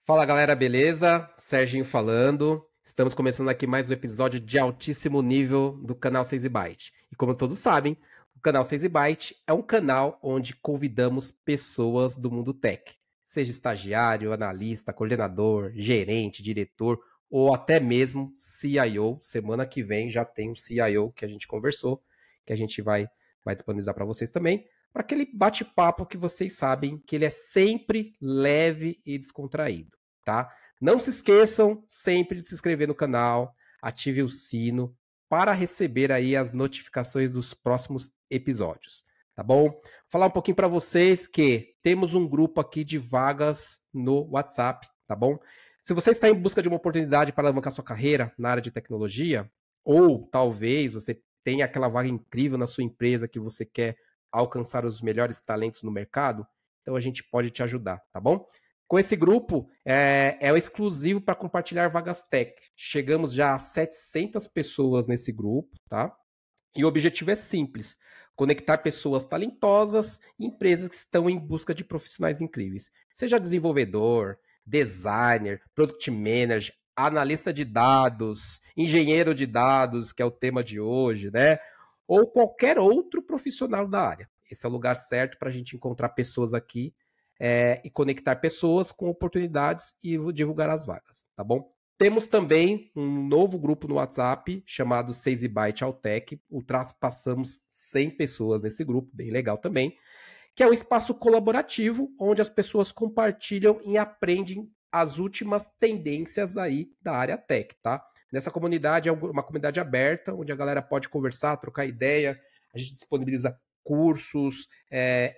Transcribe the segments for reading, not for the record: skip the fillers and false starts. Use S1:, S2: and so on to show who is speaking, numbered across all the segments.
S1: Fala galera, beleza? Serginho falando. Estamos começando aqui mais um episódio de altíssimo nível do canal 6 Byte. E como todos sabem, o canal 6 Byte é um canal onde convidamos pessoas do mundo tech, seja estagiário, analista, coordenador, gerente, diretor ou até mesmo CIO. Semana que vem já tem um CIO que a gente conversou, que a gente vai disponibilizar para vocês também, para aquele bate-papo que vocês sabem que ele é sempre leve e descontraído. Tá? Não se esqueçam sempre de se inscrever no canal, ative o sino para receber aí as notificações dos próximos episódios, tá bom? Vou falar um pouquinho para vocês que temos um grupo aqui de vagas no WhatsApp, tá bom? Se você está em busca de uma oportunidade para alavancar sua carreira na área de tecnologia, ou talvez você tenha aquela vaga incrível na sua empresa que você quer alcançar os melhores talentos no mercado, então a gente pode te ajudar, tá bom? Com esse grupo, é o exclusivo para compartilhar vagas tech. Chegamos já a 700 pessoas nesse grupo, tá? E o objetivo é simples: conectar pessoas talentosas e empresas que estão em busca de profissionais incríveis. Seja desenvolvedor, designer, product manager, analista de dados, engenheiro de dados, que é o tema de hoje, né? Ou qualquer outro profissional da área. Esse é o lugar certo para a gente encontrar pessoas aqui e conectar pessoas com oportunidades e divulgar as vagas, tá bom? Temos também um novo grupo no WhatsApp chamado 6 Byte Altec. Ultrapassamos 100 pessoas nesse grupo, bem legal também, que é um espaço colaborativo onde as pessoas compartilham e aprendem as últimas tendências aí da área tech, tá? Nessa comunidade é uma comunidade aberta, onde a galera pode conversar, trocar ideia, a gente disponibiliza cursos,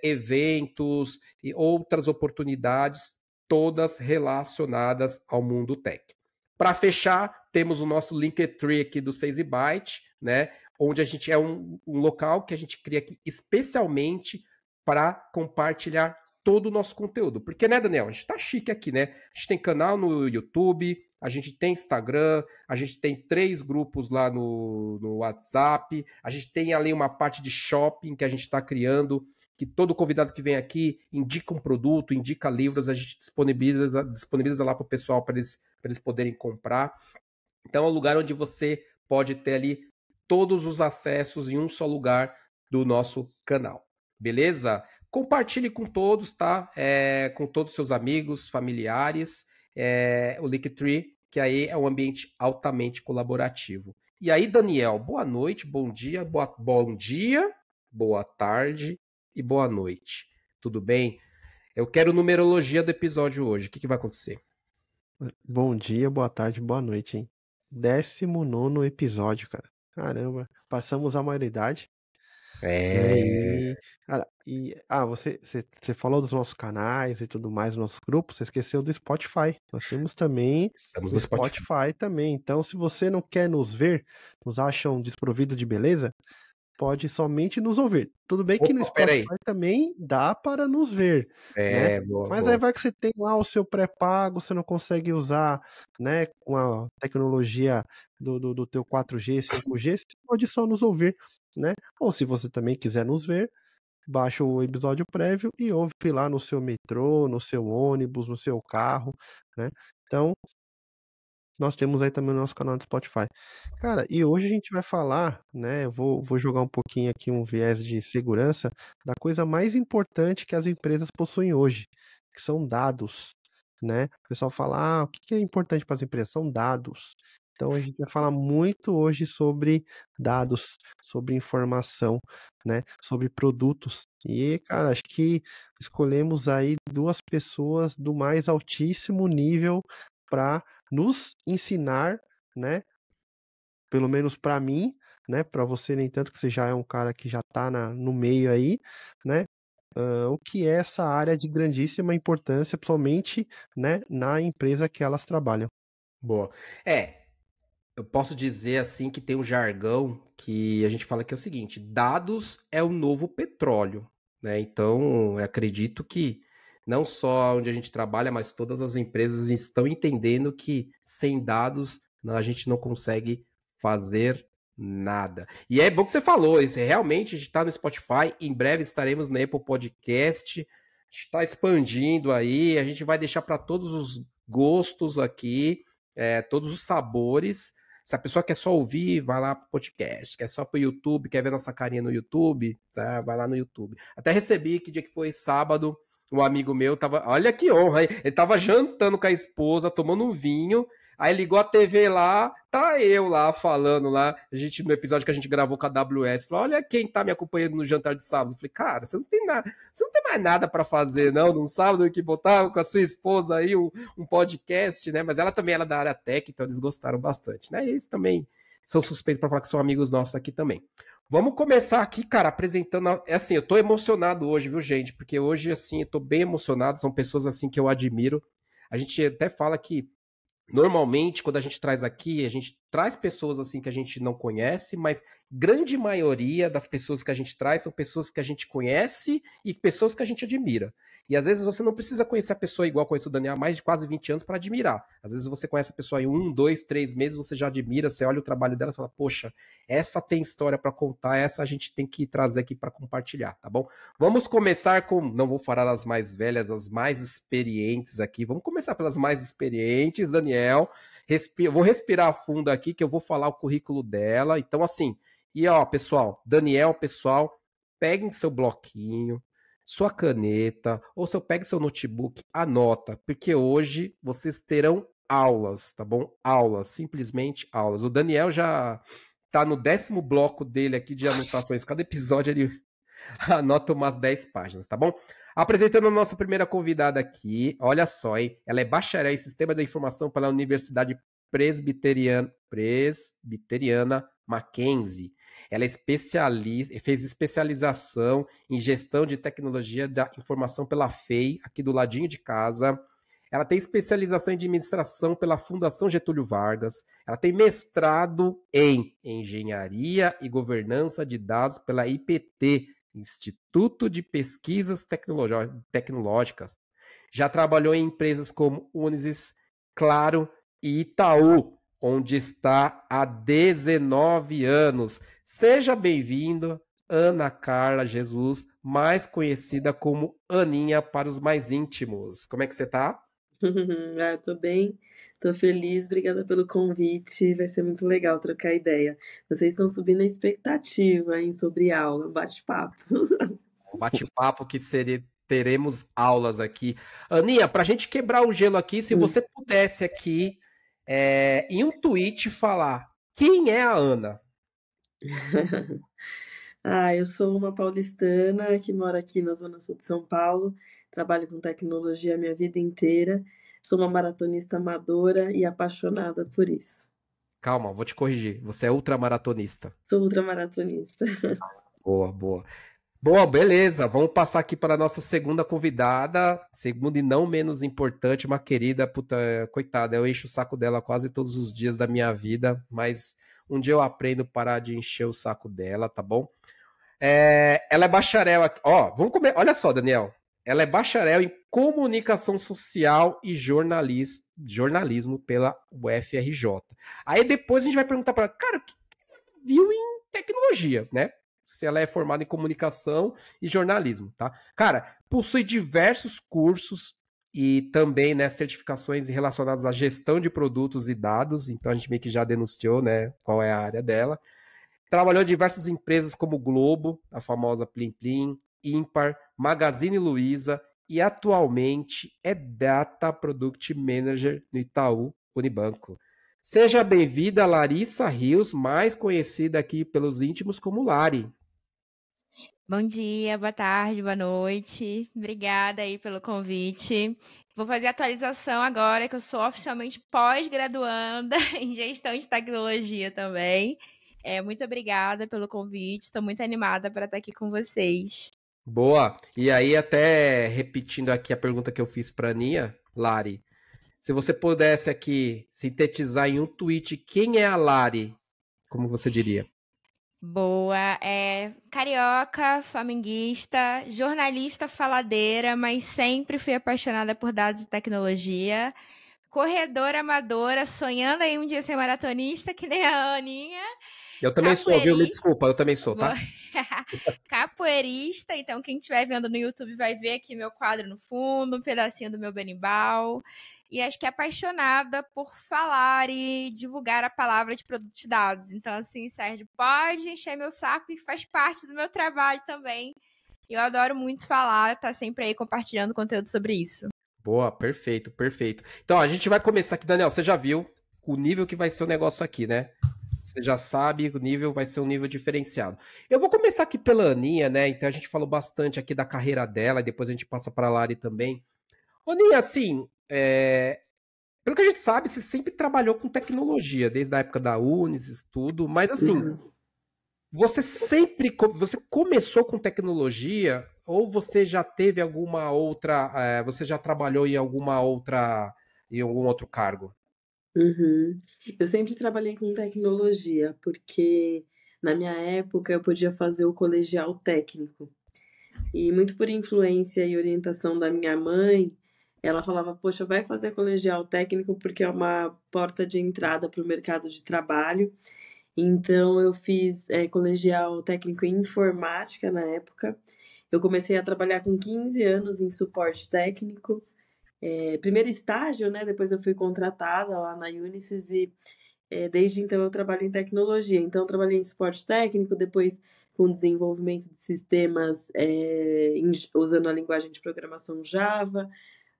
S1: eventos e outras oportunidades, todas relacionadas ao mundo tech. Para fechar, temos o nosso Linktree aqui do 6 Byte, né? Onde a gente é um local que a gente cria aqui especialmente para compartilhar todo o nosso conteúdo. Porque, né, Daniel? A gente tá chique aqui, né? A gente tem canal no YouTube, a gente tem Instagram, a gente tem 3 grupos lá no WhatsApp, a gente tem ali uma parte de shopping que a gente está criando, que todo convidado que vem aqui indica um produto, indica livros, a gente disponibiliza lá para o pessoal para eles poderem comprar. Então é um lugar onde você pode ter ali todos os acessos em um só lugar do nosso canal. Beleza? Compartilhe com todos, tá? Com todos os seus amigos, familiares, o Linktree, que aí é um ambiente altamente colaborativo. E aí, Daniel, boa noite, bom dia, boa tarde e boa noite. Tudo bem? Eu quero numerologia do episódio hoje. O que vai acontecer?
S2: Bom dia, boa tarde, boa noite, hein? 19º episódio, cara. Caramba, passamos a maioridade, né? Você falou dos nossos canais e tudo mais, nossos grupos, você esqueceu do Spotify. Nós temos também
S1: Estamos
S2: o
S1: no Spotify.
S2: Spotify também. Então, se você não quer nos ver, nos acham desprovido de beleza, pode somente nos ouvir. Tudo bem que no
S1: Opa, peraí.
S2: Spotify também dá para nos ver, né? Mas aí
S1: Boa.
S2: vai que você tem lá o seu pré-pago, você não consegue usar, né, com a tecnologia do teu 4G, 5G, você pode só nos ouvir, né? Ou se você também quiser nos ver, baixa o episódio prévio e ouve lá no seu metrô, no seu ônibus, no seu carro, né? Então, nós temos aí também o nosso canal do Spotify. Cara, e hoje a gente vai falar, né? Eu vou jogar um pouquinho aqui um viés de segurança da coisa mais importante que as empresas possuem hoje, que são dados, né? O pessoal fala, o que é importante para as empresas? São dados. Então a gente vai falar muito hoje sobre dados, sobre informação, né? Sobre produtos. E, cara, acho que escolhemos aí 2 pessoas do mais altíssimo nível para nos ensinar, né? Pelo menos para mim, né? Para você nem tanto, que você já é um cara que já está no meio aí, né? O que é essa área de grandíssima importância, principalmente, né, na empresa que elas trabalham.
S1: Boa. Eu posso dizer assim que tem um jargão que a gente fala que é o seguinte: dados é o novo petróleo, né? Então, eu acredito que não só onde a gente trabalha, mas todas as empresas estão entendendo que sem dados a gente não consegue fazer nada. E é bom que você falou isso. Realmente a gente está no Spotify, em breve estaremos na Apple Podcast. A gente está expandindo aí, a gente vai deixar para todos os gostos aqui, todos os sabores. Se a pessoa quer só ouvir, vai lá pro podcast. Quer só pro YouTube, quer ver nossa carinha no YouTube, tá? Vai lá no YouTube. Até recebi, que dia que foi? Sábado, um amigo meu tava... Olha que honra, hein? Ele tava jantando com a esposa, tomando um vinho. Aí ligou a TV lá, tá eu lá falando lá, no episódio que a gente gravou com a AWS, falou, olha quem tá me acompanhando no jantar de sábado. Eu falei, cara, você não tem mais nada para fazer, não, num sábado que botar com a sua esposa aí um podcast, né? Mas ela também era da área tech, então eles gostaram bastante, né? E eles também são suspeitos para falar que são amigos nossos aqui também. Vamos começar aqui, cara, apresentando. Assim, eu tô emocionado hoje, viu, gente? Porque hoje, assim, eu tô bem emocionado, são pessoas assim que eu admiro. A gente até fala que normalmente, quando a gente traz aqui, a gente traz pessoas assim que a gente não conhece, mas grande maioria das pessoas que a gente traz são pessoas que a gente conhece e pessoas que a gente admira. E às vezes você não precisa conhecer a pessoa igual conheço o Daniel há mais de quase 20 anos para admirar. Às vezes você conhece a pessoa em 1, 2, 3 meses, você já admira, você olha o trabalho dela e fala, poxa, essa tem história para contar, essa a gente tem que trazer aqui para compartilhar, tá bom? Vamos começar com, não vou falar as mais velhas, as mais experientes aqui. Vamos começar pelas mais experientes, Daniel. Vou respirar fundo aqui que eu vou falar o currículo dela. Então, assim, e ó, pessoal, Daniel, pessoal, peguem seu bloquinho, sua caneta, ou se eu pegue seu notebook, anota, porque hoje vocês terão aulas, tá bom? Aulas, simplesmente aulas. O Daniel já tá no 10º bloco dele aqui de anotações. Cada episódio ele anota umas 10 páginas, tá bom? Apresentando a nossa primeira convidada aqui, olha só, hein? Ela é bacharel em Sistema da Informação pela Universidade Presbiteriana Mackenzie. Ela é fez especialização em Gestão de Tecnologia da Informação pela FEI, aqui do ladinho de casa. Ela tem especialização em Administração pela Fundação Getúlio Vargas. Ela tem mestrado em Engenharia e Governança de Dados pela IPT, Instituto de Pesquisas Tecnológicas. Já trabalhou em empresas como Unisys, Claro e Itaú, onde está há 19 anos. Seja bem-vinda, Ana Carla Jesus, mais conhecida como Aninha para os mais íntimos. Como é que você tá?
S3: Tô bem, tô feliz, obrigada pelo convite, vai ser muito legal trocar ideia. Vocês estão subindo a expectativa, hein, sobre aula, bate-papo.
S1: Um bate-papo que teremos aulas aqui. Aninha, para a gente quebrar o gelo aqui, se você pudesse aqui, em um tweet, falar quem é a Ana?
S3: Eu sou uma paulistana que mora aqui na Zona Sul de São Paulo, trabalho com tecnologia a minha vida inteira, sou uma maratonista amadora e apaixonada por isso.
S1: Calma, vou te corrigir. Você é ultramaratonista.
S3: Sou ultramaratonista.
S1: Boa, boa. Boa, beleza. Vamos passar aqui para a nossa segunda convidada, segunda e não menos importante, uma querida, puta, coitada, eu encho o saco dela quase todos os dias da minha vida, mas um dia eu aprendo a parar de encher o saco dela, tá bom? Ela é bacharel aqui. Ó, vamos comer. Olha só, Daniel. Ela é bacharel em comunicação social e jornalismo pela UFRJ. Aí depois a gente vai perguntar para ela, cara, o que viu em tecnologia, né? Se ela é formada em comunicação e jornalismo, tá? Cara, possui diversos cursos e também, né, certificações relacionadas à gestão de produtos e dados, então a gente meio que já denunciou, né, qual é a área dela. Trabalhou em diversas empresas como Globo, a famosa Plim Plim, Ímpar, Magazine Luiza e atualmente é Data Product Manager no Itaú Unibanco. Seja bem-vinda, Larissa Rios, mais conhecida aqui pelos íntimos como Lari.
S4: Bom dia, boa tarde, boa noite. Obrigada aí pelo convite. Vou fazer a atualização agora, que eu sou oficialmente pós-graduanda em gestão de tecnologia também. Muito obrigada pelo convite, estou muito animada para estar aqui com vocês.
S1: Boa! E aí, até repetindo aqui a pergunta que eu fiz para a Aninha, Lari, se você pudesse aqui sintetizar em um tweet quem é a Lari, como você diria?
S4: Boa, carioca, flamenguista, jornalista faladeira, mas sempre fui apaixonada por dados e tecnologia, corredora amadora, sonhando em um dia ser maratonista, que nem a Aninha,
S1: Eu também sou, viu? Me desculpa, eu também sou, tá?
S4: Capoeirista, então quem estiver vendo no YouTube vai ver aqui meu quadro no fundo, um pedacinho do meu berimbau. E acho que é apaixonada por falar e divulgar a palavra de produtos de dados. Então, assim, Sérgio, pode encher meu saco e faz parte do meu trabalho também. Eu adoro muito falar, tá sempre aí compartilhando conteúdo sobre isso.
S1: Boa, perfeito, perfeito. Então, a gente vai começar aqui, Daniel, você já viu o nível que vai ser o negócio aqui, né? Você já sabe, o nível vai ser um nível diferenciado. Eu vou começar aqui pela Aninha, né? Então, a gente falou bastante aqui da carreira dela, e depois a gente passa para a Lari também. Aninha, assim, pelo que a gente sabe, você sempre trabalhou com tecnologia, desde a época da Unisys, tudo, mas assim, você começou com tecnologia ou você já teve alguma outra, você já trabalhou em algum outro cargo?
S3: Uhum. Eu sempre trabalhei com tecnologia, porque na minha época eu podia fazer o colegial técnico. E muito por influência e orientação da minha mãe, ela falava: Poxa, vai fazer colegial técnico porque é uma porta de entrada para o mercado de trabalho. Então eu fiz colegial técnico em informática na época. Eu comecei a trabalhar com 15 anos em suporte técnico. Primeiro estágio, né? Depois eu fui contratada lá na Unisys e desde então eu trabalho em tecnologia. Então eu trabalhei em suporte técnico, depois com desenvolvimento de sistemas usando a linguagem de programação Java.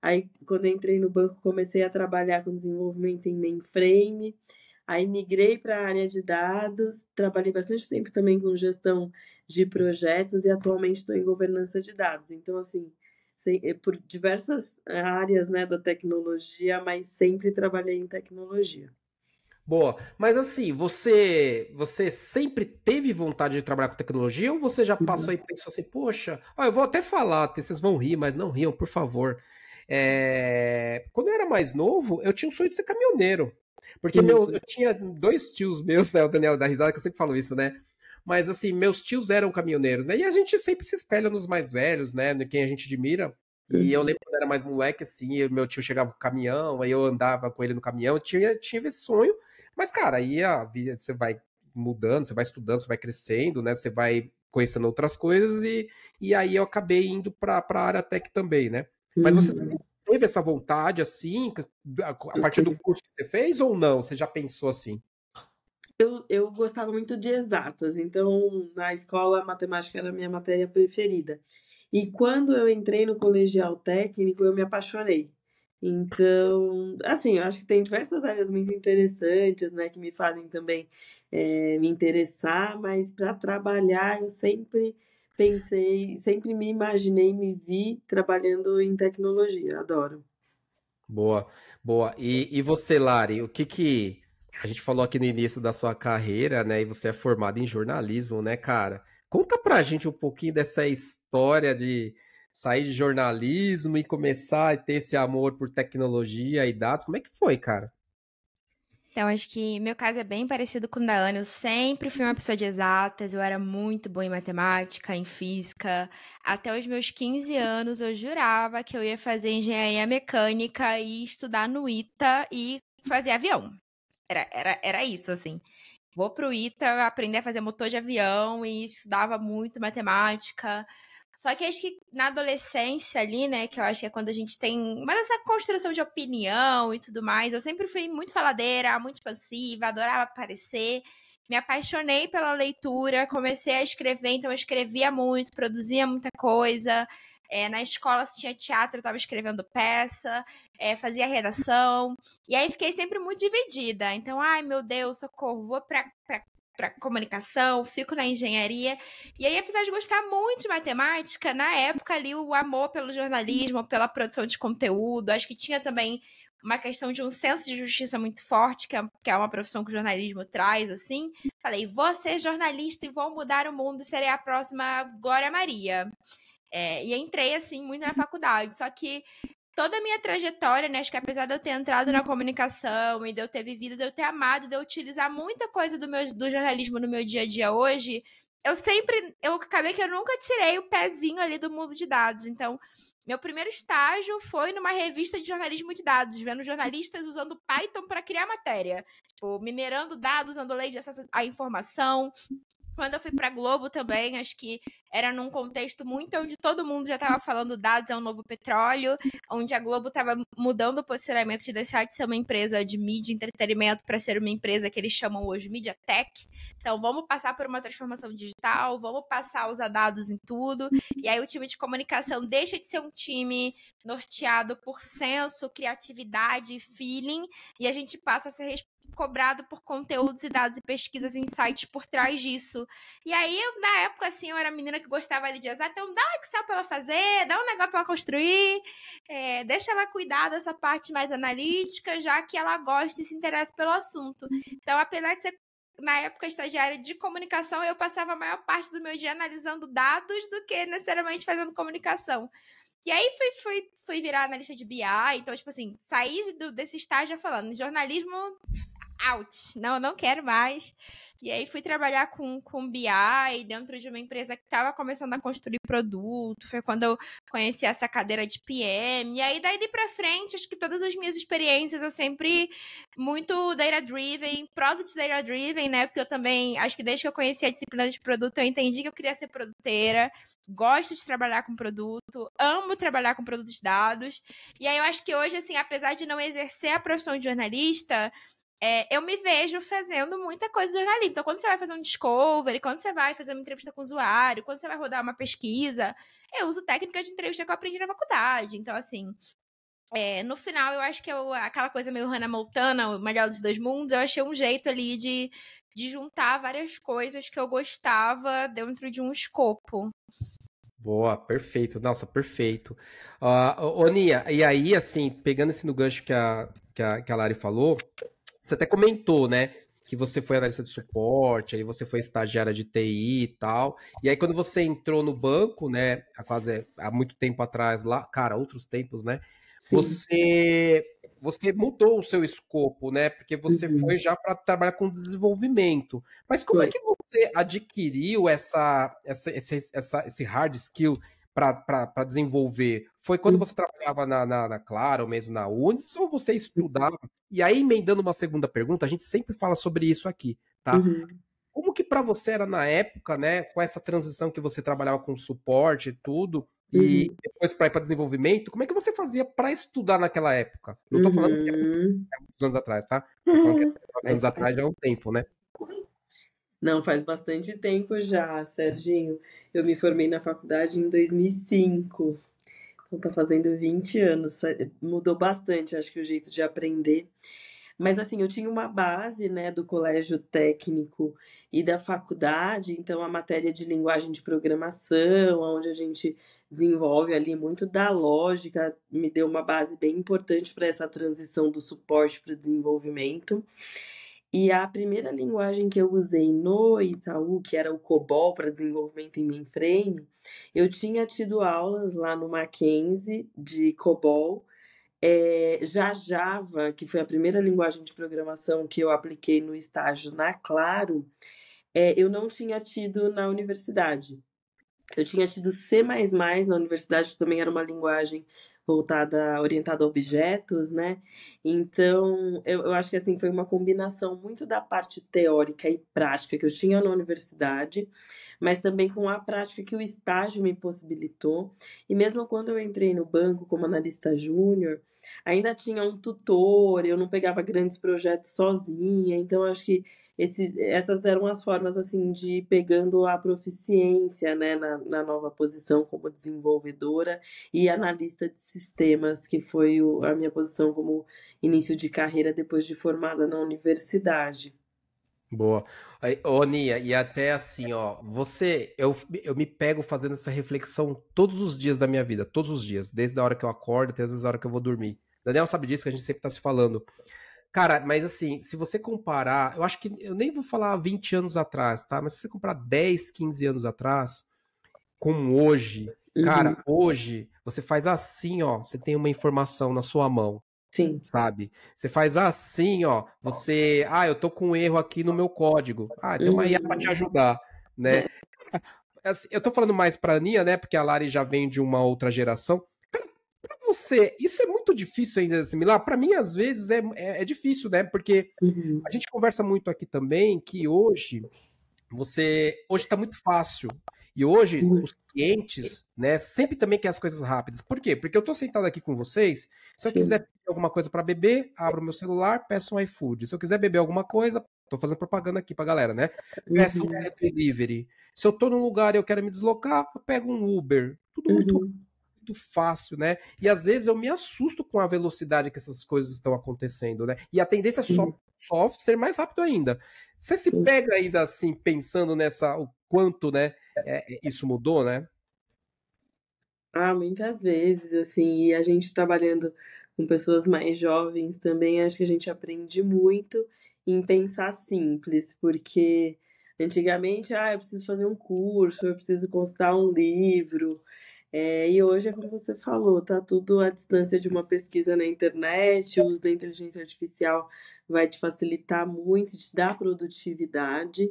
S3: Aí quando eu entrei no banco comecei a trabalhar com desenvolvimento em mainframe. Aí migrei para a área de dados, trabalhei bastante tempo também com gestão de projetos e atualmente estou em governança de dados. Então, assim, por diversas áreas, né, da tecnologia, mas sempre trabalhei em tecnologia.
S1: Boa, mas assim, você sempre teve vontade de trabalhar com tecnologia ou você já passou e pensou assim, poxa, eu vou até falar, vocês vão rir, mas não riam, por favor. Quando eu era mais novo, eu tinha um sonho de ser caminhoneiro. Porque eu tinha 2 tios meus, né, o Daniel da risada, que eu sempre falo isso, né? Mas assim, meus tios eram caminhoneiros, né? E a gente sempre se espelha nos mais velhos, né? Quem a gente admira. E eu lembro quando eu era mais moleque, assim, meu tio chegava com o caminhão, aí eu andava com ele no caminhão, tinha esse sonho. Mas, cara, aí a vida, você vai mudando, você vai estudando, você vai crescendo, né? Você vai conhecendo outras coisas e aí eu acabei indo para a área tech também, né? Mas você sempre teve essa vontade, assim, a partir do curso que você fez ou não? Você já pensou assim?
S3: Eu gostava muito de exatas, então na escola a matemática era a minha matéria preferida. E quando eu entrei no colegial técnico, eu me apaixonei. Então, assim, eu acho que tem diversas áreas muito interessantes, né, que me fazem também me interessar, mas para trabalhar eu sempre pensei, sempre me imaginei, me vi trabalhando em tecnologia. Adoro.
S1: Boa, boa. E você, Lari, o que a gente falou aqui no início da sua carreira, né? E você é formado em jornalismo, né, cara? Conta pra gente um pouquinho dessa história de sair de jornalismo e começar a ter esse amor por tecnologia e dados. Como é que foi, cara?
S4: Então, acho que meu caso é bem parecido com o da Ana. Eu sempre fui uma pessoa de exatas, eu era muito boa em matemática, em física. Até os meus 15 anos, eu jurava que eu ia fazer engenharia mecânica e estudar no ITA e fazer avião. Era isso, assim. Vou pro ITA aprender a fazer motor de avião e estudava muito matemática. Só que acho que na adolescência ali, né, que eu acho que é quando a gente tem mais essa construção de opinião e tudo mais, eu sempre fui muito faladeira, muito expansiva, adorava aparecer, me apaixonei pela leitura, comecei a escrever, então eu escrevia muito, produzia muita coisa, na escola se tinha teatro, eu estava escrevendo peça, fazia redação, e aí fiquei sempre muito dividida, então, ai meu Deus, socorro, vou pra comunicação, fico na engenharia. E aí, apesar de gostar muito de matemática, na época ali o amor pelo jornalismo, pela produção de conteúdo, acho que tinha também uma questão de um senso de justiça muito forte, que é uma profissão que o jornalismo traz, assim. Falei, vou ser jornalista e vou mudar o mundo e serei a próxima Glória Maria. E entrei, assim, muito na faculdade. Só que toda a minha trajetória, né, acho que apesar de eu ter entrado na comunicação e de eu ter vivido, de eu ter amado, de eu utilizar muita coisa do jornalismo no meu dia a dia hoje, eu acabei que eu nunca tirei o pezinho ali do mundo de dados. Então, meu primeiro estágio foi numa revista de jornalismo de dados, vendo jornalistas usando Python para criar matéria. Tipo, minerando dados, usando lei de acesso à informação. Quando eu fui pra Globo também, acho que era num contexto muito onde todo mundo já estava falando dados é um novo petróleo, onde a Globo estava mudando o posicionamento de deixar de ser uma empresa de mídia e entretenimento para ser uma empresa que eles chamam hoje Media Tech. Então, vamos passar por uma transformação digital, vamos passar a usar dados em tudo. E aí o time de comunicação deixa de ser um time norteado por senso, criatividade e feeling, e a gente passa a ser cobrado por conteúdos e dados e pesquisas e insights por trás disso. E aí, na época, assim, eu era menina que gostava ali de usar, então dá um Excel pra ela fazer, dá um negócio pra ela construir, deixa ela cuidar dessa parte mais analítica, já que ela gosta e se interessa pelo assunto. Então, apesar de ser, na época, estagiária de comunicação, eu passava a maior parte do meu dia analisando dados do que necessariamente fazendo comunicação. E aí fui virar analista de BI, então, tipo assim, saí desse estágio falando, jornalismo out, não quero mais. E aí fui trabalhar com BI dentro de uma empresa que estava começando a construir produto, foi quando eu conheci essa cadeira de PM, e aí daí pra frente, acho que todas as minhas experiências eu sempre muito data-driven, product data-driven, né, porque eu também, acho que desde que eu conheci a disciplina de produto, eu entendi que eu queria ser produteira, gosto de trabalhar com produto, amo trabalhar com produtos de dados, e aí eu acho que hoje, assim, apesar de não exercer a profissão de jornalista, eu me vejo fazendo muita coisa de jornalismo. Então, quando você vai fazer um discovery, quando você vai fazer uma entrevista com o usuário, quando você vai rodar uma pesquisa, eu uso técnicas de entrevista que eu aprendi na faculdade. Então, assim, no final, eu acho que aquela coisa meio Hannah Montana, o melhor dos dois mundos, eu achei um jeito ali de juntar várias coisas que eu gostava dentro de um escopo.
S1: Boa, perfeito. Nossa, perfeito. Ô, Nia, e aí, assim, pegando esse no gancho que a Lari falou, você até comentou, né, que você foi analista de suporte, aí você foi estagiária de TI e tal, e aí quando você entrou no banco, né, há muito tempo atrás lá, cara, outros tempos, né, você mudou o seu escopo, né, porque você foi já para trabalhar com desenvolvimento. Mas como é que você adquiriu esse hard skill para desenvolver? Foi quando você trabalhava na Claro, ou mesmo na Unis, ou você estudava? E aí, emendando uma segunda pergunta, a gente sempre fala sobre isso aqui, tá? Como que para você era na época, né, com essa transição que você trabalhava com suporte e tudo, e depois para ir para desenvolvimento, como é que você fazia para estudar naquela época? Não tô falando que é muitos anos atrás, tá? Tô falando que anos atrás já é um tempo, né?
S3: Não, faz bastante tempo já, Serginho. Eu me formei na faculdade em 2005. Então tá fazendo 20 anos. Mudou bastante, acho que o jeito de aprender. Mas assim, eu tinha uma base, né, do colégio técnico e da faculdade, então a matéria de linguagem de programação, onde a gente desenvolve ali muito da lógica, me deu uma base bem importante para essa transição do suporte para o desenvolvimento. E a primeira linguagem que eu usei no Itaú, que era o COBOL para desenvolvimento em mainframe, eu tinha tido aulas lá no Mackenzie de COBOL. Já Java, que foi a primeira linguagem de programação que eu apliquei no estágio na Claro, eu não tinha tido na universidade. Eu tinha tido C++ na universidade, que também era uma linguagem orientada a objetos, né? Então, eu acho que assim foi uma combinação muito da parte teórica e prática que eu tinha na universidade, mas também com a prática que o estágio me possibilitou. E mesmo quando eu entrei no banco como analista júnior, ainda tinha um tutor, eu não pegava grandes projetos sozinha, então acho que essas eram as formas assim de ir pegando a proficiência, né, na nova posição como desenvolvedora e analista de sistemas, que foi a minha posição como início de carreira depois de formada na universidade.
S1: Boa. Ô, Nia, e até assim, ó, eu me pego fazendo essa reflexão todos os dias da minha vida, todos os dias, desde a hora que eu acordo até às vezes a hora que eu vou dormir. Daniel sabe disso, que a gente sempre tá se falando. Cara, mas assim, se você comparar, eu acho que, eu nem vou falar 20 anos atrás, tá? Mas se você comparar 10, 15 anos atrás, com hoje, cara, hoje, você faz assim, ó, você tem uma informação na sua mão.
S3: Sim.
S1: Sabe? Você faz assim, ó, eu tô com um erro aqui no meu código. Tem uma IA pra te ajudar. né? Assim, eu tô falando mais pra Aninha, né? Porque a Lari já vem de uma outra geração. Cara, pra você, isso é muito difícil ainda assimilar? Pra mim, às vezes, é difícil, né? Porque a gente conversa muito aqui também que hoje tá muito fácil. E hoje os clientes, né, sempre também querem as coisas rápidas. Por quê? Porque eu tô sentado aqui com vocês, se eu quiser pedir alguma coisa para beber, abro meu celular, peço um iFood. Se eu quiser beber alguma coisa, tô fazendo propaganda aqui pra galera, né? Peço um delivery. Se eu tô num lugar e eu quero me deslocar, eu pego um Uber. Tudo muito fácil, né? E às vezes eu me assusto com a velocidade que essas coisas estão acontecendo, né? E a tendência é só ser mais rápido ainda. Você se pega ainda assim, pensando o quanto, né, isso mudou, né?
S3: Ah, muitas vezes, assim, e a gente trabalhando com pessoas mais jovens também, acho que a gente aprende muito em pensar simples, porque antigamente, eu preciso fazer um curso, eu preciso consultar um livro, e hoje é como você falou, tá tudo à distância de uma pesquisa na internet, o uso da inteligência artificial vai te facilitar muito, te dar produtividade.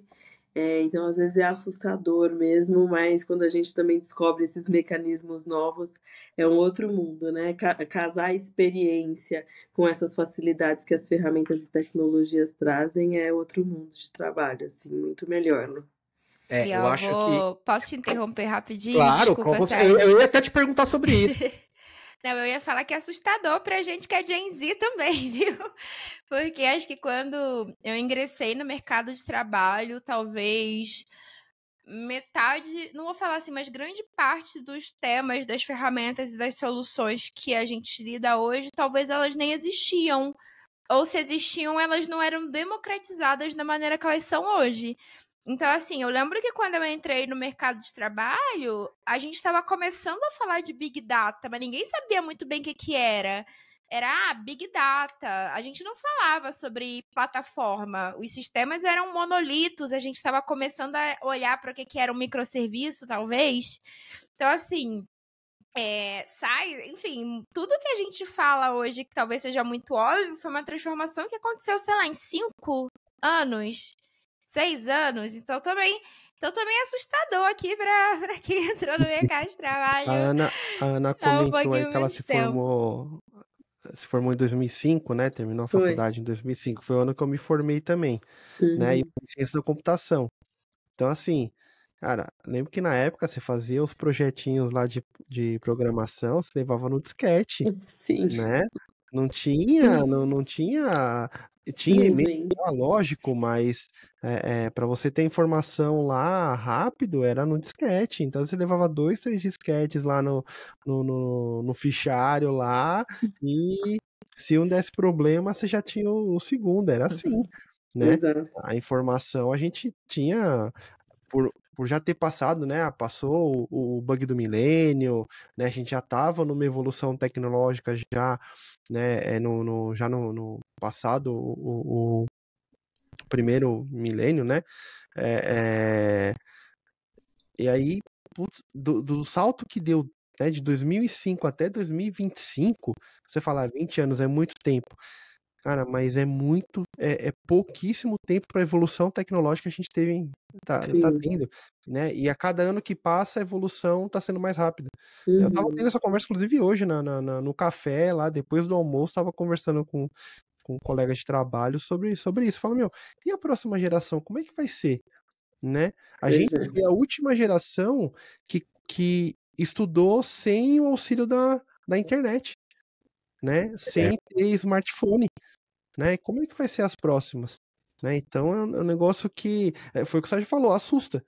S3: Então, às vezes é assustador mesmo, mas quando a gente também descobre esses mecanismos novos, é um outro mundo, né? Casar a experiência com essas facilidades que as ferramentas e tecnologias trazem é outro mundo de trabalho, assim, muito melhor, né?
S1: Eu acho que...
S4: Posso te interromper rapidinho?
S1: Claro,
S4: Desculpa, Sérgio.
S1: eu ia até te perguntar sobre isso.
S4: Não, eu ia falar que é assustador pra gente que é Gen Z também, viu? Porque acho que quando eu ingressei no mercado de trabalho, talvez metade, não vou falar assim, mas grande parte dos temas, das ferramentas e das soluções que a gente lida hoje, talvez elas nem existiam. Ou se existiam, elas não eram democratizadas da maneira que elas são hoje. Então, assim, eu lembro que quando eu entrei no mercado de trabalho, a gente estava começando a falar de Big Data, mas ninguém sabia muito bem o que era. Era Big Data. A gente não falava sobre plataforma. Os sistemas eram monolitos, a gente estava começando a olhar para o que era um microserviço, talvez. Então, assim, enfim, tudo que a gente fala hoje, que talvez seja muito óbvio, foi uma transformação que aconteceu, sei lá, em 5 anos, 6 anos. Então também é assustador aqui pra quem entrou no mercado de trabalho.
S2: A Ana comentou aí que ela se formou em 2005, né? Terminou a faculdade em 2005. Foi o ano que eu me formei também, né? E em ciência da computação. Então, assim, cara, lembro que na época você fazia os projetinhos lá de programação, você levava no disquete, né? Não tinha, tinha e-mail, lógico, mas para você ter informação lá rápido era no disquete. Então você levava 2, 3 disquetes lá no fichário lá e se um desse problema você já tinha o segundo, era assim, né?
S3: Exato.
S2: A informação a gente tinha por já ter passado, né? Passou o bug do milênio, né? A gente já estava numa evolução tecnológica já, né? Já no passado, o primeiro milênio, né? E aí, putz, do salto que deu, né, de 2005 até 2025, você falar 20 anos é muito tempo. Cara, mas é pouquíssimo tempo para a evolução tecnológica que a gente tá tendo, né? E a cada ano que passa, a evolução está sendo mais rápida. Eu estava tendo essa conversa, inclusive, hoje no café, lá depois do almoço, estava conversando com colegas de trabalho sobre isso. Fala, e a próxima geração, como é que vai ser? Né? A gente foi a última geração que estudou sem o auxílio da internet, né? Sem ter smartphone. Né? Como é que vai ser as próximas? Né? Então é um negócio que foi o que o Sérgio falou, assusta.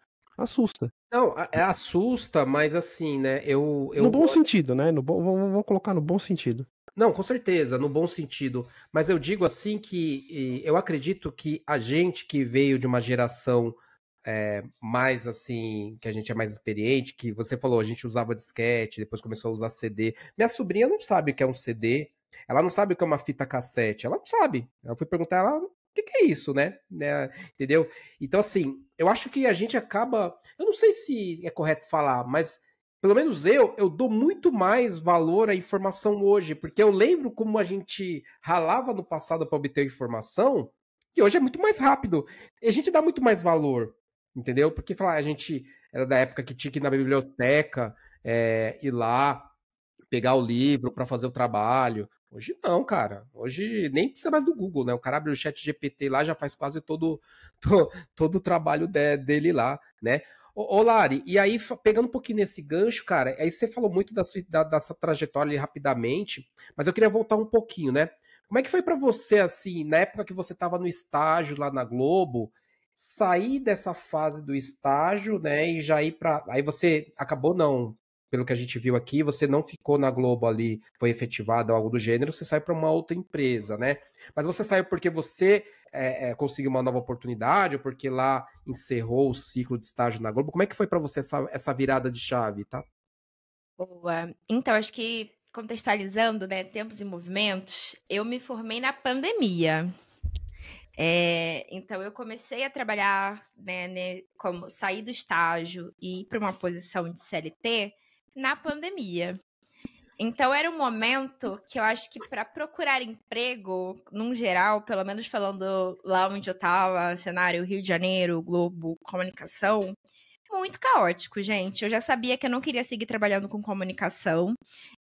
S1: Não, assusta, mas assim, né?
S2: No bom sentido, né? Vamos colocar no bom sentido.
S1: Não, com certeza, no bom sentido. Mas eu digo assim que eu acredito que a gente que veio de uma geração mais assim, que a gente é mais experiente, que você falou, a gente usava disquete, depois começou a usar CD. Minha sobrinha não sabe o que é um CD, ela não sabe o que é uma fita cassete, ela não sabe. Eu fui perguntar a ela, o que é isso, né? Entendeu? Então, assim, eu acho que a gente acaba, eu não sei se é correto falar, mas pelo menos eu dou muito mais valor à informação hoje, porque eu lembro como a gente ralava no passado para obter informação, e hoje é muito mais rápido. E a gente dá muito mais valor. entendeu? Porque falar, a gente era da época que tinha que ir na biblioteca, ir lá, pegar o livro para fazer o trabalho. Hoje não, cara. Hoje nem precisa mais do Google, né? O cara abre o chat GPT lá, já faz quase todo o trabalho dele lá, né? Ô, Lari, e aí, pegando um pouquinho nesse gancho, cara, aí você falou muito dessa trajetória ali rapidamente, mas eu queria voltar um pouquinho, né? Como é que foi para você, assim, na época que você estava no estágio lá na Globo, sair dessa fase do estágio, né, e já ir para... Aí você acabou não, pelo que a gente viu aqui, você não ficou na Globo ali, foi efetivado algo do gênero, você saiu para uma outra empresa, né? Mas você saiu porque você conseguiu uma nova oportunidade, ou porque lá encerrou o ciclo de estágio na Globo? Como é que foi para você essa virada de chave, tá?
S4: Boa. Então, acho que contextualizando, né, tempos e movimentos, eu me formei na pandemia. Então, eu comecei a trabalhar, como sair do estágio e ir para uma posição de CLT na pandemia. Então, era um momento que eu acho que para procurar emprego, num geral, pelo menos falando lá onde eu estava, cenário Rio de Janeiro, Globo, comunicação, muito caótico, gente. Eu já sabia que eu não queria seguir trabalhando com comunicação.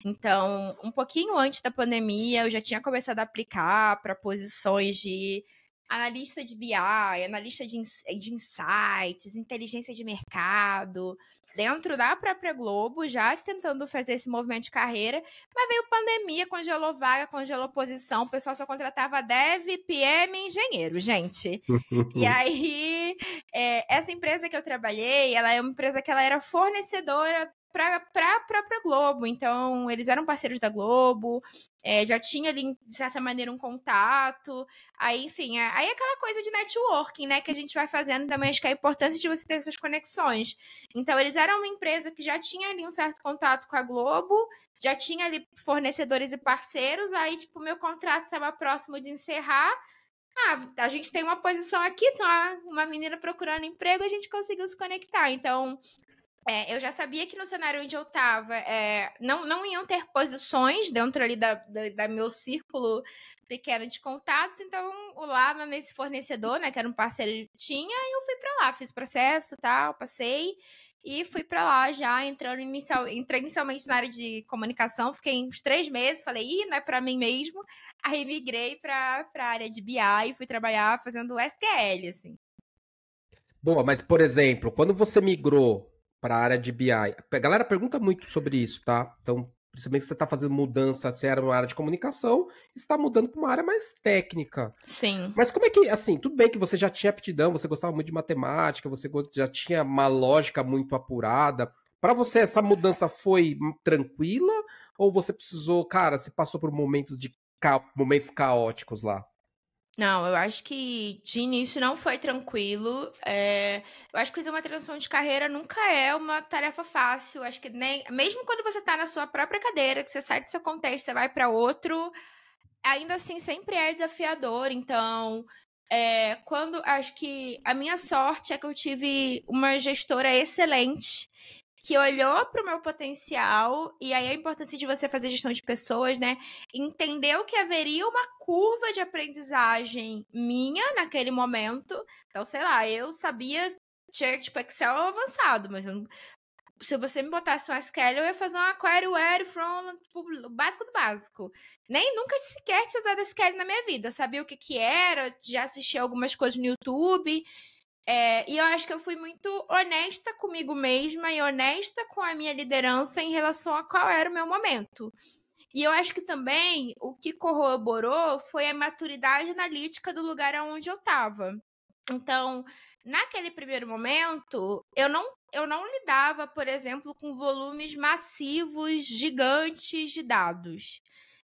S4: Então, um pouquinho antes da pandemia, eu já tinha começado a aplicar para posições de analista de BI, analista de insights, inteligência de mercado, dentro da própria Globo, já tentando fazer esse movimento de carreira, mas veio pandemia, congelou vaga, congelou posição, o pessoal só contratava dev, PM e engenheiro, gente. E aí, essa empresa que eu trabalhei, ela é uma empresa que ela era fornecedora para a própria Globo, então eles eram parceiros da Globo, já tinha ali, de certa maneira, um contato, aí, enfim, aí é aquela coisa de networking, né, que a gente vai fazendo também, acho que é a importância de você ter essas conexões. Então, eles eram uma empresa que já tinha ali um certo contato com a Globo, já tinha ali fornecedores e parceiros, aí, tipo, meu contrato estava próximo de encerrar, a gente tem uma posição aqui, tem uma menina procurando emprego, a gente conseguiu se conectar. Então, eu já sabia que no cenário onde eu estava não iam ter posições dentro ali da meu círculo pequeno de contatos, então lá nesse fornecedor, né, que era um parceiro, tinha, e eu fui para lá, fiz processo, tal, passei e fui para lá já, entrei inicialmente na área de comunicação, fiquei uns 3 meses, falei, não é para mim mesmo, aí migrei para a área de BI e fui trabalhar fazendo SQL, assim.
S1: Boa, mas, por exemplo, quando você migrou para a área de BI, a galera pergunta muito sobre isso, tá? Então, principalmente se você está fazendo mudança, se era uma área de comunicação, está mudando para uma área mais técnica.
S4: Sim.
S1: Mas como é que, assim, tudo bem que você já tinha aptidão, você gostava muito de matemática, você já tinha uma lógica muito apurada. Para você, essa mudança foi tranquila? Ou você precisou, cara, você passou por momentos caóticos lá?
S4: Não, eu acho que de início não foi tranquilo. Eu acho que fazer uma transição de carreira nunca é uma tarefa fácil. Acho que mesmo quando você está na sua própria cadeira, que você sai do seu contexto, você vai para outro, ainda assim sempre é desafiador. Então, acho que a minha sorte é que eu tive uma gestora excelente que olhou para o meu potencial, e aí a importância de você fazer gestão de pessoas, né? Entendeu que haveria uma curva de aprendizagem minha naquele momento. Então, sei lá, eu sabia, tinha tipo Excel avançado, mas se você me botasse um SQL, eu ia fazer uma query, where, from, tipo, o básico do básico. Nem nunca sequer tinha usado SQL na minha vida. Eu sabia o que era, já assisti algumas coisas no YouTube. E eu acho que eu fui muito honesta comigo mesma e honesta com a minha liderança em relação a qual era o meu momento. E eu acho que também o que corroborou foi a maturidade analítica do lugar onde eu estava. Então, naquele primeiro momento, eu não lidava, por exemplo, com volumes massivos, gigantes de dados.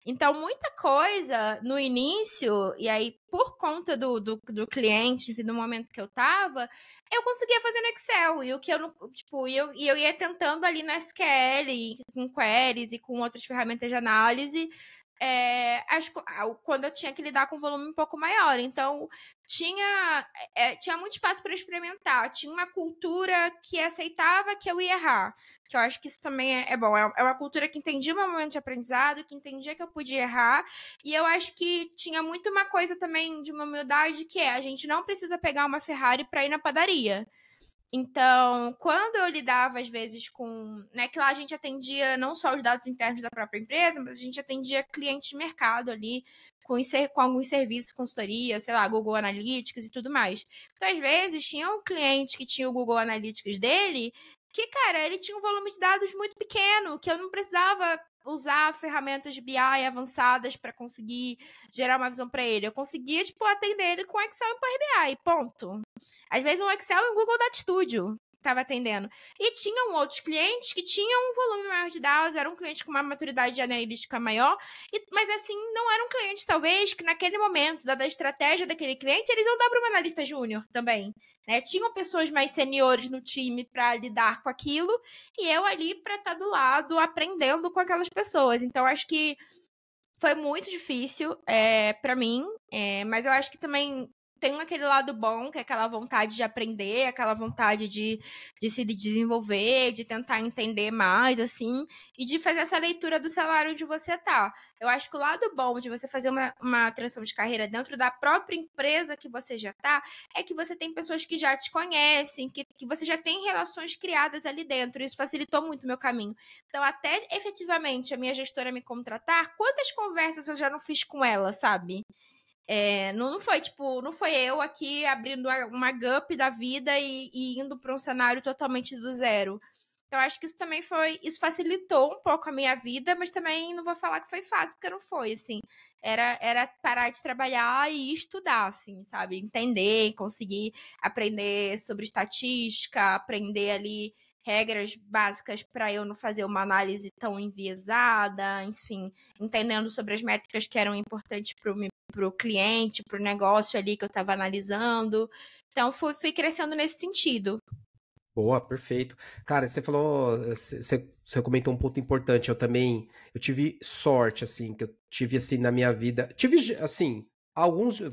S4: Então, muita coisa no início, e aí por conta do cliente, enfim, do momento que eu tava, eu conseguia fazer no Excel. E o que eu não, tipo, eu ia tentando ali no SQL, com queries e com outras ferramentas de análise, quando eu tinha que lidar com um volume um pouco maior. Então, tinha muito espaço para experimentar. Tinha uma cultura que aceitava que eu ia errar. Que eu acho que isso também é bom. É uma cultura que entendia o meu momento de aprendizado, que entendia que eu podia errar. E eu acho que tinha muito uma coisa também de uma humildade, que a gente não precisa pegar uma Ferrari para ir na padaria. Então, quando eu lidava, às vezes, com... Né, que lá a gente atendia não só os dados internos da própria empresa, mas a gente atendia clientes de mercado ali, com alguns serviços, consultoria, sei lá, Google Analytics e tudo mais. Então, às vezes, tinha um cliente que tinha o Google Analytics dele, que, cara, ele tinha um volume de dados muito pequeno, que eu não precisava usar ferramentas de BI avançadas para conseguir gerar uma visão para ele. Eu conseguia, tipo, atender ele com Excel e Power BI, ponto. Às vezes um Excel e um Google Data Studio estava atendendo. E tinham outros clientes que tinham um volume maior de dados, eram clientes com uma maturidade analítica maior, mas assim, não eram clientes, talvez, que naquele momento, dada a estratégia daquele cliente, eles iam dar para uma analista júnior também. Né? Tinham pessoas mais seniores no time para lidar com aquilo, e eu ali para estar do lado, aprendendo com aquelas pessoas. Então, acho que foi muito difícil para mim, mas eu acho que também tem aquele lado bom, que é aquela vontade de aprender, aquela vontade de se desenvolver, de tentar entender mais, assim, e de fazer essa leitura do cenário onde você tá. Eu acho que o lado bom de você fazer uma transição de carreira dentro da própria empresa que você já tá, é que você tem pessoas que já te conhecem, que você já tem relações criadas ali dentro. Isso facilitou muito o meu caminho. Então, até efetivamente a minha gestora me contratar, quantas conversas eu já não fiz com ela, sabe? Não foi, tipo, não foi eu aqui abrindo uma GUP da vida e indo para um cenário totalmente do zero. Então, acho que isso facilitou um pouco a minha vida, mas também não vou falar que foi fácil, porque não foi, assim. Era parar de trabalhar e estudar, assim, sabe? Entender, conseguir aprender sobre estatística, aprender ali regras básicas para eu não fazer uma análise tão enviesada, enfim, entendendo sobre as métricas que eram importantes para o cliente, para o negócio ali que eu estava analisando. Então, fui crescendo nesse sentido.
S1: Boa, perfeito. Cara, você falou, você comentou um ponto importante. Eu tive sorte, assim, que eu tive, assim, na minha vida. Tive, assim,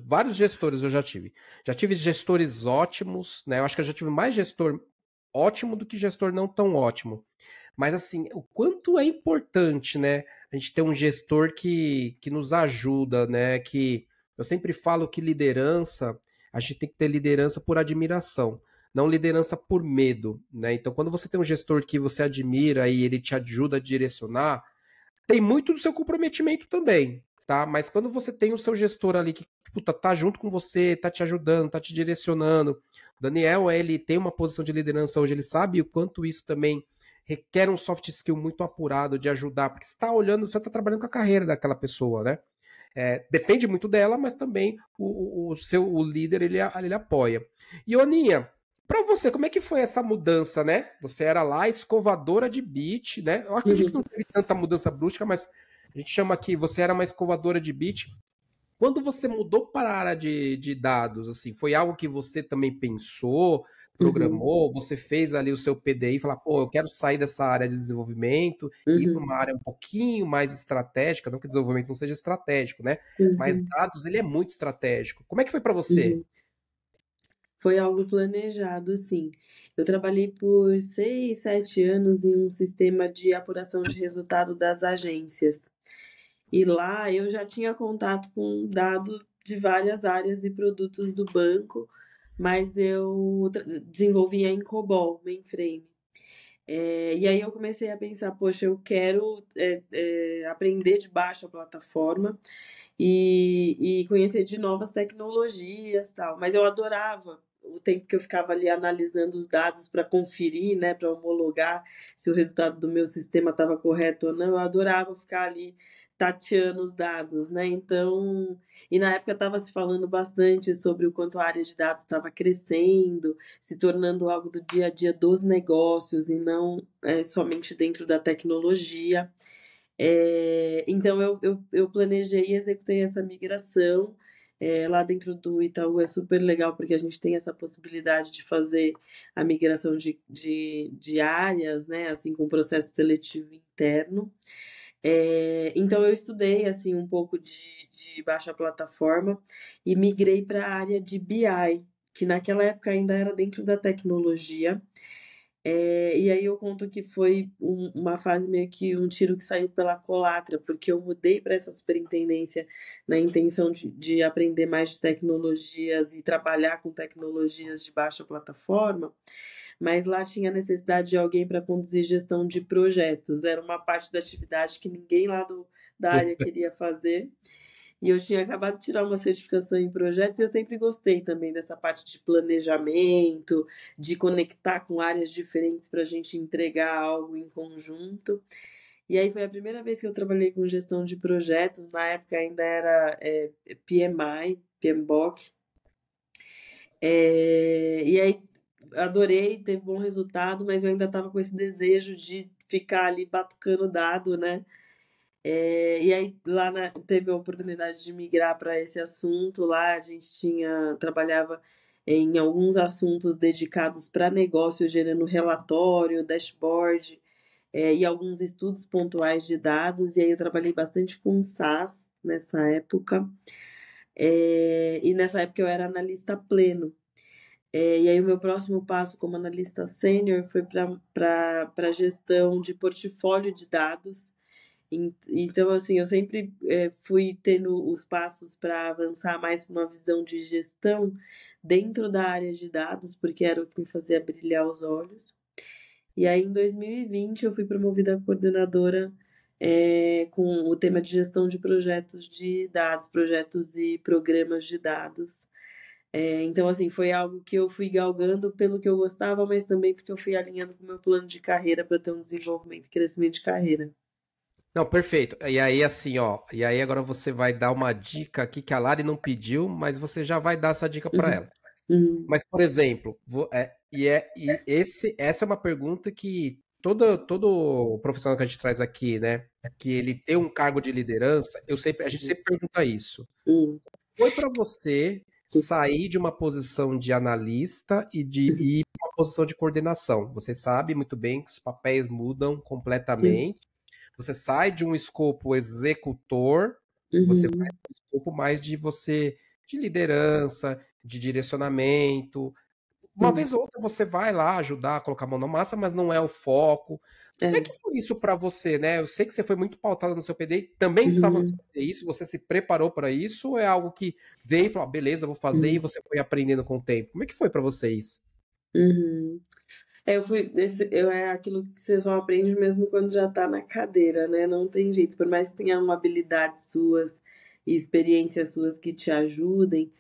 S1: vários gestores eu já tive. Já tive gestores ótimos, né? Eu acho que eu já tive mais gestor ótimo do que gestor não tão ótimo. Mas, assim, o quanto é importante, né? A gente ter um gestor que nos ajuda, né? Que eu sempre falo que liderança, a gente tem que ter liderança por admiração, não liderança por medo, né? Então, quando você tem um gestor que você admira e ele te ajuda a direcionar, tem muito do seu comprometimento também, tá? Mas quando você tem o seu gestor ali que tipo, tá junto com você, tá te ajudando, tá te direcionando. O Daniel, ele tem uma posição de liderança hoje, ele sabe o quanto isso também requer um soft skill muito apurado de ajudar, porque você tá olhando, você tá trabalhando com a carreira daquela pessoa, né? Depende muito dela, mas também o líder, ele apoia. E, Aninha, para você, como é que foi essa mudança, né? Você era lá escovadora de beat, né? Eu acredito que não teve tanta mudança brusca, mas a gente chama aqui, você era uma escovadora de beat. Quando você mudou para a área de dados, assim, foi algo que você também pensou, programou, você fez ali o seu PDI, falar, pô, eu quero sair dessa área de desenvolvimento e ir para uma área um pouquinho mais estratégica, não que o desenvolvimento não seja estratégico, né? Mas dados, ele é muito estratégico. Como é que foi para você?
S3: Foi algo planejado, sim. Eu trabalhei por 6, 7 anos em um sistema de apuração de resultado das agências. E lá eu já tinha contato com dado de várias áreas e produtos do banco, mas eu desenvolvia em COBOL, mainframe. E aí eu comecei a pensar, poxa, eu quero aprender de baixa plataforma e conhecer de novas tecnologias, tal. Mas eu adorava o tempo que eu ficava ali analisando os dados para conferir, né, para homologar se o resultado do meu sistema estava correto ou não. Eu adorava ficar ali tateando os dados, né? Então, e na época estava se falando bastante sobre o quanto a área de dados estava crescendo, se tornando algo do dia a dia dos negócios e não somente dentro da tecnologia. Então, eu planejei e executei essa migração. Lá dentro do Itaú é super legal porque a gente tem essa possibilidade de fazer a migração de áreas, né? Assim, com processo seletivo interno. Então, eu estudei assim um pouco de baixa plataforma e migrei para a área de BI, que naquela época ainda era dentro da tecnologia. E aí eu conto que foi uma fase meio que um tiro que saiu pela culatra, porque eu mudei para essa superintendência na intenção de aprender mais de tecnologias e trabalhar com tecnologias de baixa plataforma, mas lá tinha necessidade de alguém para conduzir gestão de projetos. Era uma parte da atividade que ninguém lá da área queria fazer. E eu tinha acabado de tirar uma certificação em projetos e eu sempre gostei também dessa parte de planejamento, de conectar com áreas diferentes para a gente entregar algo em conjunto. E aí foi a primeira vez que eu trabalhei com gestão de projetos, na época ainda era PMI, PMBOK. E aí adorei, teve bom resultado, mas eu ainda estava com esse desejo de ficar ali batucando dado, né? E aí lá teve a oportunidade de migrar para esse assunto. Lá a gente trabalhava em alguns assuntos dedicados para negócio, gerando relatório, dashboard, e alguns estudos pontuais de dados. E aí eu trabalhei bastante com SaaS nessa época. E nessa época eu era analista pleno. E aí o meu próximo passo como analista sênior foi para gestão de portfólio de dados. Então, assim, eu sempre fui tendo os passos para avançar mais para uma visão de gestão dentro da área de dados, porque era o que me fazia brilhar os olhos. E aí, em 2020, eu fui promovida a coordenadora com o tema de gestão de projetos de dados, projetos e programas de dados. Então, assim, foi algo que eu fui galgando pelo que eu gostava, mas também porque eu fui alinhando com o meu plano de carreira para ter um desenvolvimento e crescimento de carreira.
S1: Não, perfeito. E aí, assim, ó, e aí agora você vai dar uma dica aqui que a Lari não pediu, mas você já vai dar essa dica para ela. Mas, por exemplo, essa é uma pergunta que todo profissional que a gente traz aqui, né, que ele tem um cargo de liderança, a gente sempre pergunta isso. Foi para você sair de uma posição de analista e ir para uma posição de coordenação? Você sabe muito bem que os papéis mudam completamente. Você sai de um escopo executor, você vai para um escopo mais de liderança, de direcionamento. Uma vez ou outra você vai lá ajudar a colocar a mão na massa, mas não é o foco. Como é que foi isso para você, né? Eu sei que você foi muito pautada no seu PDI, também estava no seu PDI, se você se preparou para isso, ou é algo que veio e falou, beleza, vou fazer, e você foi aprendendo com o tempo? Como é que foi para você isso?
S3: É aquilo que você só aprende mesmo quando já tá na cadeira, né? Não tem jeito. Por mais que tenha uma habilidade suas e experiências suas que te ajudem,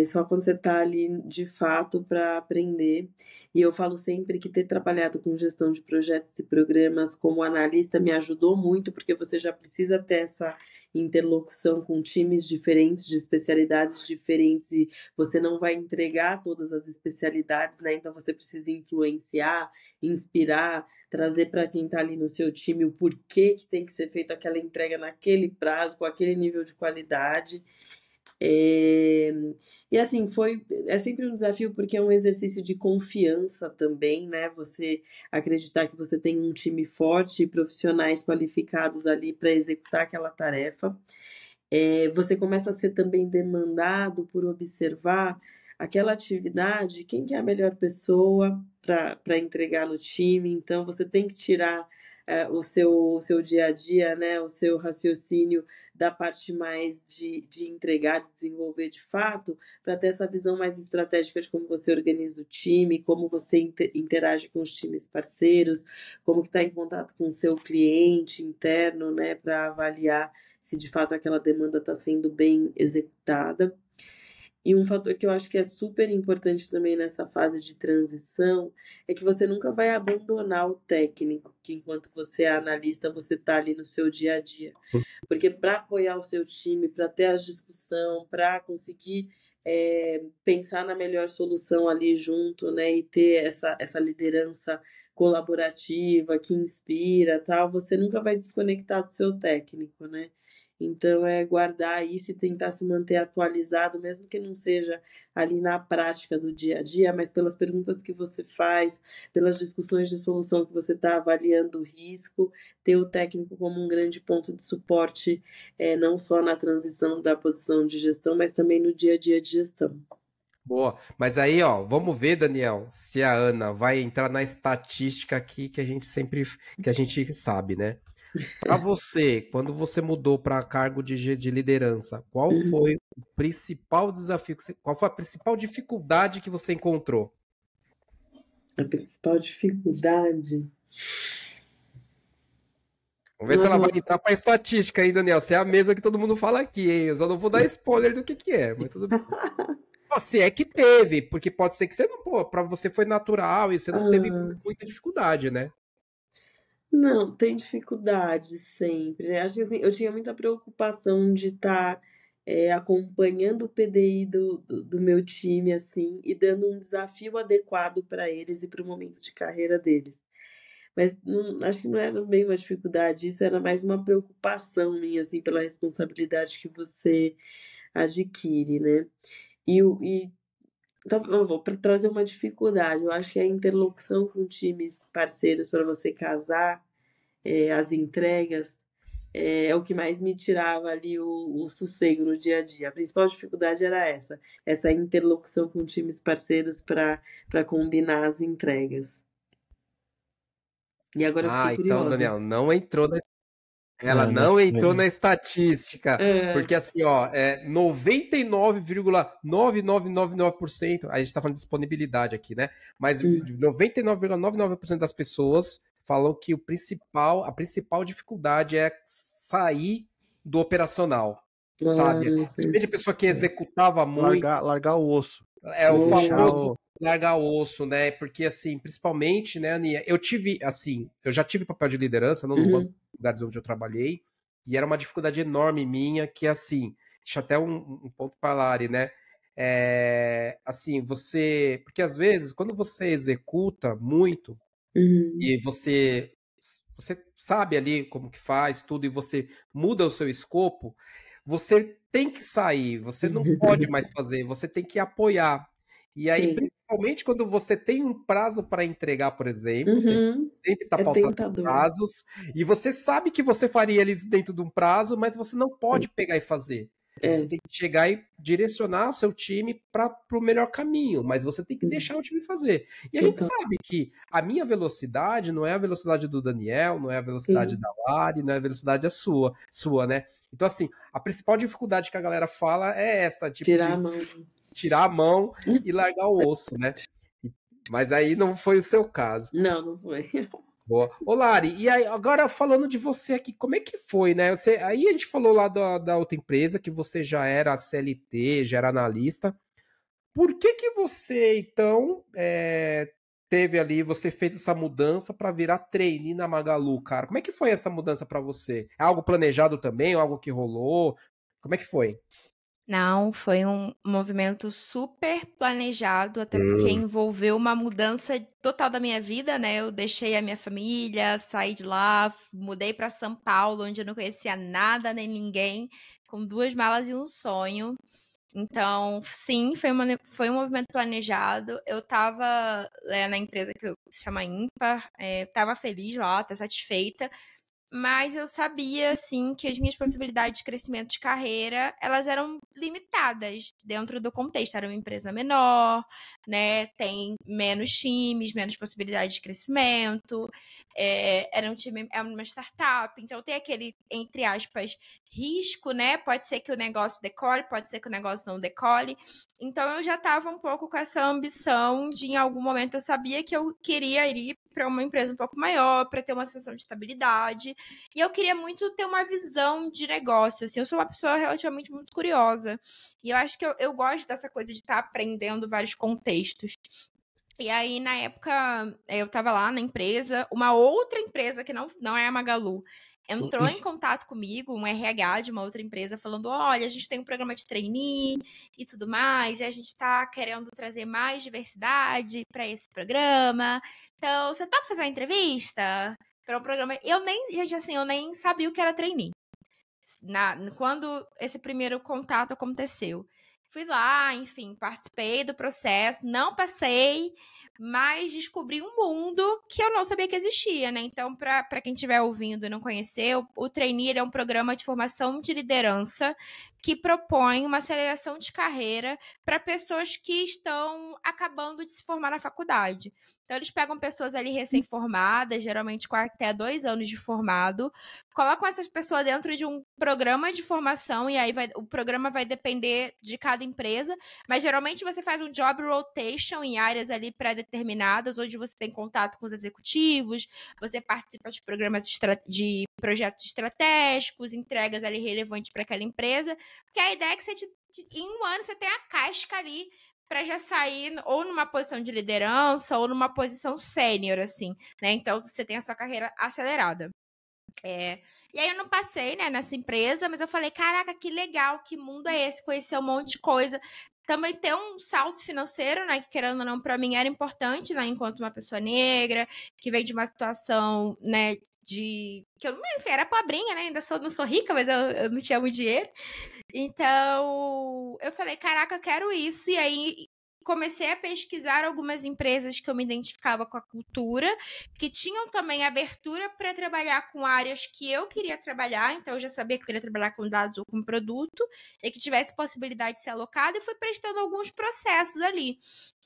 S3: só quando você tá ali de fato para aprender. E eu falo sempre que ter trabalhado com gestão de projetos e programas como analista me ajudou muito, porque você já precisa ter essa interlocução com times diferentes, de especialidades diferentes, e você não vai entregar todas as especialidades, né? Então você precisa influenciar, inspirar, trazer para quem está ali no seu time o porquê que tem que ser feita aquela entrega naquele prazo, com aquele nível de qualidade. E assim, é sempre um desafio porque é um exercício de confiança também, né? Você acreditar que você tem um time forte e profissionais qualificados ali para executar aquela tarefa. Você começa a ser também demandado por observar aquela atividade, quem que é a melhor pessoa para entregar no time. Então, você tem que tirar o seu dia a dia, né? O seu raciocínio da parte mais de entregar, de desenvolver de fato, para ter essa visão mais estratégica de como você organiza o time, como você interage com os times parceiros, como que está em contato com o seu cliente interno, né, para avaliar se de fato aquela demanda está sendo bem executada. E um fator que eu acho que é super importante também nessa fase de transição é que você nunca vai abandonar o técnico, que enquanto você é analista, você está ali no seu dia a dia. Porque para apoiar o seu time, para ter as discussões, para conseguir pensar na melhor solução ali junto, né, e ter essa liderança colaborativa que inspira, tal, você nunca vai desconectar do seu técnico, né? Então, é guardar isso e tentar se manter atualizado, mesmo que não seja ali na prática do dia a dia, mas pelas perguntas que você faz, pelas discussões de solução que você está avaliando o risco, ter o técnico como um grande ponto de suporte, não só na transição da posição de gestão, mas também no dia a dia de gestão.
S1: Boa, mas aí, ó, vamos ver, Daniel, se a Ana vai entrar na estatística aqui que a gente sabe, né? Para você, quando você mudou para cargo de liderança, qual foi o principal desafio, qual foi a principal dificuldade que você encontrou?
S3: A principal dificuldade.
S1: Vamos ver se ela
S3: Nossa,
S1: vai entrar para estatística aí, Daniel. Você é a mesma que todo mundo fala aqui, hein? Eu só não vou dar spoiler do que é, mas tudo bem. Ó, se é que teve, porque pode ser que você não, pô, para você foi natural e você não teve muita dificuldade, né?
S3: não, tem dificuldade sempre, né? Acho que assim, eu tinha muita preocupação de estar acompanhando o PDI do meu time, assim, e dando um desafio adequado para eles e para o momento de carreira deles. Mas acho que não era bem uma dificuldade, isso era mais uma preocupação minha, assim, pela responsabilidade que você adquire, né? Então, eu vou para trazer uma dificuldade. Eu acho que a interlocução com times parceiros para você casar as entregas é o que mais me tirava ali o sossego no dia a dia. A principal dificuldade era essa interlocução com times parceiros para combinar as entregas. E agora eu fiquei
S1: Então,
S3: curiosa.
S1: Daniel, não entrou ela
S2: não
S1: não entrou
S2: foi.
S1: na estatística,
S3: É,
S1: porque assim, ó, 99,9999%, a gente tá falando de disponibilidade aqui, né? Mas
S3: hum,
S1: 99,99% das pessoas falam que a principal dificuldade é sair do operacional, sabe?
S3: sim.
S1: Depende de pessoa que executava muito,
S2: Largar o osso.
S1: é o
S2: Deixar
S1: famoso
S2: o.
S1: largar o osso, né? Porque assim, principalmente, né, Aninha, eu já tive papel de liderança, não no banco,
S3: Uhum,
S1: lugares onde eu trabalhei, e era uma dificuldade enorme minha, que assim, deixa até um ponto para a Lari, né? Assim, porque às vezes, quando você executa muito,
S3: uhum,
S1: e você sabe ali como que faz tudo, e você muda o seu escopo, você tem que sair, você não pode mais fazer, você tem que apoiar. E aí,
S3: sim.
S1: principalmente quando você tem um prazo para entregar, por exemplo, que a gente
S3: Uhum,
S1: sempre está
S3: é
S1: pautando
S3: tentador.
S1: prazos, e você sabe que você faria eles dentro de um prazo, mas você não pode pegar e fazer. Você
S3: É.
S1: tem que chegar e direcionar o seu time para o melhor caminho, mas você tem que
S3: Uhum,
S1: deixar o time fazer. E a gente
S3: total.
S1: sabe que a minha velocidade não é a velocidade do Daniel, não é a velocidade
S3: Sim.
S1: da Lari, não é a velocidade sua, né? Então, assim, a principal dificuldade que a galera fala é essa, tipo,
S3: Tirar a
S1: de
S3: mão.
S1: tirar a mão e largar o osso, né? Mas aí não foi o seu caso.
S3: Não, não foi.
S1: Boa. Ô, Lari, e aí, agora falando de você aqui, como é que foi, né? Aí a gente falou lá da outra empresa, que você já era CLT, já era analista. Por que você, então, teve ali, você fez essa mudança para virar trainee na Magalu, cara? Como é que foi essa mudança para você? É algo planejado também, ou algo que rolou? Como é que foi?
S4: Não, foi um movimento super planejado, até porque
S1: Hum.
S4: envolveu uma mudança total da minha vida, né? Eu deixei a minha família, saí de lá, mudei para São Paulo, onde eu não conhecia nada nem ninguém, com 2 malas e um sonho. Então, sim, foi um movimento planejado. Eu estava na empresa que se chama Ímpar, estava feliz lá, tá satisfeita. Mas eu sabia, assim, que as minhas possibilidades de crescimento de carreira, elas eram limitadas dentro do contexto. Era uma empresa menor, né? Tem menos times, menos possibilidade de crescimento. Era um time, é uma startup. Então tem aquele, entre aspas, risco, né? Pode ser que o negócio decole, pode ser que o negócio não decole. Então eu já estava um pouco com essa ambição de, em algum momento, eu sabia que eu queria ir para uma empresa um pouco maior, para ter uma sensação de estabilidade. E eu queria muito ter uma visão de negócio, assim, eu sou uma pessoa relativamente muito curiosa. E eu acho que eu gosto dessa coisa de estar aprendendo vários contextos. E aí, na época, eu tava lá na empresa, uma outra empresa que não é a Magalu, entrou em contato comigo, um RH de uma outra empresa, falando: olha, a gente tem um programa de trainee e tudo mais, e a gente tá querendo trazer mais diversidade para esse programa. Então, você topa fazer uma entrevista para um programa? Gente, assim, eu nem sabia o que era trainee. Quando esse primeiro contato aconteceu. Fui lá, enfim, participei do processo, não passei, mas descobri um mundo que eu não sabia que existia, né? Então, para quem estiver ouvindo e não conheceu, o Trainee é um programa de formação de liderança que propõe uma aceleração de carreira para pessoas que estão acabando de se formar na faculdade. Então, eles pegam pessoas ali recém-formadas, geralmente com até 2 anos de formado, colocam essas pessoas dentro de um programa de formação, e aí o programa vai depender de cada empresa, mas geralmente você faz um job rotation em áreas ali determinadas, onde você tem contato com os executivos, você participa de programas de projetos estratégicos, entregas ali relevantes para aquela empresa, porque a ideia é que você, em um ano, você tem a casca ali para já sair ou numa posição de liderança ou numa posição sênior, assim, né? Então, você tem a sua carreira acelerada. E aí eu não passei, né, nessa empresa, mas eu falei, caraca, que legal, que mundo é esse? Conhecer um monte de coisa. Também ter um salto financeiro, né, que querendo ou não, pra mim era importante, né, enquanto uma pessoa negra, que vem de uma situação, né, que eu, enfim, era pobrinha, né, ainda não sou rica, mas eu não tinha muito dinheiro. Então, eu falei, caraca, eu quero isso. E aí comecei a pesquisar algumas empresas que eu me identificava com a cultura, que tinham também abertura para trabalhar com áreas que eu queria trabalhar, então eu já sabia que eu queria trabalhar com dados ou com produto, e que tivesse possibilidade de ser alocado, e fui prestando alguns processos ali.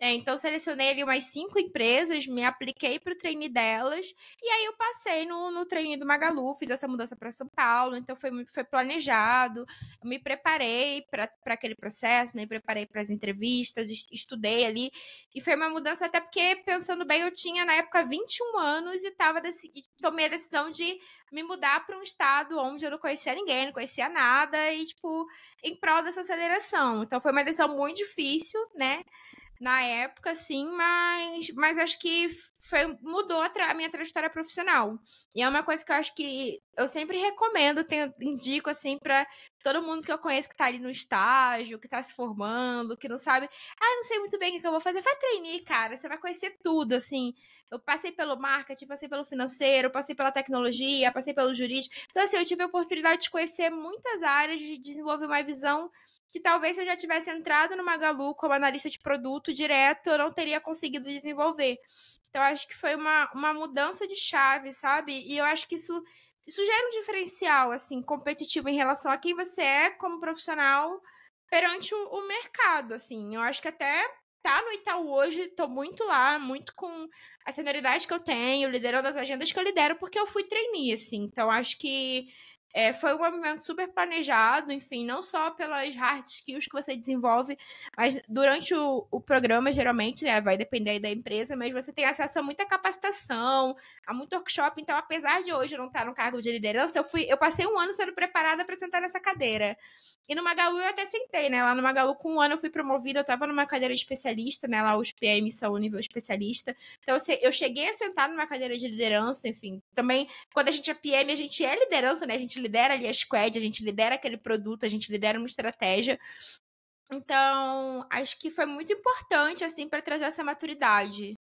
S4: Então, selecionei ali umas 5 empresas, me apliquei para o trainee delas, e aí eu passei no trainee do Magalu, fiz essa mudança para São Paulo, então foi planejado, eu me preparei para aquele processo, me preparei para as entrevistas, estudei ali, e foi uma mudança até porque, pensando bem, eu tinha na época 21 anos e tomei a decisão de me mudar para um estado onde eu não conhecia ninguém, não conhecia nada, e tipo, em prol dessa aceleração. Então foi uma decisão muito difícil, né? Na época, sim, mas acho que mudou a minha trajetória profissional. E é uma coisa que eu acho que eu sempre recomendo, indico, assim, pra todo mundo que eu conheço que tá ali no estágio, que tá se formando, que não sabe, não sei muito bem o que eu vou fazer. Vai trainee, cara, você vai conhecer tudo, assim. Eu passei pelo marketing, passei pelo financeiro, passei pela tecnologia, passei pelo jurídico. Então, assim, eu tive a oportunidade de conhecer muitas áreas, de desenvolver uma visão que talvez se eu já tivesse entrado no Magalu como analista de produto direto, eu não teria conseguido desenvolver. Então, acho que foi uma mudança de chave, sabe? E eu acho que isso gera um diferencial, assim, competitivo em relação a quem você é como profissional perante o mercado, assim. Eu acho que até tá no Itaú hoje, tô muito lá, muito com a senioridade que eu tenho, liderando as agendas que eu lidero, porque eu fui trainee, assim. Então, acho que foi um movimento super planejado, enfim, não só pelas hard skills que você desenvolve, mas durante o programa, geralmente, né, vai depender aí da empresa, mas você tem acesso a muita capacitação, a muito workshop. Então, apesar de hoje eu não estar no cargo de liderança, eu passei um ano sendo preparada para sentar nessa cadeira. E no Magalu eu até sentei, né? Lá no Magalu, com um ano eu fui promovida, eu estava numa cadeira de especialista, né? Lá os PMs são o nível especialista. Então, eu cheguei a sentar numa cadeira de liderança, enfim. Também, quando a gente é PM, a gente é liderança, né? A gente lidera ali a squad, a gente lidera aquele produto, a gente lidera uma estratégia. Então, acho que foi muito importante, assim, para trazer essa maturidade.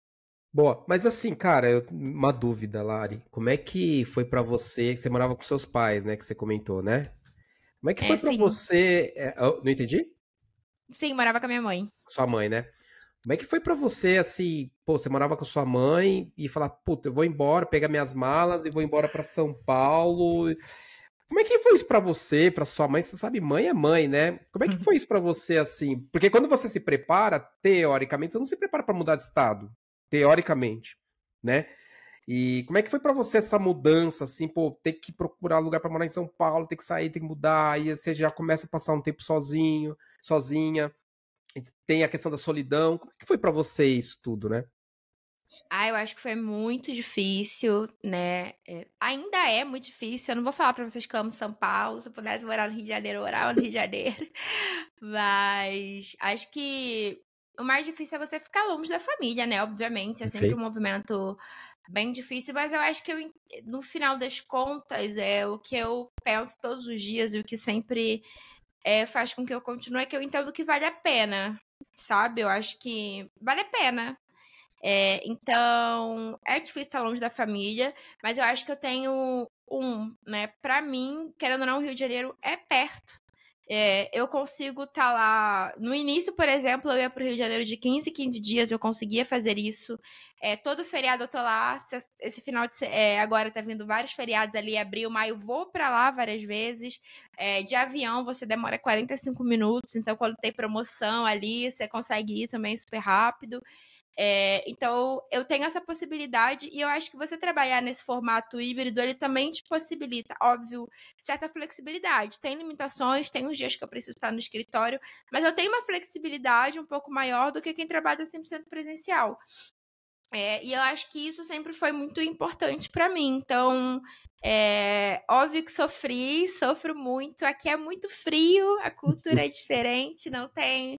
S1: Boa, mas assim, cara, uma dúvida, Lari. Como é que foi pra você? Você morava com seus pais, né? Que você comentou, né? Como é que foi pra
S4: Sim.
S1: você? Não entendi?
S4: Sim, morava com a minha mãe.
S1: Sua mãe, né? Como é que foi pra você, assim, pô, você morava com sua mãe e falar, puta, eu vou embora, pegar minhas malas e vou embora pra São Paulo. Como é que foi isso pra você, pra sua mãe? Você sabe, mãe é mãe, né? Como é que foi isso pra você, assim? Porque quando você se prepara, teoricamente, você não se prepara pra mudar de estado. Teoricamente, né? E como é que foi pra você essa mudança, assim, pô, ter que procurar lugar pra morar em São Paulo, ter que sair, ter que mudar, aí você já começa a passar um tempo sozinho, sozinha, tem a questão da solidão. Como é que foi pra você isso tudo, né?
S4: Eu acho que foi muito difícil, né? Ainda é muito difícil. Eu não vou falar pra vocês que eu amo São Paulo. Se eu pudesse morar no Rio de Janeiro, eu morava no Rio de Janeiro. Mas acho que o mais difícil é você ficar longe da família, né? Obviamente, é sempre um movimento bem difícil, mas eu acho que no final das contas, o que eu penso todos os dias e o que sempre faz com que eu continue é que eu entendo que vale a pena, sabe? Eu acho que vale a pena. Então, é difícil estar longe da família, mas eu acho que eu tenho né? Pra mim, querendo ou não, o Rio de Janeiro é perto. Eu consigo estar lá. No início, por exemplo, eu ia pro Rio de Janeiro de 15 em 15 dias, eu conseguia fazer isso. Todo feriado eu tô lá. Esse final de agora tá vindo vários feriados ali, abril, maio, vou pra lá várias vezes. De avião você demora 45 minutos, então quando tem promoção ali, você consegue ir também super rápido. Então, eu tenho essa possibilidade e eu acho que você trabalhar nesse formato híbrido, ele também te possibilita, óbvio, certa flexibilidade. Tem limitações, tem uns dias que eu preciso estar no escritório, mas eu tenho uma flexibilidade um pouco maior do que quem trabalha 100% presencial. E eu acho que isso sempre foi muito importante para mim. Então, óbvio que sofro muito. Aqui é muito frio, a cultura é diferente, não tem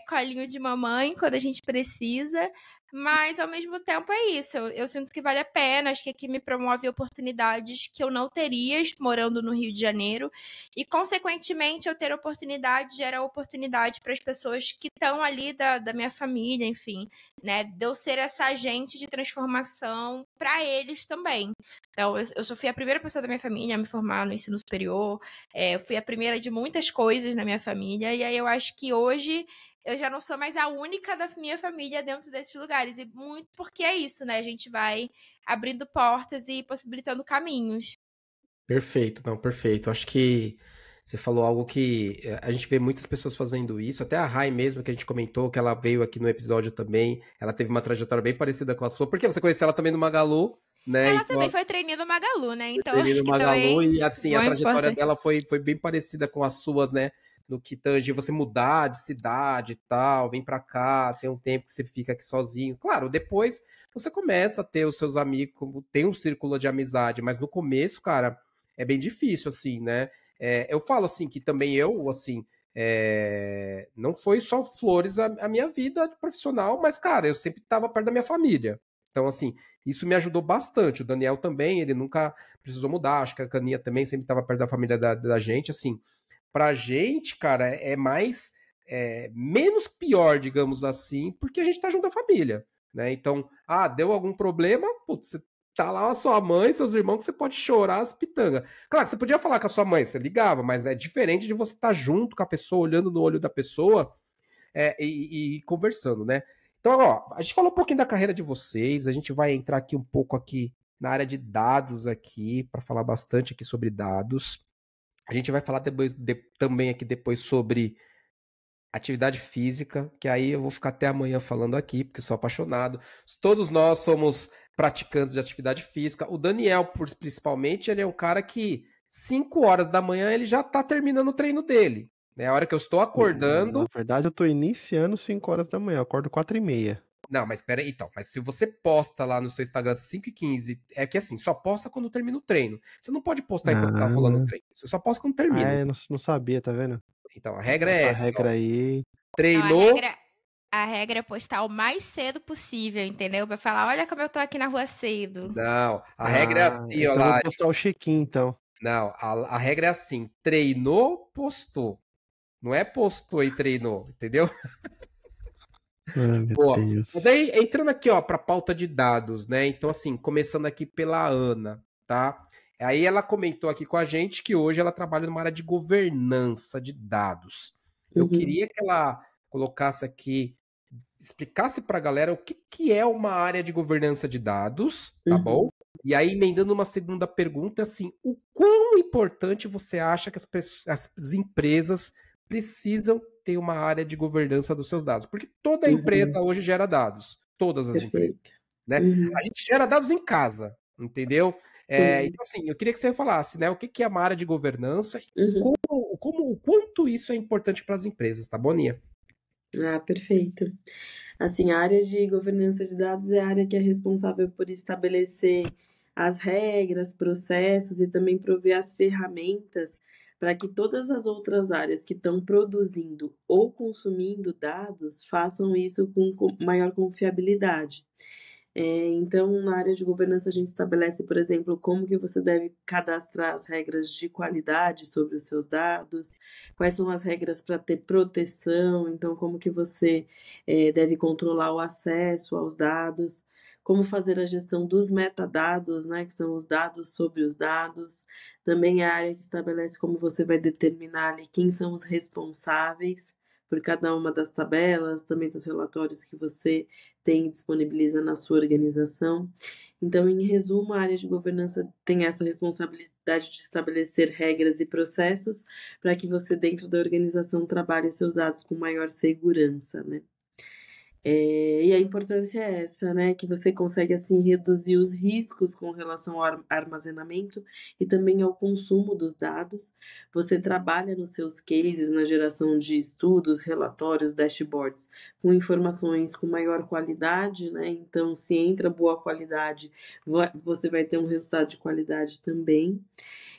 S4: colinho de mamãe quando a gente precisa. Mas, ao mesmo tempo, é isso. Eu sinto que vale a pena. Acho que aqui me promove oportunidades que eu não teria morando no Rio de Janeiro. E, consequentemente, eu ter oportunidade gera oportunidade para as pessoas que estão ali da minha família, enfim, né? De eu ser essa agente de transformação para eles também. Então, eu fui a primeira pessoa da minha família a me formar no ensino superior. Eu fui a primeira de muitas coisas na minha família. E aí eu acho que hoje eu já não sou mais a única da minha família dentro desses lugares. E muito porque é isso, né? A gente vai abrindo portas e possibilitando caminhos.
S1: Perfeito, não, perfeito. Acho que você falou algo que a gente vê muitas pessoas fazendo isso, até a Rai mesmo, que a gente comentou, que ela veio aqui no episódio também, ela teve uma trajetória bem parecida com a sua, porque você conheceu ela também no Magalu, né?
S4: Ela
S1: Então,
S4: também foi treininha do Magalu, né? Então
S1: treininho
S4: acho
S1: no
S4: que
S1: Magalu,
S4: também
S1: e assim, a
S4: foi
S1: trajetória
S4: importante.
S1: dela foi bem parecida com a sua, né? No que tange você mudar de cidade e tal, vem pra cá, tem um tempo que você fica aqui sozinho. Claro, depois você começa a ter os seus amigos, tem um círculo de amizade, mas no começo, cara, é bem difícil, assim, né? Eu falo assim que também eu, assim, não foi só flores a minha vida profissional, mas, cara, eu sempre estava perto da minha família. Então, assim, isso me ajudou bastante. O Daniel também, ele nunca precisou mudar. Acho que a Caninha também sempre estava perto da família da gente. Assim, pra gente, cara, menos pior, digamos assim, porque a gente tá junto da família, né? Então, deu algum problema, putz, você tá lá a sua mãe, seus irmãos, que você pode chorar as pitangas. Claro, você podia falar com a sua mãe, você ligava, mas é diferente de você estar junto com a pessoa, olhando no olho da pessoa e conversando, né? Então, ó, a gente falou um pouquinho da carreira de vocês, a gente vai entrar aqui um pouco aqui na área de dados aqui, para falar bastante aqui sobre dados. A gente vai falar também aqui depois sobre atividade física, que aí eu vou ficar até amanhã falando aqui, porque sou apaixonado. Todos nós somos praticantes de atividade física. O Daniel, principalmente, ele é um cara que 5 horas da manhã ele já tá terminando o treino dele. Né? A hora que eu estou
S2: Na
S1: acordando.
S2: verdade, eu tô iniciando 5 horas da manhã, eu acordo 4h30.
S1: Não, mas pera aí, então. Mas se você posta lá no seu Instagram 5h15, é que assim, só posta quando termina o treino. Você não pode postar enquanto tá rolando o
S2: Ah,
S1: treino. Você só posta quando termina.
S2: não sabia, tá vendo?
S1: Então, a regra é
S2: Essa
S1: essa, ó.
S2: regra aí.
S4: Não,
S1: Treinou.
S4: a regra é postar o mais cedo possível, entendeu? Pra falar, olha como eu tô aqui na rua cedo.
S1: Não, a regra é assim, ó,
S2: Então eu vou
S1: Lari.
S2: postar o check-in, então.
S1: Não, a regra é assim: treinou, postou. Não é postou e treinou, entendeu?
S2: Ai, meu
S1: Boa. Mas
S2: Deus.
S1: aí, entrando aqui, ó, para pauta de dados, né? Então, assim, começando aqui pela Ana, tá? Aí ela comentou aqui com a gente que hoje ela trabalha numa área de governança de dados. Eu
S3: Uhum,
S1: queria que ela colocasse aqui, explicasse para a galera o que é uma área de governança de dados, tá bom?
S3: uhum.
S1: E aí, emendando uma segunda pergunta, assim, o quão importante você acha que as empresas precisam ter uma área de governança dos seus dados? Porque toda empresa
S3: Uhum,
S1: hoje gera dados, todas as empresas,
S3: perfeito.
S1: né? A
S3: Uhum,
S1: gente gera dados em casa, entendeu?
S3: sim.
S1: Então, assim, eu queria que você falasse, né, o que é uma área de governança e
S3: Uhum.
S1: o quanto isso é importante para as empresas, tá, Boninha?
S3: Ah, perfeito. Assim, a área de governança de dados é a área que é responsável por estabelecer as regras, processos e também prover as ferramentas para que todas as outras áreas que estão produzindo ou consumindo dados façam isso com maior confiabilidade. Então, na área de governança, a gente estabelece, por exemplo, como que você deve cadastrar as regras de qualidade sobre os seus dados, quais são as regras para ter proteção, então como que você deve controlar o acesso aos dados, como fazer a gestão dos metadados, né, que são os dados sobre os dados. Também é a área que estabelece como você vai determinar ali quem são os responsáveis por cada uma das tabelas, também dos relatórios que você tem e disponibiliza na sua organização. Então, em resumo, a área de governança tem essa responsabilidade de estabelecer regras e processos para que você, dentro da organização, trabalhe os seus dados com maior segurança, né? E a importância é essa, né? Que você consegue, assim, reduzir os riscos com relação ao armazenamento e também ao consumo dos dados. Você trabalha nos seus cases, na geração de estudos, relatórios, dashboards, com informações com maior qualidade, né? Então, se entra boa qualidade, você vai ter um resultado de qualidade também.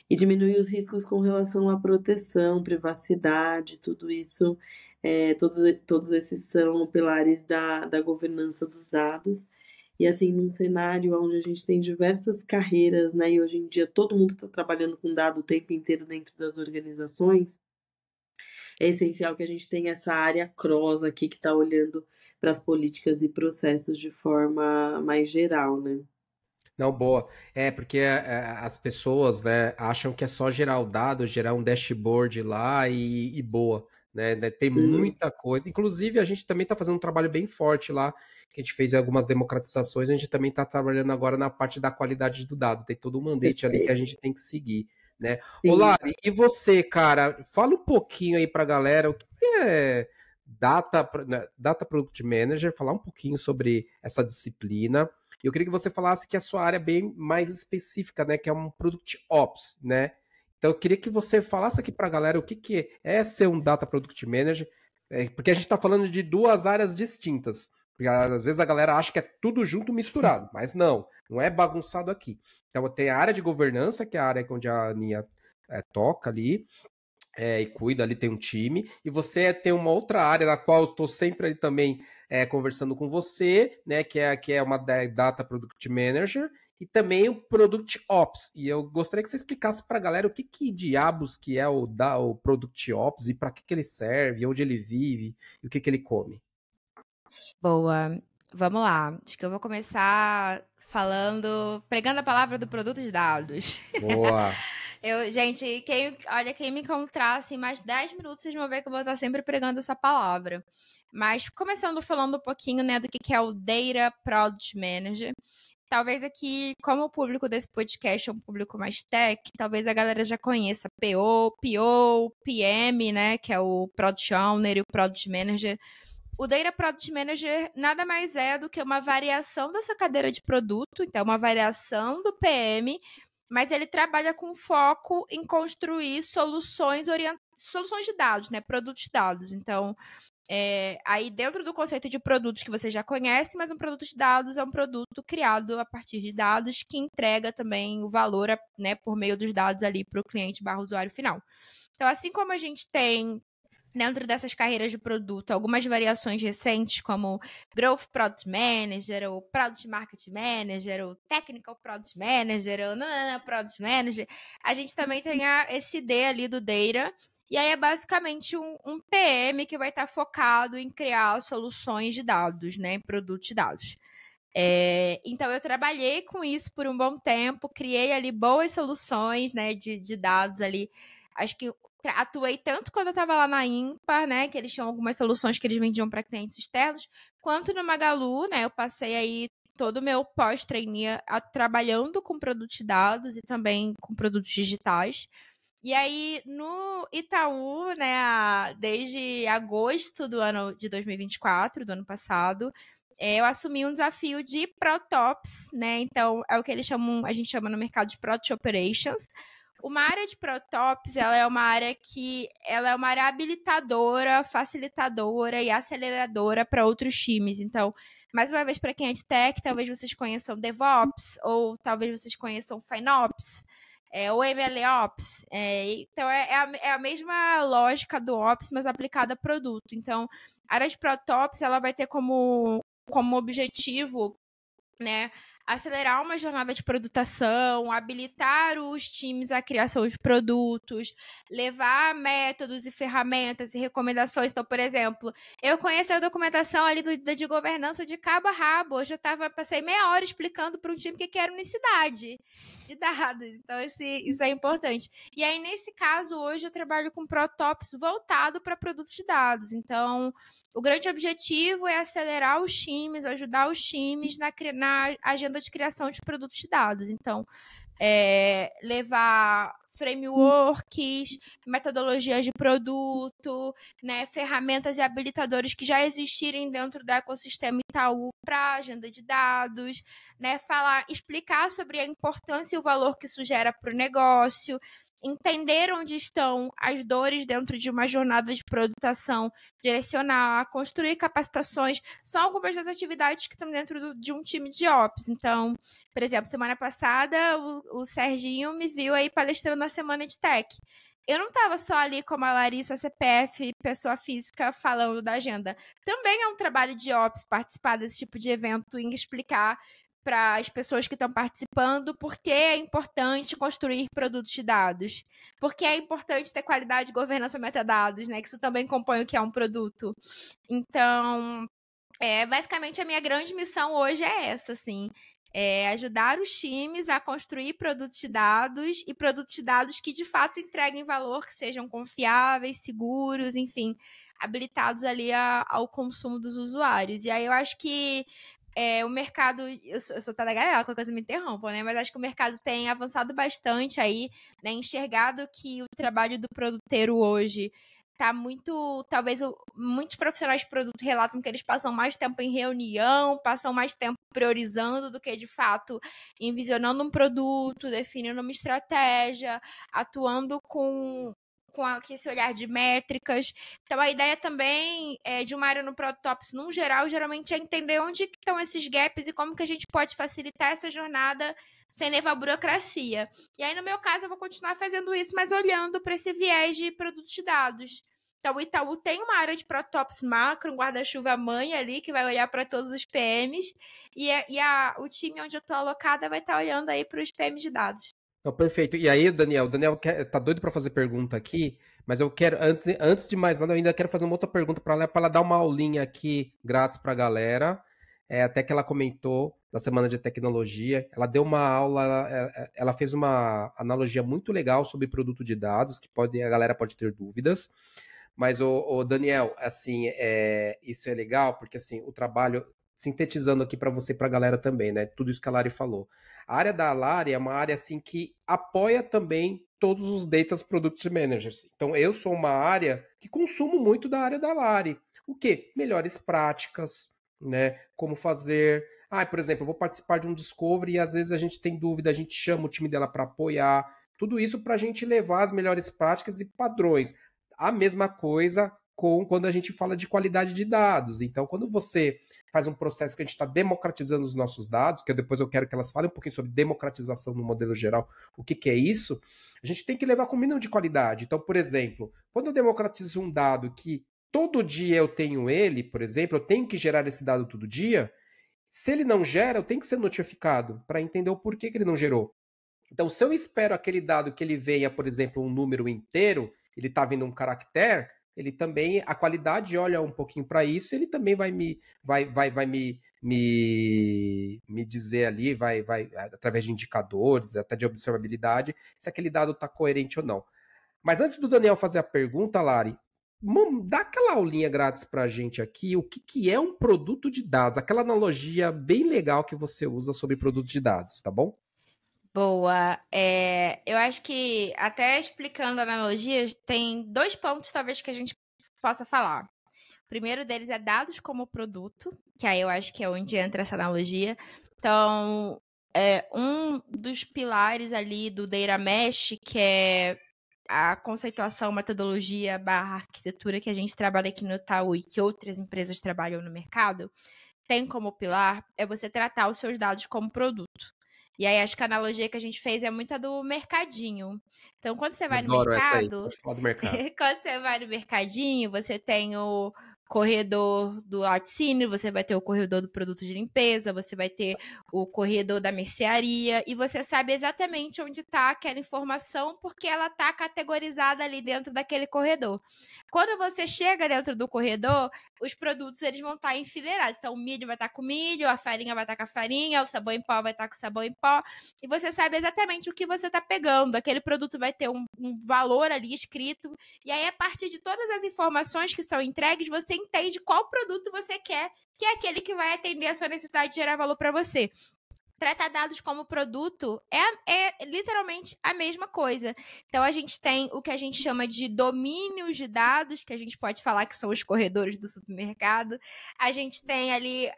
S3: E diminuir os riscos com relação à proteção, privacidade, tudo isso, todos esses são pilares da governança dos dados. E assim, num cenário onde a gente tem diversas carreiras, né, e hoje em dia todo mundo está trabalhando com dado o tempo inteiro dentro das organizações, é essencial que a gente tenha essa área cross aqui que está olhando para as políticas e processos de forma mais geral, né?
S1: Não, boa. Porque as pessoas, né, acham que é só gerar o dado, gerar um dashboard lá e boa, né? Tem
S3: Uhum.
S1: muita coisa. Inclusive, a gente também está fazendo um trabalho bem forte lá, que a gente fez algumas democratizações, a gente também está trabalhando agora na parte da qualidade do dado. Tem todo um mandate ali que a
S3: Perfeito.
S1: gente tem que seguir, né? Ô,
S3: Sim.
S1: Lari, e você, cara, fala um pouquinho aí pra galera o que é Data Product Manager, falar um pouquinho sobre essa disciplina. Eu queria que você falasse que a sua área é bem mais específica, né? Que é um Product Ops, né? Então eu queria que você falasse aqui para a galera o que é ser um Data Product Manager, porque a gente está falando de duas áreas distintas. Porque às vezes a galera acha que é tudo junto misturado, mas não é bagunçado aqui. Então tem a área de governança, que é a área onde a Aninha toca ali, e cuida, ali tem um time, e você tem uma outra área na qual eu estou sempre ali também conversando com você, né, que é uma Data Product Manager, e também o Product Ops. E eu gostaria que você explicasse para a galera o que diabos que é o Product Ops e para que ele serve, onde ele vive e o que ele come.
S4: Boa. Vamos lá. Acho que eu vou começar pregando a palavra do produto de dados.
S1: Boa.
S4: Gente, quem me encontrar assim, mais 10 minutos, vocês vão ver que eu vou estar sempre pregando essa palavra. Mas começando falando um pouquinho, né, do que é o Data Product Manager. Talvez aqui, como o público desse podcast é um público mais tech, talvez a galera já conheça PO, PM, né, que é o Product Owner e o Product Manager. O Data Product Manager nada mais é do que uma variação dessa cadeira de produto, então uma variação do PM, mas ele trabalha com foco em construir soluções de dados, né? Produtos de dados. Então, aí dentro do conceito de produtos que você já conhece, mas um produto de dados é um produto criado a partir de dados que entrega também o valor, né, por meio dos dados ali para o cliente/usuário final. Então, assim como a gente tem dentro dessas carreiras de produto, algumas variações recentes, como Growth Product Manager, ou Product Market Manager, ou Technical Product Manager, ou Product Manager, a gente também tem esse D ali do Data, e aí é basicamente um PM que vai estar focado em criar soluções de dados, né, em produtos de dados. Então, eu trabalhei com isso por um bom tempo, criei ali boas soluções, né, de dados ali. Acho que atuei tanto quando eu estava lá na Ímpar, né, que eles tinham algumas soluções que eles vendiam para clientes externos, quanto no Magalu, né, eu passei aí todo o meu pós-trainee trabalhando com produtos de dados e também com produtos digitais. E aí, no Itaú, né, desde agosto do ano de 2024, do ano passado, eu assumi um desafio de Protops, né? Então, é o que a gente chama no mercado de Product Operations. Uma área de Protops, ela é uma área habilitadora, facilitadora e aceleradora para outros times. Então, mais uma vez, para quem é de tech, talvez vocês conheçam DevOps, ou talvez vocês conheçam FinOps, ou MLOps. Então, é a mesma lógica do Ops, mas aplicada a produto. Então, a área de Protops, ela vai ter como objetivo, né, acelerar uma jornada de produtação, habilitar os times à criação de produtos, levar métodos e ferramentas e recomendações. Então, por exemplo, eu conheço a documentação ali de governança de cabo a rabo. Hoje passei meia hora explicando para um time que era unicidade de dados. Então, isso é importante. E aí, nesse caso, hoje eu trabalho com Protops voltado para produtos de dados. Então, o grande objetivo é acelerar os times, ajudar os times na agenda de criação de produtos de dados. Então, levar frameworks, metodologias de produto, né, ferramentas e habilitadores que já existirem dentro do ecossistema Itaú para agenda de dados, né, explicar sobre a importância e o valor que isso gera para o negócio, entender onde estão as dores dentro de uma jornada de produtação, direcionar, construir capacitações, são algumas das atividades que estão dentro de um time de Ops. Então, por exemplo, semana passada, o Serginho me viu aí palestrando na Semana de Tech. Eu não estava só ali como a Larissa, CPF, pessoa física, falando da agenda. Também é um trabalho de Ops participar desse tipo de evento e explicar para as pessoas que estão participando por que é importante construir produtos de dados, por que é importante ter qualidade de governança metadados, né? Que isso também compõe o que é um produto. Então, basicamente a minha grande missão hoje é essa, assim. Ajudar os times a construir produtos de dados e produtos de dados que de fato entreguem valor, que sejam confiáveis, seguros, enfim, habilitados ali ao consumo dos usuários. E aí eu acho que o mercado, eu sou tagarelar, qualquer coisa me interrompa, né? Mas acho que o mercado tem avançado bastante aí, né? Enxergado que o trabalho do produteiro hoje tá muito, talvez muitos profissionais de produto relatam que eles passam mais tempo em reunião, passam mais tempo priorizando do que de fato envisionando um produto, definindo uma estratégia, atuando com esse olhar de métricas. Então, a ideia também de uma área no Prototops, num geral, geralmente é entender onde estão esses gaps e como que a gente pode facilitar essa jornada sem levar burocracia. E aí, no meu caso, eu vou continuar fazendo isso, mas olhando para esse viés de produtos de dados. Então, o Itaú tem uma área de Prototops macro, um guarda-chuva mãe ali, que vai olhar para todos os PMs, e o time onde eu estou alocada vai estar olhando aí para os PMs de dados.
S1: Perfeito. E aí, Daniel tá doido para fazer pergunta aqui, mas eu quero, antes de mais nada, eu ainda quero fazer uma outra pergunta para ela dar uma aulinha aqui grátis para a galera. Até que ela comentou na Semana de Tecnologia, ela deu uma aula, ela fez uma analogia muito legal sobre produto de dados, que a galera pode ter dúvidas. Mas, o Daniel, assim, isso é legal, porque assim, o trabalho, sintetizando aqui para você e para a galera também, né? Tudo isso que a Lari falou. A área da Lari é uma área assim que apoia também todos os Data Product Managers. Então, eu sou uma área que consumo muito da área da Lari. O quê? Melhores práticas, né? Como fazer. Por exemplo, eu vou participar de um Discovery e às vezes a gente tem dúvida, a gente chama o time dela para apoiar. Tudo isso para a gente levar as melhores práticas e padrões. A mesma coisa quando a gente fala de qualidade de dados. Então, quando você faz um processo que a gente está democratizando os nossos dados, que depois eu quero que elas falem um pouquinho sobre democratização no modelo geral, o que é isso, a gente tem que levar com o mínimo de qualidade. Então, por exemplo, quando eu democratizo um dado que todo dia eu tenho ele, por exemplo, eu tenho que gerar esse dado todo dia, se ele não gera, eu tenho que ser notificado para entender o porquê que ele não gerou. Então, se eu espero aquele dado que ele venha, por exemplo, um número inteiro, ele está vindo um caractere, ele também, a qualidade olha um pouquinho para isso, ele também vai me dizer ali, vai através de indicadores, até de observabilidade, se aquele dado está coerente ou não. Mas antes do Daniel fazer a pergunta, Lari, dá aquela aulinha grátis para a gente aqui, o que é um produto de dados, aquela analogia bem legal que você usa sobre produto de dados, tá bom?
S4: Boa. Eu acho que, até explicando a analogia, tem 2 pontos talvez que a gente possa falar. O primeiro deles é dados como produto, que aí eu acho que é onde entra essa analogia. Então, um dos pilares ali do Data Mesh, que é a conceituação, metodologia / arquitetura que a gente trabalha aqui no Itaú e que outras empresas trabalham no mercado, tem como pilar você tratar os seus dados como produto. E aí, acho que a analogia que a gente fez é muito a do mercadinho. Então, quando você vai no mercado...
S1: Essa aí, pode falar do mercado.
S4: Quando você vai no mercadinho, você tem o corredor do laticínio, você vai ter o corredor do produto de limpeza, você vai ter o corredor da mercearia, e você sabe exatamente onde está aquela informação, porque ela está categorizada ali dentro daquele corredor. Quando você chega dentro do corredor, os produtos eles vão estar enfileirados. Então, o milho vai estar com milho, a farinha vai estar com a farinha, o sabão em pó vai estar com o sabão em pó, e você sabe exatamente o que você está pegando. Aquele produto vai ter um valor ali escrito, e aí, a partir de todas as informações que são entregues, você entende qual produto você quer, que é aquele que vai atender a sua necessidade de gerar valor para você. tratar dados como produto é literalmente a mesma coisa. Então, a gente tem o que a gente chama de domínios de dados, que a gente pode falar que são os corredores do supermercado. A gente tem ali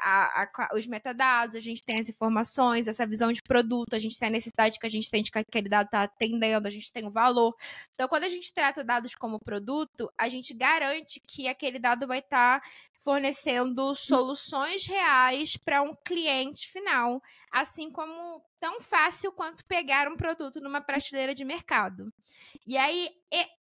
S4: os metadados, a gente tem as informações, essa visão de produto, a gente tem a necessidade que a gente tem de que aquele dado está atendendo, a gente tem o valor. Então, quando a gente trata dados como produto, a gente garante que aquele dado vai estar fornecendo soluções reais para um cliente final, assim como tão fácil quanto pegar um produto numa prateleira de mercado. E aí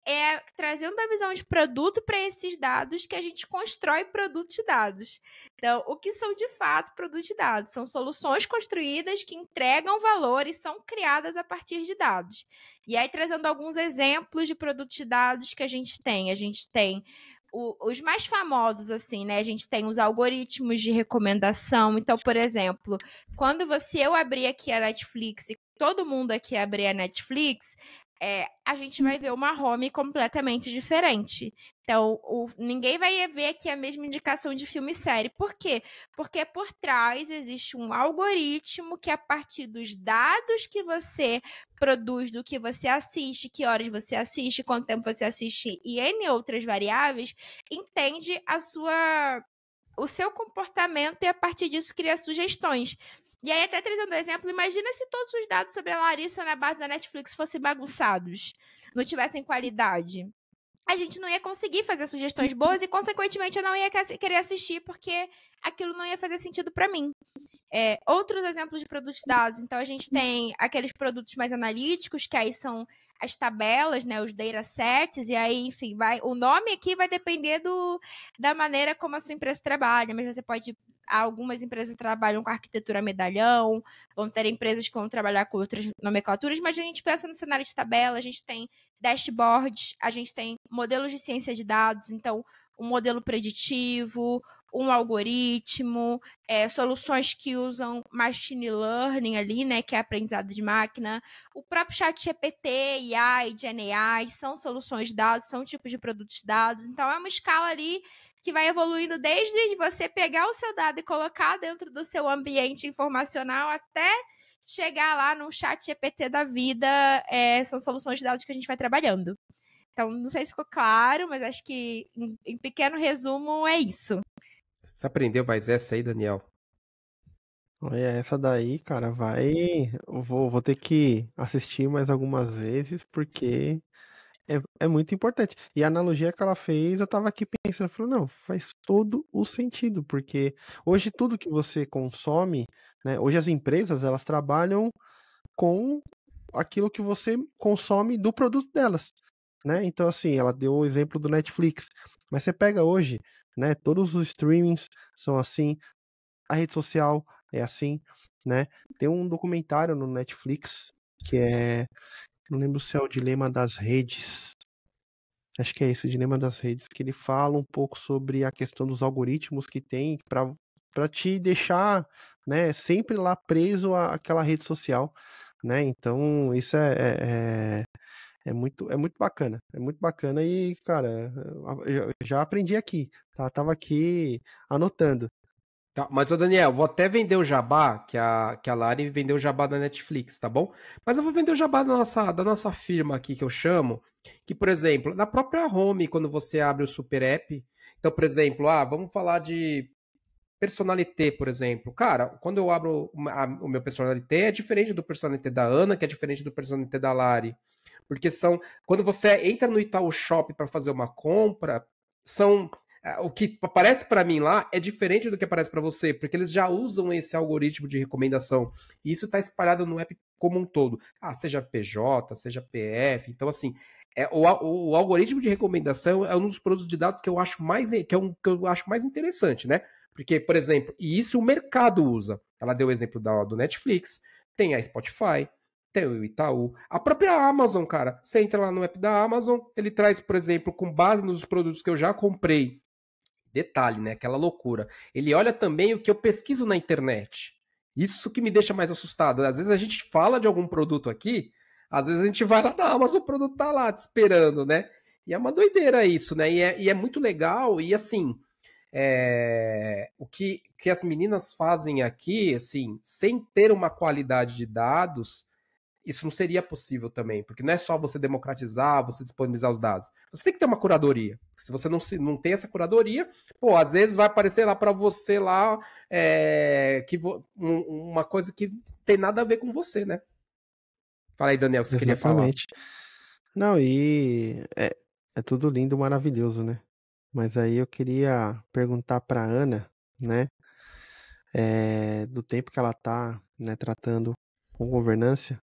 S4: é trazendo a visão de produto para esses dados que a gente constrói produtos de dados. Então, o que são de fato produtos de dados? São soluções construídas que entregam valor e são criadas a partir de dados. E aí, trazendo alguns exemplos de produtos de dados que a gente tem. A gente tem os mais famosos, assim, né? A gente tem os algoritmos de recomendação. Então, por exemplo, quando eu abrir aqui a Netflix e todo mundo aqui abrir a Netflix, a gente vai ver uma home completamente diferente. Então, ninguém vai ver aqui a mesma indicação de filme e série. Por quê? Porque por trás existe um algoritmo que, a partir dos dados que você produz, do que você assiste, que horas você assiste, quanto tempo você assiste e N outras variáveis, entende o seu comportamento e, a partir disso, cria sugestões. E aí, até trazendo um exemplo, imagina se todos os dados sobre a Larissa na base da Netflix fossem bagunçados, não tivessem qualidade. A gente não ia conseguir fazer sugestões boas e, consequentemente, eu não ia querer assistir porque aquilo não ia fazer sentido para mim. Outros exemplos de produtos de dados. Então, a gente tem aqueles produtos mais analíticos, que aí são as tabelas, né, os datasets, e aí, enfim, o nome aqui vai depender da maneira como a sua empresa trabalha, mas você pode... Algumas empresas trabalham com arquitetura medalhão, vão ter empresas que vão trabalhar com outras nomenclaturas, mas a gente pensa no cenário de tabela, a gente tem dashboards, a gente tem modelos de ciência de dados, então um modelo preditivo, um algoritmo, soluções que usam machine learning ali, né, que é aprendizado de máquina, o próprio ChatGPT, AI, GenAI, são soluções de dados, são tipos de produtos de dados, então é uma escala ali que vai evoluindo desde você pegar o seu dado e colocar dentro do seu ambiente informacional até chegar lá no ChatGPT da vida, são soluções de dados que a gente vai trabalhando. Então, não sei se ficou claro, mas acho que, em pequeno resumo, é isso.
S1: Você aprendeu mais essa aí, Daniel?
S2: Olha, essa daí, cara, eu vou ter que assistir mais algumas vezes, porque é muito importante. E a analogia que ela fez, eu tava aqui pensando, eu falei, não, faz todo o sentido, porque hoje tudo que você consome, né, hoje as empresas, elas trabalham com aquilo que você consome do produto delas, né? Então, assim, ela deu o exemplo do Netflix, mas você pega hoje, né, todos os streamings são assim, a rede social é assim, né? Tem um documentário no Netflix que não lembro se é o Dilema das Redes. Acho que é esse, Dilema das Redes, que ele fala um pouco sobre a questão dos algoritmos que tem para te deixar, né, sempre lá preso àquela rede social, né? Então, isso é muito bacana. É muito bacana e, cara, eu já aprendi aqui, tá? Tava aqui anotando.
S1: Tá, mas, ô Daniel, vou até vender o jabá, que a Lari vendeu o jabá da Netflix, tá bom? Mas eu vou vender o jabá da nossa firma aqui, que eu chamo, que, por exemplo, na própria Home, quando você abre o Super App, então, por exemplo, vamos falar de Personalité, por exemplo. Cara, quando eu abro o meu Personalité, é diferente do Personalité da Ana, que é diferente do Personalité da Lari. Porque quando você entra no Itaú Shop para fazer uma compra, o que aparece para mim lá é diferente do que aparece para você, porque eles já usam esse algoritmo de recomendação. E isso está espalhado no app como um todo. Seja PJ, seja PF. Então, assim, o algoritmo de recomendação é um dos produtos de dados que eu acho que eu acho mais interessante, né? Porque, por exemplo, e isso o mercado usa. Ela deu o exemplo do Netflix, tem a Spotify, tem o Itaú, a própria Amazon, cara. Você entra lá no app da Amazon, ele traz, por exemplo, com base nos produtos que eu já comprei. Detalhe, né? Aquela loucura. Ele olha também o que eu pesquiso na internet. Isso que me deixa mais assustado. Às vezes a gente fala de algum produto aqui, às vezes a gente vai lá na Amazon, o produto tá lá te esperando, né? E é uma doideira isso, né? E é muito legal. E assim, o que as meninas fazem aqui, assim, sem ter uma qualidade de dados, isso não seria possível também, porque não é só você democratizar, você disponibilizar os dados. Você tem que ter uma curadoria. Se você não tem essa curadoria, pô, às vezes vai aparecer lá para você lá uma coisa que tem nada a ver com você, né? Fala aí, Daniel, o que você queria falar.
S2: Exatamente. Não, e é tudo lindo, maravilhoso, né? Mas aí eu queria perguntar para Ana, né, do tempo que ela tá, né, tratando com governança,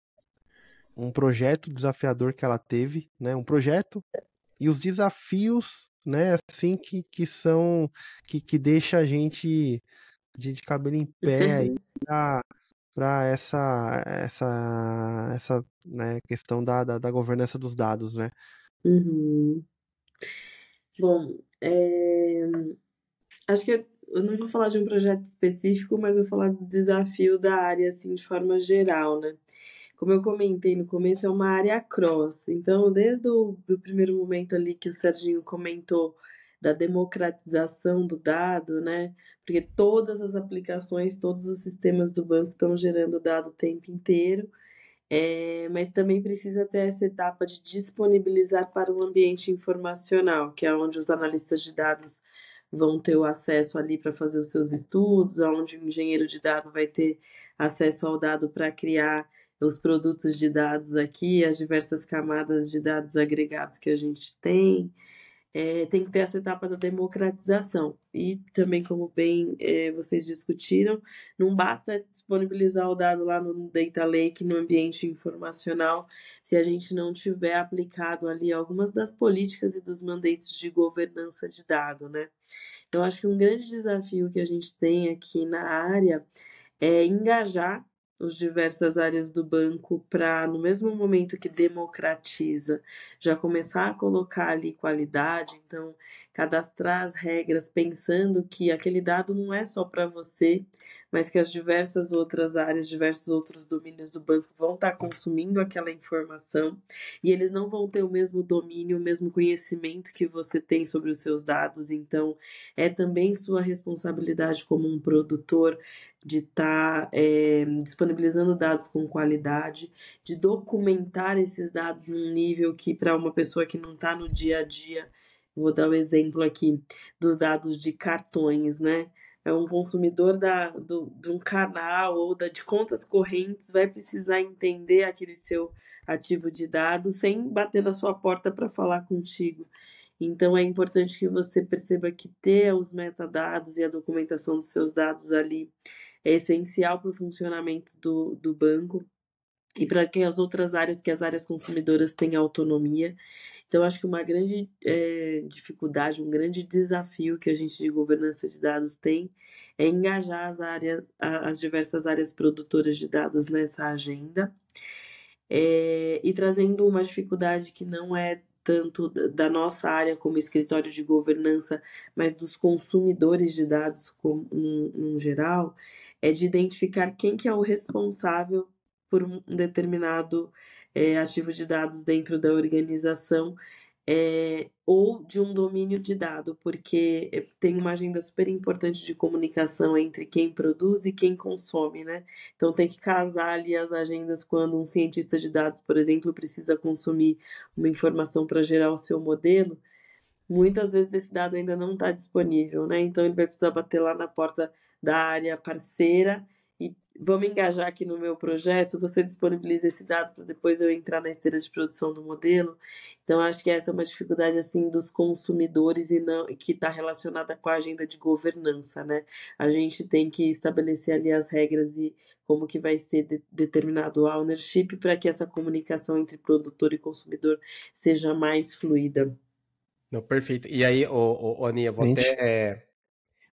S2: um projeto desafiador que ela teve, né, um projeto e os desafios, né, assim que são que deixa a gente de cabelo em pé aí para essa né, questão da governança dos dados, né?
S3: Uhum. Bom, acho que eu não vou falar de um projeto específico, mas vou falar do desafio da área, assim, de forma geral, né? Como eu comentei no começo, é uma área cross. Então, desde o do primeiro momento ali que o Serginho comentou da democratização do dado, né? Porque todas as aplicações, todos os sistemas do banco estão gerando dado o tempo inteiro. Mas também precisa ter essa etapa de disponibilizar para o ambiente informacional, que é onde os analistas de dados vão ter o acesso ali para fazer os seus estudos, onde o engenheiro de dados vai ter acesso ao dado para criar os produtos de dados aqui, as diversas camadas de dados agregados que a gente tem. Tem que ter essa etapa da democratização. E também, como bem vocês discutiram, não basta disponibilizar o dado lá no Data Lake, no ambiente informacional, se a gente não tiver aplicado ali algumas das políticas e dos mandatos de governança de dado, né? Eu acho que um grande desafio que a gente tem aqui na área é engajar as diversas áreas do banco para, no mesmo momento que democratiza, já começar a colocar ali qualidade, então cadastrar as regras pensando que aquele dado não é só para você, mas que as diversas outras áreas, diversos outros domínios do banco vão estar consumindo aquela informação e eles não vão ter o mesmo domínio, o mesmo conhecimento que você tem sobre os seus dados, então é também sua responsabilidade como um produtor de estar disponibilizando dados com qualidade, de documentar esses dados num nível que, para uma pessoa que não está no dia a dia, vou dar o exemplo aqui dos dados de cartões, né? É um consumidor de um canal ou de contas correntes vai precisar entender aquele seu ativo de dados sem bater na sua porta para falar contigo. Então é importante que você perceba que ter os metadados e a documentação dos seus dados ali é essencial para o funcionamento do banco e para que as outras áreas, que as áreas consumidoras tenham autonomia. Então, acho que uma grande dificuldade, um grande desafio que a gente de governança de dados tem é engajar as diversas áreas produtoras de dados nessa agenda. E trazendo uma dificuldade que não é tanto da nossa área como escritório de governança, mas dos consumidores de dados como em geral, é de identificar quem que é o responsável por um determinado ativo de dados dentro da organização ou de um domínio de dado, porque tem uma agenda super importante de comunicação entre quem produz e quem consome, né? Então tem que casar ali as agendas quando um cientista de dados, por exemplo, precisa consumir uma informação para gerar o seu modelo. Muitas vezes esse dado ainda não está disponível, né? Então ele vai precisar bater lá na porta da área parceira e vamos engajar aqui no meu projeto, você disponibiliza esse dado para depois eu entrar na esteira de produção do modelo. Então acho que essa é uma dificuldade assim dos consumidores e não que está relacionada com a agenda de governança, né? A gente tem que estabelecer ali as regras e como que vai ser determinado o ownership para que essa comunicação entre produtor e consumidor seja mais fluida.
S1: Não, perfeito. E aí, Aninha, vou até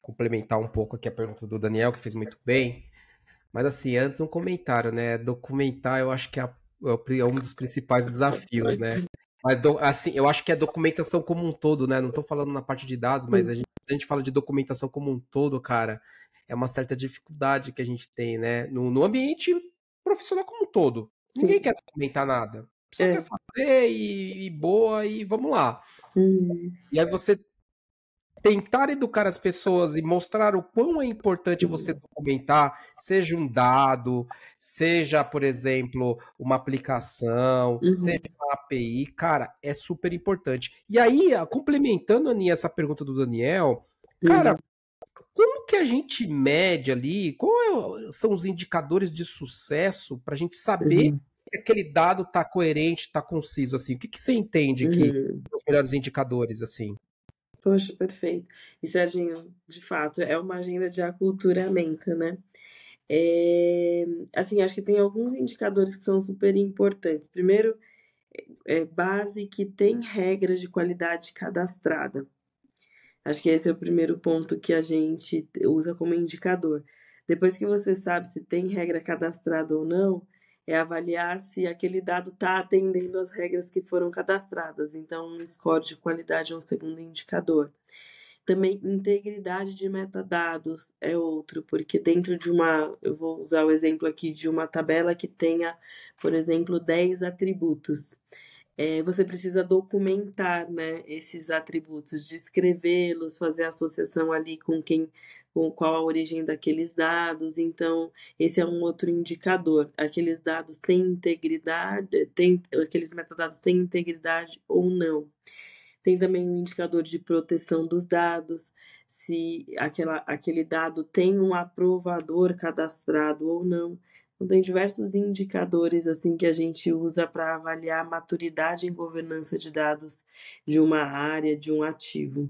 S1: complementar um pouco aqui a pergunta do Daniel, que fez muito bem. Mas assim, antes um comentário, né? Documentar eu acho que é um dos principais desafios, né? Mas assim, eu acho que a documentação como um todo, né? Não estou falando na parte de dados, mas a gente fala de documentação como um todo, cara, é uma certa dificuldade que a gente tem, né? No ambiente profissional como um todo. Ninguém quer documentar nada. Só quer fazer e boa e vamos lá. E aí você tentar educar as pessoas e mostrar o quão é importante você documentar, seja um dado, seja, por exemplo, uma aplicação, seja uma API, cara, é super importante. E aí, complementando, Aninha, essa pergunta do Daniel, cara, como que a gente mede ali, são os indicadores de sucesso para a gente saber que aquele dado está coerente, está conciso, assim? O que você entende que são os melhores indicadores, assim?
S3: Poxa, perfeito. E, Serginho, de fato, é uma agenda de aculturamento, né? Assim, acho que tem alguns indicadores que são super importantes. Primeiro, base que tem regras de qualidade cadastrada. Acho que esse é o primeiro ponto que a gente usa como indicador. Depois que você sabe se tem regra cadastrada ou não, é avaliar se aquele dado está atendendo às regras que foram cadastradas. Então, um score de qualidade é um segundo indicador. Também integridade de metadados é outro, porque dentro de eu vou usar o exemplo aqui de uma tabela que tenha, por exemplo, 10 atributos. Você precisa documentar, né, esses atributos, descrevê-los, fazer associação ali com qual a origem daqueles dados. Então, esse é um outro indicador. Aqueles dados têm integridade, aqueles metadados têm integridade ou não. Tem também um indicador de proteção dos dados, se aquele dado tem um aprovador cadastrado ou não. Então, tem diversos indicadores assim que a gente usa para avaliar a maturidade em governança de dados de uma área, de um ativo.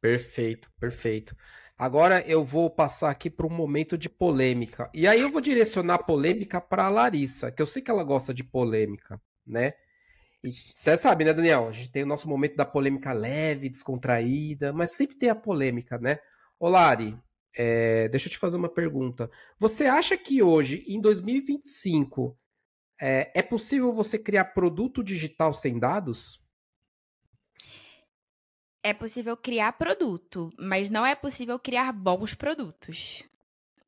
S1: Perfeito, perfeito. Agora eu vou passar aqui para um momento de polêmica. E aí eu vou direcionar a polêmica para a Larissa, que eu sei que ela gosta de polêmica, né? E você sabe, né, Daniel? A gente tem o nosso momento da polêmica leve, descontraída, mas sempre tem a polêmica, né? Ô, Lari, deixa eu te fazer uma pergunta. Você acha que hoje, em 2025, é possível você criar produto digital sem dados?
S4: É possível criar produto, mas não é possível criar bons produtos.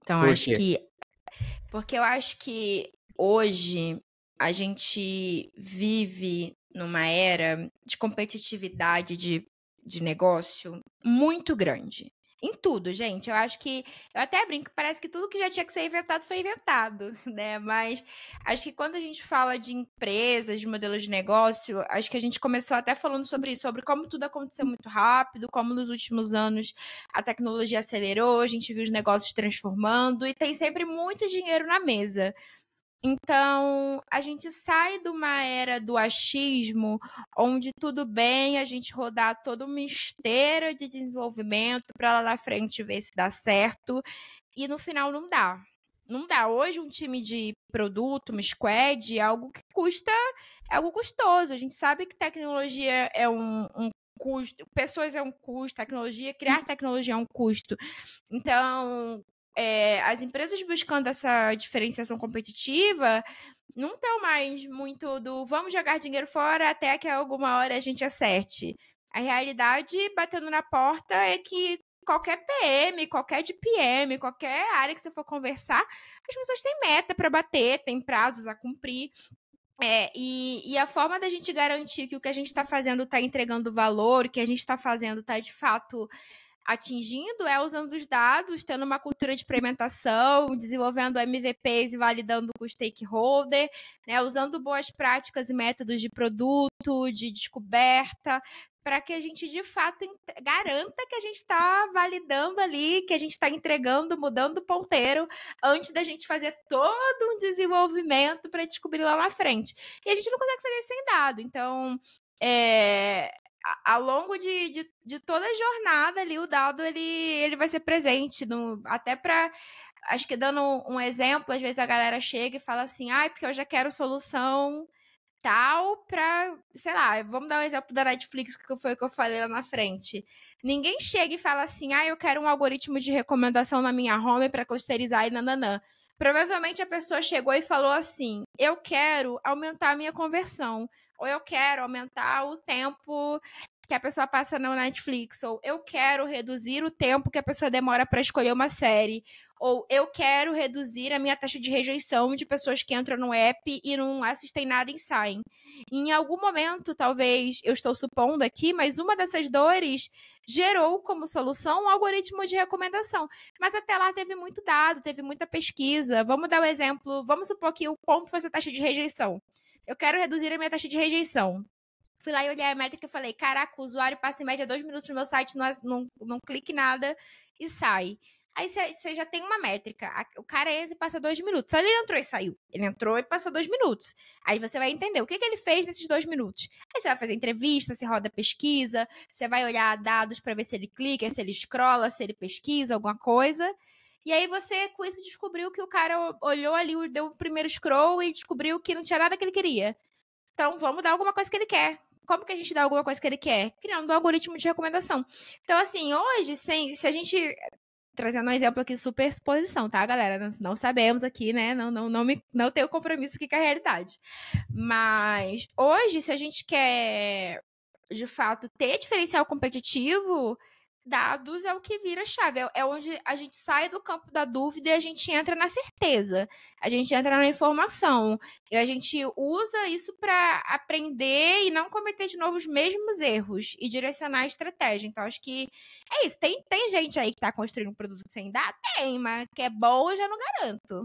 S4: Então,
S1: Por quê?
S4: Porque eu acho que hoje a gente vive numa era de competitividade de negócio muito grande. Em tudo, gente. Eu acho que. Eu até brinco, parece que tudo que já tinha que ser inventado foi inventado, né? Mas acho que quando a gente fala de empresas, de modelos de negócio, acho que a gente começou até falando sobre isso, sobre como tudo aconteceu muito rápido, como nos últimos anos a tecnologia acelerou, a gente viu os negócios transformando e tem sempre muito dinheiro na mesa. Então, a gente sai de uma era do achismo, onde tudo bem a gente rodar toda uma esteira de desenvolvimento para lá na frente ver se dá certo, e no final não dá. Não dá. Hoje, um time de produto, uma squad, é algo que é algo custoso. A gente sabe que tecnologia é um custo, pessoas é um custo, criar tecnologia é um custo. Então, as empresas buscando essa diferenciação competitiva não estão mais muito do vamos jogar dinheiro fora até que alguma hora a gente acerte. A realidade, batendo na porta, é que qualquer PM, qualquer DPM, qualquer área que você for conversar, as pessoas têm meta para bater, têm prazos a cumprir. E a forma da gente garantir que o que a gente está fazendo está entregando valor, que a gente está fazendo está de fato atingindo é usando os dados, tendo uma cultura de experimentação, desenvolvendo MVPs e validando com o stakeholder, né, usando boas práticas e métodos de produto, de descoberta, para que a gente, de fato, garanta que a gente está validando ali, que a gente está entregando, mudando o ponteiro, antes da gente fazer todo um desenvolvimento para descobrir lá na frente. E a gente não consegue fazer isso sem dado. Então, ao longo de toda a jornada ali, o dado ele vai ser presente, até para, acho que dando um exemplo, às vezes a galera chega e fala assim, porque eu já quero solução tal para, sei lá, vamos dar um exemplo da Netflix, que foi o que eu falei lá na frente. Ninguém chega e fala assim, eu quero um algoritmo de recomendação na minha home para clusterizar e nananã. Provavelmente a pessoa chegou e falou assim, eu quero aumentar a minha conversão, ou eu quero aumentar o tempo que a pessoa passa no Netflix, ou eu quero reduzir o tempo que a pessoa demora para escolher uma série, ou eu quero reduzir a minha taxa de rejeição de pessoas que entram no app e não assistem nada e saem. Em algum momento, talvez, eu estou supondo aqui, mas uma dessas dores gerou como solução um algoritmo de recomendação. Mas até lá teve muito dado, teve muita pesquisa. Vamos dar o exemplo, vamos supor que o ponto fosse a taxa de rejeição. Eu quero reduzir a minha taxa de rejeição. Fui lá e olhei a métrica e falei, caraca, o usuário passa em média 2 minutos no meu site, não clique nada e sai. Aí você já tem uma métrica. O cara entra e passa 2 minutos. Ele entrou e saiu. Ele entrou e passou 2 minutos. Aí você vai entender o que ele fez nesses 2 minutos. Aí você vai fazer entrevista, você roda pesquisa, você vai olhar dados para ver se ele clica, se ele scrolla, se ele pesquisa, alguma coisa. E aí você, com isso, descobriu que o cara olhou ali, deu o primeiro scroll e descobriu que não tinha nada que ele queria. Então, vamos dar alguma coisa que ele quer. Como que a gente dá alguma coisa que ele quer? Criando um algoritmo de recomendação. Então, assim, hoje, se a gente... Trazendo um exemplo aqui, super exposição, tá, galera? Não sabemos aqui, né? Não tenho compromisso aqui com a realidade. Mas, hoje, se a gente quer, de fato, ter diferencial competitivo... Dados é o que vira chave, é onde a gente sai do campo da dúvida e a gente entra na certeza, a gente entra na informação, e a gente usa isso para aprender e não cometer de novo os mesmos erros e direcionar a estratégia. Então, acho que é isso. Tem gente aí que está construindo um produto sem dados? Tem, mas que é bom eu já não garanto.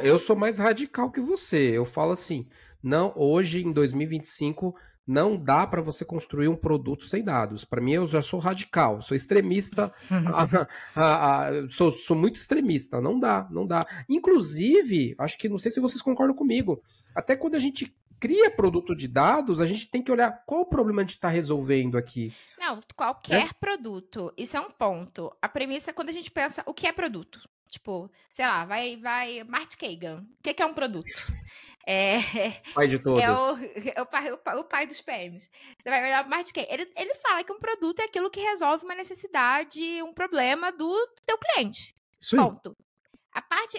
S1: Eu sou mais radical que você. Eu falo assim, não, hoje em 2025 não dá para você construir um produto sem dados. Para mim, eu já sou radical, sou extremista, sou muito extremista. Não dá. Inclusive, acho que não sei se vocês concordam comigo. Até quando a gente cria produto de dados, a gente tem que olhar qual o problema a gente está resolvendo aqui.
S4: Não, qualquer produto. Isso é um ponto. A premissa é quando a gente pensa o que é produto. Tipo, sei lá, vai Marty Kagan. O que é um produto?
S1: Pai de todos.
S4: O pai dos PMs. Você vai olhar o Marty Kagan. Ele fala que um produto é aquilo que resolve uma necessidade, um problema do teu cliente.
S1: Isso aí.
S4: Ponto.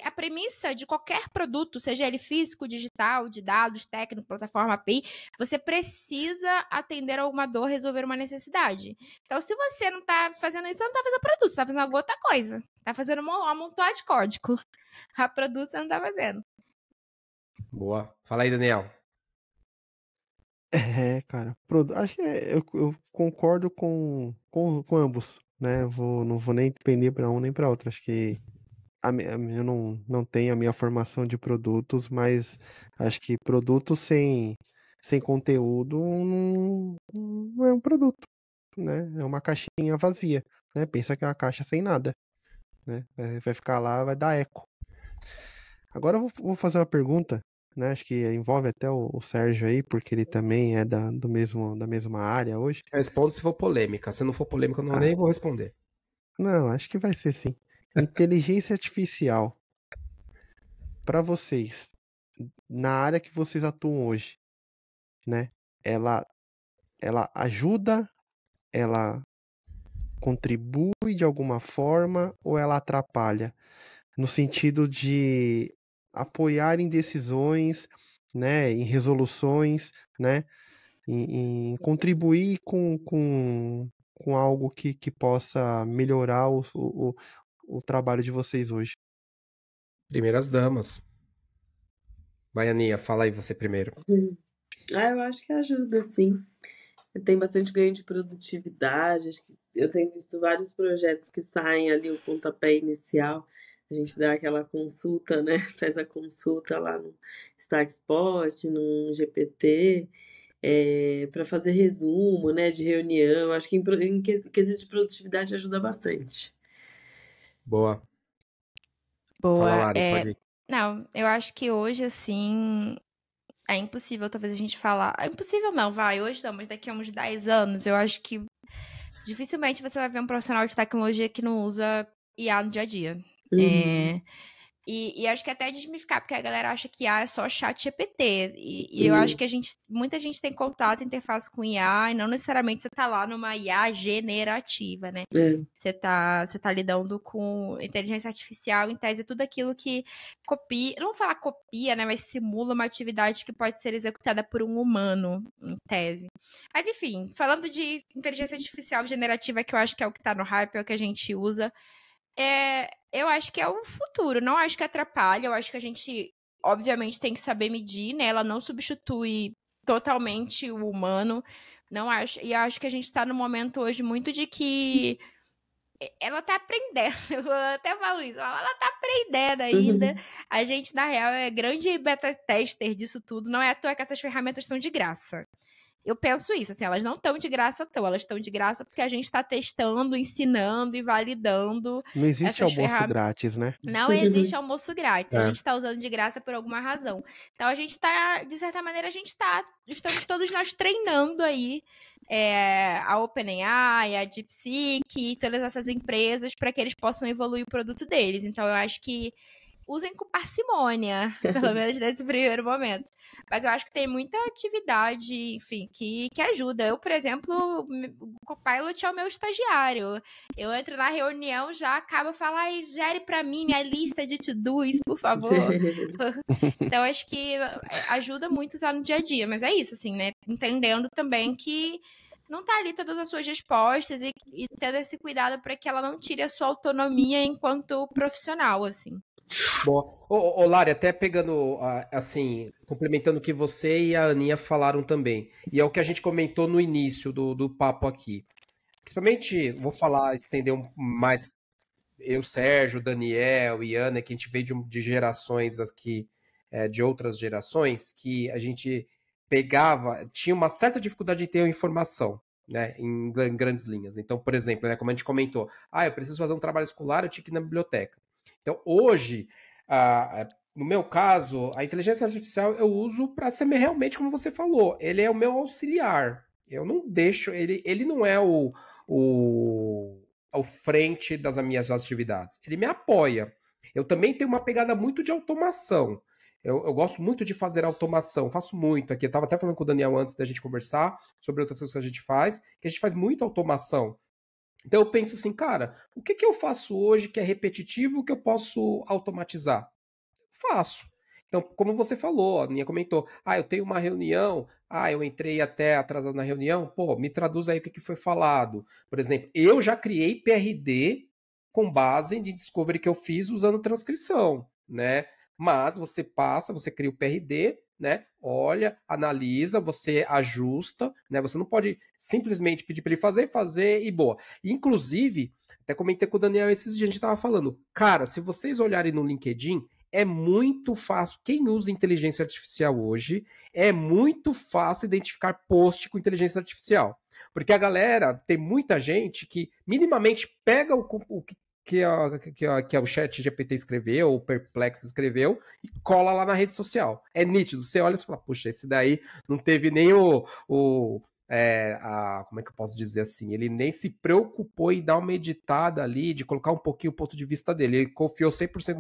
S4: A premissa de qualquer produto, seja ele físico, digital, de dados, técnico, plataforma, API, você precisa atender alguma dor, resolver uma necessidade. Então, se você não tá fazendo isso, você não tá fazendo produto, você tá fazendo alguma outra coisa. Tá fazendo um amontoado de código. A produto você não tá fazendo.
S1: Boa. Fala aí, Daniel.
S2: Cara, acho que eu concordo com ambos, né? Não vou nem depender para um nem para outro. Acho que eu não tenho a minha formação de produtos, mas acho que produto sem conteúdo não é um produto, né? É uma caixinha vazia, né? Pensa que é uma caixa sem nada, né? Vai ficar lá, vai dar eco. Agora eu vou fazer uma pergunta, né? Acho que envolve até o Sérgio aí, porque ele também é da mesma área hoje.
S1: Eu respondo se for polêmica. Se não for polêmica, eu nem vou responder.
S2: Não, acho que vai ser sim. Inteligência artificial, para vocês, na área que vocês atuam hoje, né? Ela ajuda, ela contribui de alguma forma ou ela atrapalha? No sentido de apoiar em decisões, né? Em resoluções, né? Em contribuir com algo que possa melhorar o trabalho de vocês hoje.
S1: Primeiras damas. Baianinha, fala aí você primeiro.
S3: Eu acho que ajuda, sim. Tem bastante ganho de produtividade. Acho que eu tenho visto vários projetos que saem ali, o pontapé inicial. A gente dá aquela consulta, né? Faz a consulta lá no Stackspot, no GPT, para fazer resumo, né? De reunião. Acho que em quesito de produtividade ajuda bastante.
S1: Boa. Fala, Lari, pode ir.
S4: Não, eu acho que hoje, assim, é impossível talvez a gente falar... É impossível não, hoje não, mas daqui a uns 10 anos, eu acho que dificilmente você vai ver um profissional de tecnologia que não usa IA no dia a dia. E acho que até desmificar, porque a galera acha que IA é só chat GPT. E eu acho que muita gente tem contato, interface com IA, e não necessariamente você tá lá numa IA generativa, né? Você tá lidando com inteligência artificial, em tese, tudo aquilo que copia, não vou falar copia, né? Mas simula uma atividade que pode ser executada por um humano, em tese. Mas enfim, falando de inteligência artificial generativa, que eu acho que é o que tá no hype, é o que a gente usa. Eu acho que é o futuro, não acho que atrapalha, eu acho que a gente, obviamente, tem que saber medir, né? Ela não substitui totalmente o humano, não acho, e acho que a gente tá no momento hoje muito de que ela tá aprendendo, eu até falo isso, ela tá aprendendo ainda, a gente, na real, é grande beta-tester disso tudo, não é à toa que essas ferramentas estão de graça. Eu penso isso, assim, elas não estão de graça à toa, elas estão de graça porque a gente está testando, ensinando e validando.
S2: Não existe
S4: essas
S2: almoço grátis, né?
S4: Não existe almoço grátis, a gente está usando de graça por alguma razão. Então a gente está, de certa maneira, estamos todos nós treinando aí a OpenAI, a DeepSeek, todas essas empresas para que eles possam evoluir o produto deles. Então eu acho que usem com parcimônia, pelo menos nesse primeiro momento. Mas eu acho que tem muita atividade, enfim, que ajuda. Eu, por exemplo, o Copilot é o meu estagiário. Eu entro na reunião, já acaba falando, gere pra mim minha lista de to-dos, por favor. Então, acho que ajuda muito usar no dia a dia. Mas é isso, assim, né? Entendendo também que não tá ali todas as suas respostas e tendo esse cuidado para que ela não tire a sua autonomia enquanto profissional, assim.
S1: Bom, ô Lari, até pegando, assim, complementando o que você e a Aninha falaram também, e é o que a gente comentou no início do papo aqui. Principalmente, vou falar, estender mais, eu, Sérgio, Daniel e Ana, que a gente veio de gerações aqui, de outras gerações, que a gente tinha uma certa dificuldade de ter a informação, né, em grandes linhas. Então, por exemplo, né, como a gente comentou, eu preciso fazer um trabalho escolar, eu tinha que ir na biblioteca. Então, hoje, no meu caso, a inteligência artificial eu uso para ser realmente como você falou. Ele é o meu auxiliar. Eu não deixo. Ele não é o frente das minhas atividades. Ele me apoia. Eu também tenho uma pegada muito de automação. Eu gosto muito de fazer automação, faço muito aqui. Eu estava até falando com o Daniel antes da gente conversar sobre outras coisas que a gente faz muita automação. Então eu penso assim, cara, o que eu faço hoje que é repetitivo que eu posso automatizar? Faço. Então, como você falou, a Aninha comentou, eu tenho uma reunião, eu entrei até atrasado na reunião, me traduz aí o que foi falado. Por exemplo, eu já criei PRD com base em discovery que eu fiz usando transcrição, né? Mas você cria o PRD, né? Olha, analisa, você ajusta, né? Você não pode simplesmente pedir para ele fazer e boa. Inclusive, até comentei com o Daniel esses dias, a gente estava falando, cara, se vocês olharem no LinkedIn, é muito fácil, quem usa inteligência artificial hoje, é muito fácil identificar post com inteligência artificial. Porque a galera, tem muita gente que minimamente pega o que o chat GPT escreveu, ou o Perplex escreveu, e cola lá na rede social. É nítido, você olha e fala, puxa, esse daí não teve nem como é que eu posso dizer assim, ele nem se preocupou em dar uma editada ali, de colocar um pouquinho o ponto de vista dele, ele confiou 100%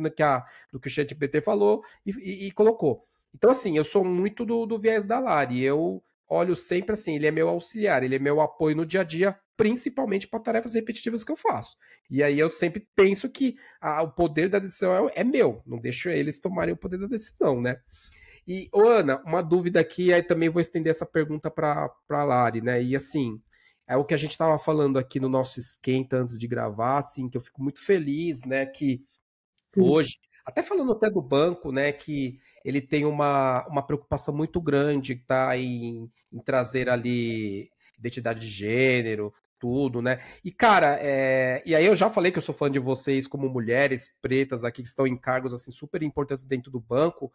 S1: no que o ChatGPT falou e colocou. Então assim, eu sou muito do viés da Lari, eu olho sempre assim, ele é meu auxiliar, ele é meu apoio no dia a dia, principalmente para tarefas repetitivas que eu faço. E aí eu sempre penso que o poder da decisão é meu, não deixo eles tomarem o poder da decisão, né? E, Ana, uma dúvida aqui, aí também vou estender essa pergunta para a Lari, né? E assim, é o que a gente estava falando aqui no nosso esquenta antes de gravar, assim, que eu fico muito feliz, né, que hoje, até falando até do banco, né, que ele tem uma preocupação muito grande, tá, em trazer ali identidade de gênero, tudo, né? E, cara, e aí eu já falei que eu sou fã de vocês como mulheres pretas aqui que estão em cargos, assim, super importantes dentro do banco.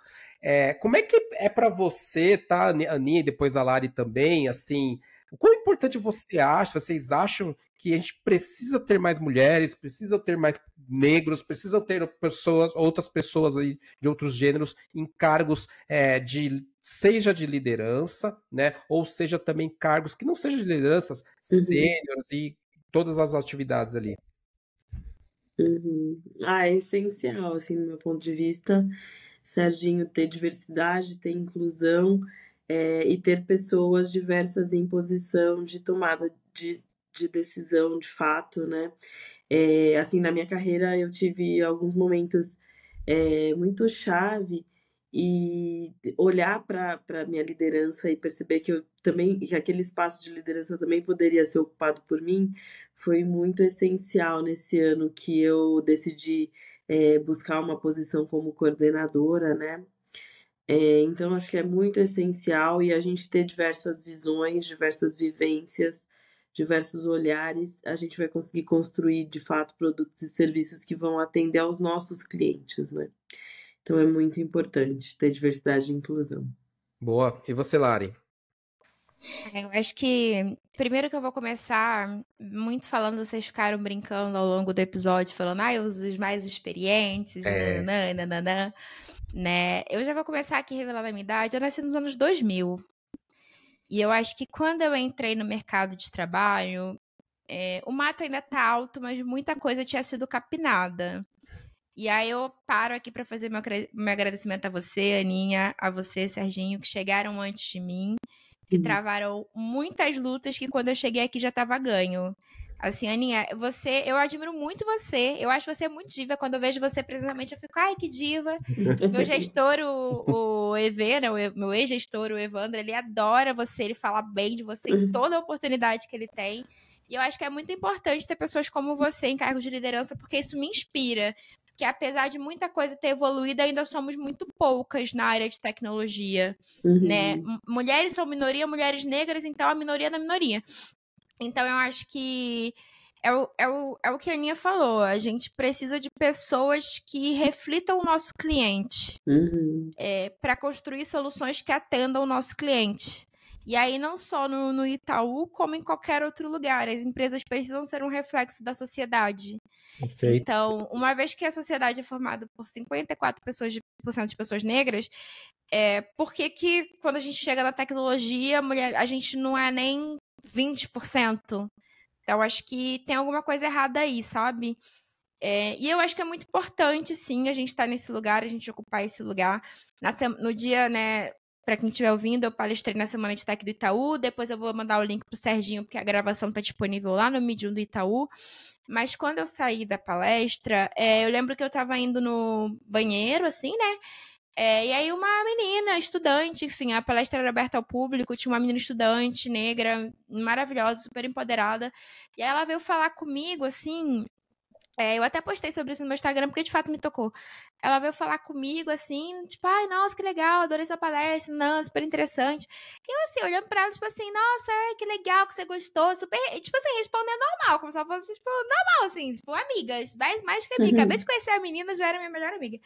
S1: Como é que é para você, tá, Aninha, e depois a Lari também, assim, o quão importante vocês acham que a gente precisa ter mais mulheres, precisa ter mais negros, precisa ter outras pessoas aí de outros gêneros em cargos seja de liderança, né, ou seja também cargos que não sejam de lideranças, sêniores e todas as atividades ali.
S3: É essencial, assim, no meu ponto de vista, Serginho, ter diversidade, ter inclusão, e ter pessoas diversas em posição de tomada de decisão, de fato, né? Assim, na minha carreira eu tive alguns momentos muito chave e olhar para minha liderança e perceber que eu também, que aquele espaço de liderança também poderia ser ocupado por mim, foi muito essencial nesse ano que eu decidi buscar uma posição como coordenadora, né? Então, acho que é muito essencial e a gente ter diversas visões, diversas vivências, diversos olhares, a gente vai conseguir construir, de fato, produtos e serviços que vão atender aos nossos clientes, né? Então, é muito importante ter diversidade e inclusão.
S1: Boa. E você, Lari?
S4: Eu acho que, primeiro que eu vou começar muito falando, vocês ficaram brincando ao longo do episódio, falando, os mais experientes, nananã, né? Eu já vou começar aqui revelando a minha idade. Eu nasci nos anos 2000. E eu acho que quando eu entrei no mercado de trabalho, o mato ainda tá alto, mas muita coisa tinha sido capinada. E aí eu paro aqui para fazer meu agradecimento a você, Aninha, a você, Serginho, que chegaram antes de mim, que travaram muitas lutas que quando eu cheguei aqui já tava ganho. Assim, Aninha, eu admiro muito você. Eu acho você muito diva. Quando eu vejo você precisamente, eu fico, ai, que diva. Meu gestor, o EV, né, meu ex-gestor, o Evandro, ele adora você, ele fala bem de você em toda a oportunidade que ele tem. E eu acho que é muito importante ter pessoas como você em cargos de liderança, porque isso me inspira. Porque apesar de muita coisa ter evoluído, ainda somos muito poucas na área de tecnologia, né? Mulheres são minoria, mulheres negras, então a minoria da minoria. Então, eu acho que é o que a Aninha falou. A gente precisa de pessoas que reflitam o nosso cliente para construir soluções que atendam o nosso cliente. E aí, não só no Itaú, como em qualquer outro lugar. As empresas precisam ser um reflexo da sociedade.
S1: Perfeito.
S4: Então, uma vez que a sociedade é formada por 54% de pessoas negras, por que quando a gente chega na tecnologia, a gente não é nem 20%. Então, acho que tem alguma coisa errada aí, sabe? E eu acho que é muito importante, sim, a gente estar nesse lugar, a gente ocupar esse lugar. No dia, né, para quem estiver ouvindo, eu palestrei na Semana de Tech do Itaú, depois eu vou mandar o link pro Serginho, porque a gravação está disponível lá no Medium do Itaú. Mas quando eu saí da palestra, eu lembro que eu estava indo no banheiro, assim, né? E aí uma menina, estudante, enfim, a palestra era aberta ao público, tinha uma menina estudante, negra, maravilhosa, super empoderada, e aí ela veio falar comigo, assim, eu até postei sobre isso no meu Instagram, porque de fato me tocou. Ela veio falar comigo, assim, tipo, ai, nossa, que legal, adorei sua palestra, não, super interessante. E eu, assim, olhando pra ela, tipo assim, nossa, que legal que você gostou, super, tipo assim, respondendo normal, como se ela fosse, tipo, normal, assim, tipo, amigas, mais que amiga. Acabei de conhecer a menina, já era minha melhor amiga.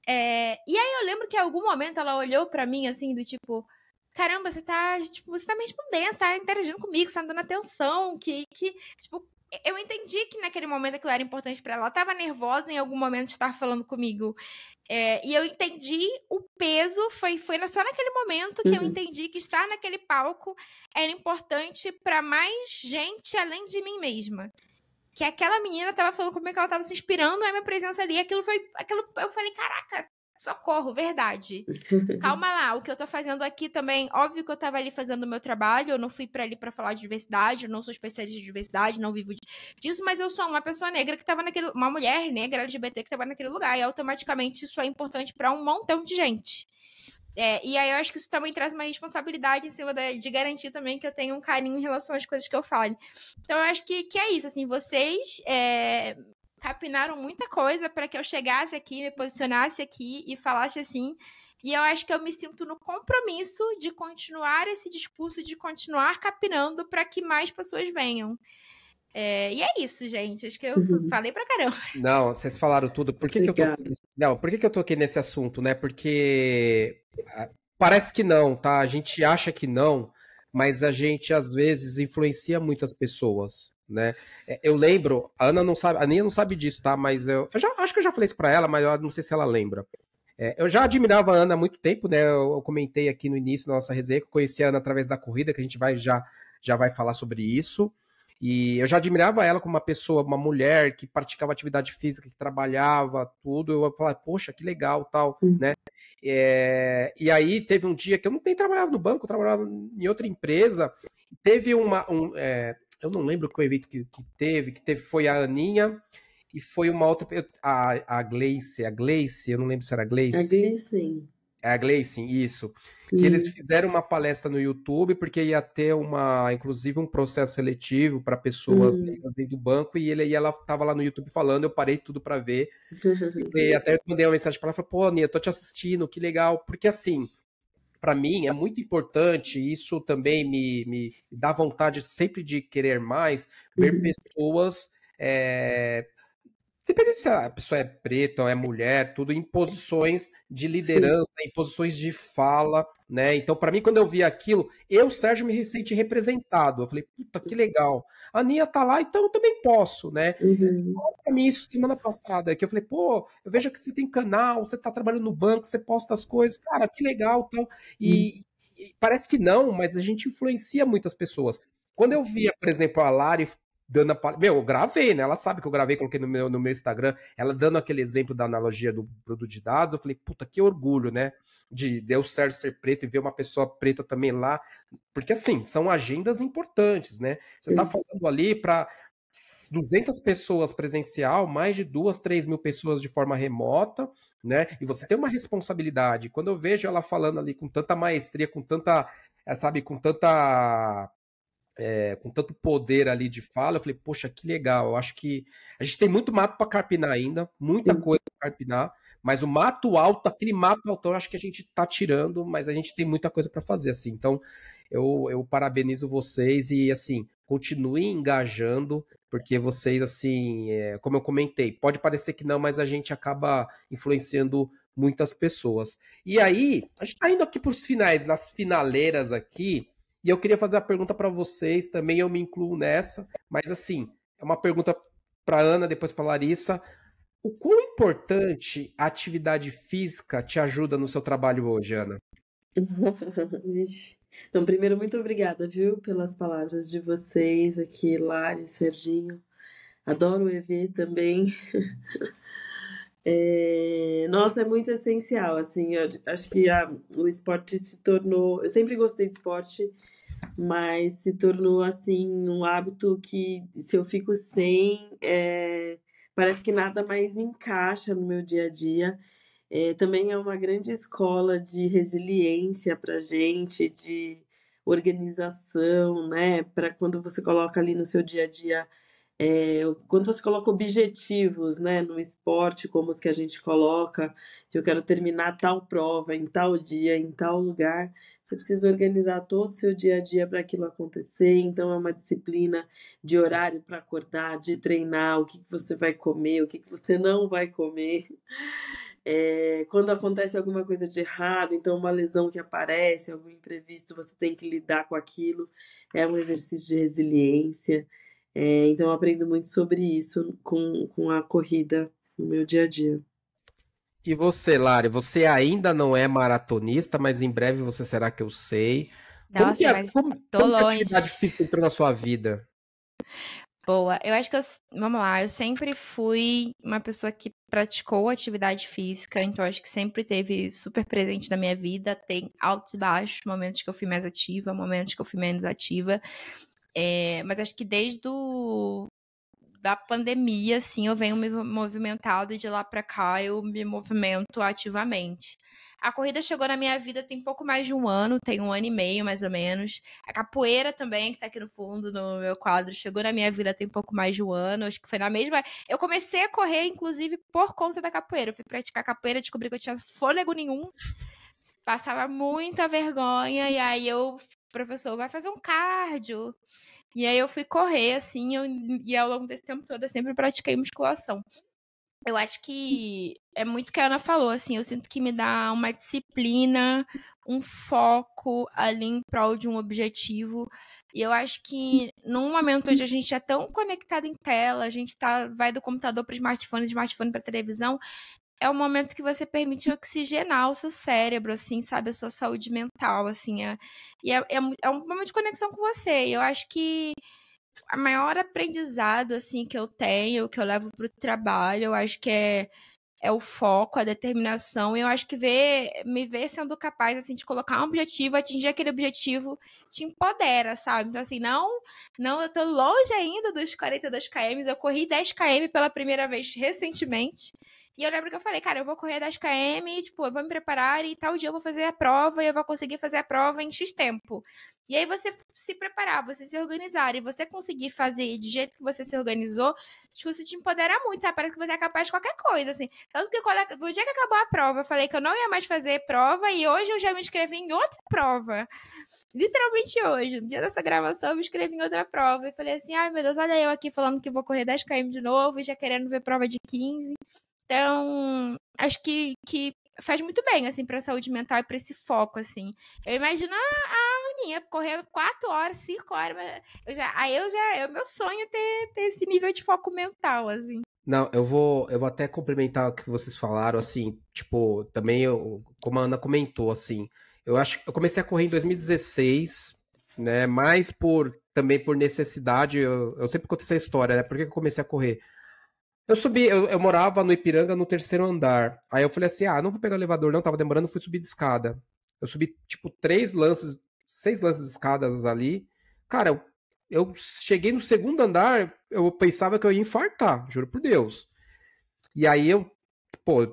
S4: E aí eu lembro que em algum momento ela olhou pra mim, assim, do tipo, caramba, você tá me respondendo, você tá interagindo comigo, você tá me dando atenção, tipo, eu entendi que naquele momento aquilo era importante pra ela. Ela tava nervosa em algum momento de estar falando comigo. E eu entendi o peso, foi só naquele momento que eu entendi que estar naquele palco era importante pra mais gente além de mim mesma. Que aquela menina tava falando comigo que ela tava se inspirando na minha presença ali. Aquilo, eu falei, caraca, socorro, verdade. Calma lá, o que eu tô fazendo aqui também, óbvio que eu tava ali fazendo o meu trabalho, eu não fui pra ali pra falar de diversidade, eu não sou especialista de diversidade, não vivo disso, mas eu sou uma pessoa negra que tava uma mulher negra LGBT que tava naquele lugar, e automaticamente isso é importante pra um montão de gente. E aí eu acho que isso também traz uma responsabilidade em cima de garantir também que eu tenho um carinho em relação às coisas que eu falo. Então eu acho que é isso, assim, vocês capinaram muita coisa para que eu chegasse aqui, me posicionasse aqui e falasse assim. E eu acho que eu me sinto no compromisso de continuar esse discurso, de continuar capinando para que mais pessoas venham. E é isso, gente. Acho que eu falei pra caramba.
S1: Não, vocês falaram tudo. Por que que eu toquei nesse assunto, né? Porque parece que não, tá? A gente acha que não, mas a gente às vezes influencia muitas pessoas, né? Eu lembro, a Ana não sabe, a Aninha não sabe disso, tá? Mas eu já acho que eu já falei isso pra ela, mas eu não sei se ela lembra. Eu já admirava a Ana há muito tempo, né? Eu comentei aqui no início da nossa resenha que eu conheci a Ana através da corrida, que a gente já vai falar sobre isso. E eu já admirava ela como uma pessoa, uma mulher que praticava atividade física, que trabalhava, tudo. Eu falava, poxa, que legal, tal, né? E aí teve um dia que eu não nem trabalhava no banco, eu trabalhava em outra empresa. Teve eu não lembro qual evento que teve, foi a Aninha e foi uma outra, a Gleice, eu não lembro se era a
S3: A
S1: Gleice.
S3: Gleicem.
S1: É a Gleice, isso. Que eles fizeram uma palestra no YouTube, porque ia ter inclusive um processo seletivo para pessoas dentro do banco, e ela estava lá no YouTube falando, eu parei tudo para ver. E até eu mandei uma mensagem para ela, falei, pô, Aninha, eu tô te assistindo, que legal. Porque assim, para mim é muito importante, isso também me dá vontade sempre de querer mais, ver pessoas, dependendo se a pessoa é preta ou é mulher, tudo em posições de liderança, em posições de fala, né? Então, para mim, quando eu vi aquilo, Sérgio, me senti representado. Eu falei, puta, que legal. A Aninha tá lá, então eu também posso, né? Para mim, isso semana passada, que eu falei, pô, eu vejo que você tem canal, você tá trabalhando no banco, você posta as coisas, cara, que legal, tal. E parece que não, mas a gente influencia muitas pessoas. Quando eu via, por exemplo, a Lari dando eu gravei, né? Ela sabe que eu gravei, coloquei no meu Instagram, ela dando aquele exemplo da analogia do produto de dados, eu falei, puta, que orgulho, né? De eu ser preto e ver uma pessoa preta também lá, porque assim, são agendas importantes, né? Você tá falando ali para 200 pessoas presencial, mais de 2, 3 mil pessoas de forma remota, né? E você tem uma responsabilidade. Quando eu vejo ela falando ali com tanta maestria, com tanta, sabe, com tanto poder ali de fala, eu falei, poxa, que legal. Eu acho que a gente tem muito mato para carpinar ainda, muita coisa para carpinar, mas o mato alto, aquele mato alto, eu acho que a gente está tirando, mas a gente tem muita coisa para fazer, assim. Então, eu parabenizo vocês e, assim, continuem engajando, porque vocês, assim, como eu comentei, pode parecer que não, mas a gente acaba influenciando muitas pessoas. E aí, a gente está indo aqui para os finais, nas finaleiras aqui, e eu queria fazer a pergunta para vocês, também eu me incluo nessa, mas assim, é uma pergunta para Ana, depois para Larissa. O quão importante a atividade física te ajuda no seu trabalho hoje, Ana?
S3: Então, primeiro, muito obrigada, viu, pelas palavras de vocês aqui, Lari, Serginho. Adoro o EV também. Nossa, é muito essencial, assim, eu acho que o esporte se tornou... Eu sempre gostei de esporte, mas se tornou, assim, um hábito que, se eu fico sem, parece que nada mais encaixa no meu dia a dia. Também é uma grande escola de resiliência para gente, de organização, né? Para quando você coloca ali no seu dia a dia, quando você coloca objetivos, né, no esporte, como os que a gente coloca, que eu quero terminar tal prova em tal dia, em tal lugar, você precisa organizar todo o seu dia a dia para aquilo acontecer. Então, é uma disciplina de horário para acordar, de treinar, o que você vai comer, o que você não vai comer. Quando acontece alguma coisa de errado, então uma lesão que aparece, algum imprevisto, você tem que lidar com aquilo. É um exercício de resiliência. Então eu aprendo muito sobre isso com a corrida no meu dia a dia.
S1: E você, Lari, você ainda não é maratonista, mas em breve você será, que eu sei.
S4: Nossa, mas
S1: Como
S4: tô
S1: que a
S4: longe.
S1: atividade física entrou na sua vida?
S4: Boa. Eu acho que vamos lá, eu sempre fui uma pessoa que praticou atividade física, então acho que sempre teve super presente na minha vida. Tem altos e baixos, momentos que eu fui mais ativa, momentos que eu fui menos ativa. Mas acho que desde da pandemia, assim, eu venho me movimentado e de lá pra cá eu me movimento ativamente. A corrida chegou na minha vida tem pouco mais de um ano, tem 1 ano e meio, mais ou menos. A capoeira também, que tá aqui no fundo, no meu quadro, chegou na minha vida tem pouco mais de um ano. Acho que foi na mesma... Eu comecei a correr, inclusive, por conta da capoeira. Eu fui praticar capoeira, descobri que eu tinha fôlego nenhum. Passava muita vergonha, e aí o professor vai fazer um cardio. E aí eu fui correr, assim, e ao longo desse tempo todo eu sempre pratiquei musculação. Eu acho que é muito o que a Ana falou, assim, eu sinto que me dá uma disciplina, um foco ali em prol de um objetivo. E eu acho que num momento onde a gente é tão conectado em tela, a gente vai do computador para o smartphone, de smartphone para televisão, é o momento que você permite oxigenar o seu cérebro, assim, sabe? A sua saúde mental, assim. É um momento de conexão com você. E eu acho que a maior aprendizado, assim, que eu tenho, que eu levo pro trabalho, eu acho que é o foco, a determinação, e eu acho que me ver sendo capaz, assim, de colocar um objetivo, atingir aquele objetivo, te empodera, sabe? Então, assim, não, eu tô longe ainda dos 42 km, eu corri 10 km pela primeira vez recentemente, e eu lembro que eu falei, cara, eu vou correr 10 km, e, tipo, eu vou me preparar e tal dia eu vou fazer a prova, e eu vou conseguir fazer a prova em X tempo. E aí você se preparar, você se organizar, e você conseguir fazer de jeito que você se organizou, tipo, isso te empodera muito, sabe? Parece que você é capaz de qualquer coisa, assim. Tanto que o dia que acabou a prova, eu falei que eu não ia mais fazer prova e hoje eu já me inscrevi em outra prova. Literalmente hoje, no dia dessa gravação, eu me inscrevi em outra prova. E falei assim, ai meu Deus, olha eu aqui falando que vou correr 10 km de novo e já querendo ver prova de 15. Então, acho que faz muito bem, assim, pra saúde mental e pra esse foco, assim. Eu imagino a Aninha correndo 4 horas, 5 horas, meu sonho é ter esse nível de foco mental, assim.
S1: Não, eu vou até complementar o que vocês falaram, assim, tipo, também como a Ana comentou, assim, eu acho que eu comecei a correr em 2016, né, mais também por necessidade, eu sempre conto essa história, né, por que eu comecei a correr? Eu morava no Ipiranga, no terceiro andar, aí eu falei assim, não vou pegar o elevador não, tava demorando, fui subir de escada. Eu subi, tipo, 6 lances de escadas ali, cara, eu cheguei no segundo andar, eu pensava que eu ia infartar, juro por Deus. E aí eu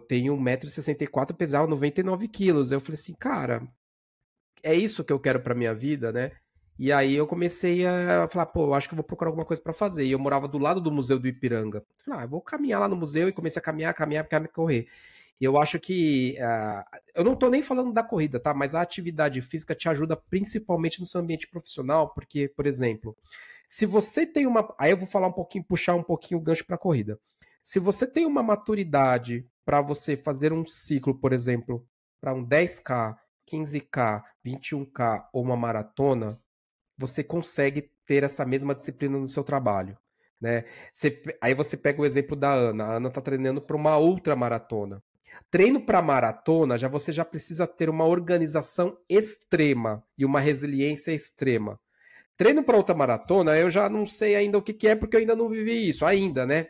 S1: tenho 1,64 m, pesava 99 quilos. Eu falei assim, cara, é isso que eu quero pra minha vida, né? E aí eu comecei a falar, eu acho que eu vou procurar alguma coisa pra fazer. E eu morava do lado do Museu do Ipiranga. Eu falei, eu vou caminhar lá no museu, e comecei a caminhar, correr. E eu acho que. Eu não tô nem falando da corrida, tá? Mas a atividade física te ajuda principalmente no seu ambiente profissional, porque, por exemplo, se você tem uma. Aí eu vou falar um pouquinho, puxar um pouquinho o gancho pra corrida. Se você tem uma maturidade para você fazer um ciclo, por exemplo, para um 10K, 15K, 21K ou uma maratona, você consegue ter essa mesma disciplina no seu trabalho, né? Aí você pega o exemplo da Ana. A Ana está treinando para uma outra maratona. Treino para maratona, você já precisa ter uma organização extrema e uma resiliência extrema. Treino para outra maratona, eu já não sei ainda o que é, porque eu ainda não vivi isso, ainda, né?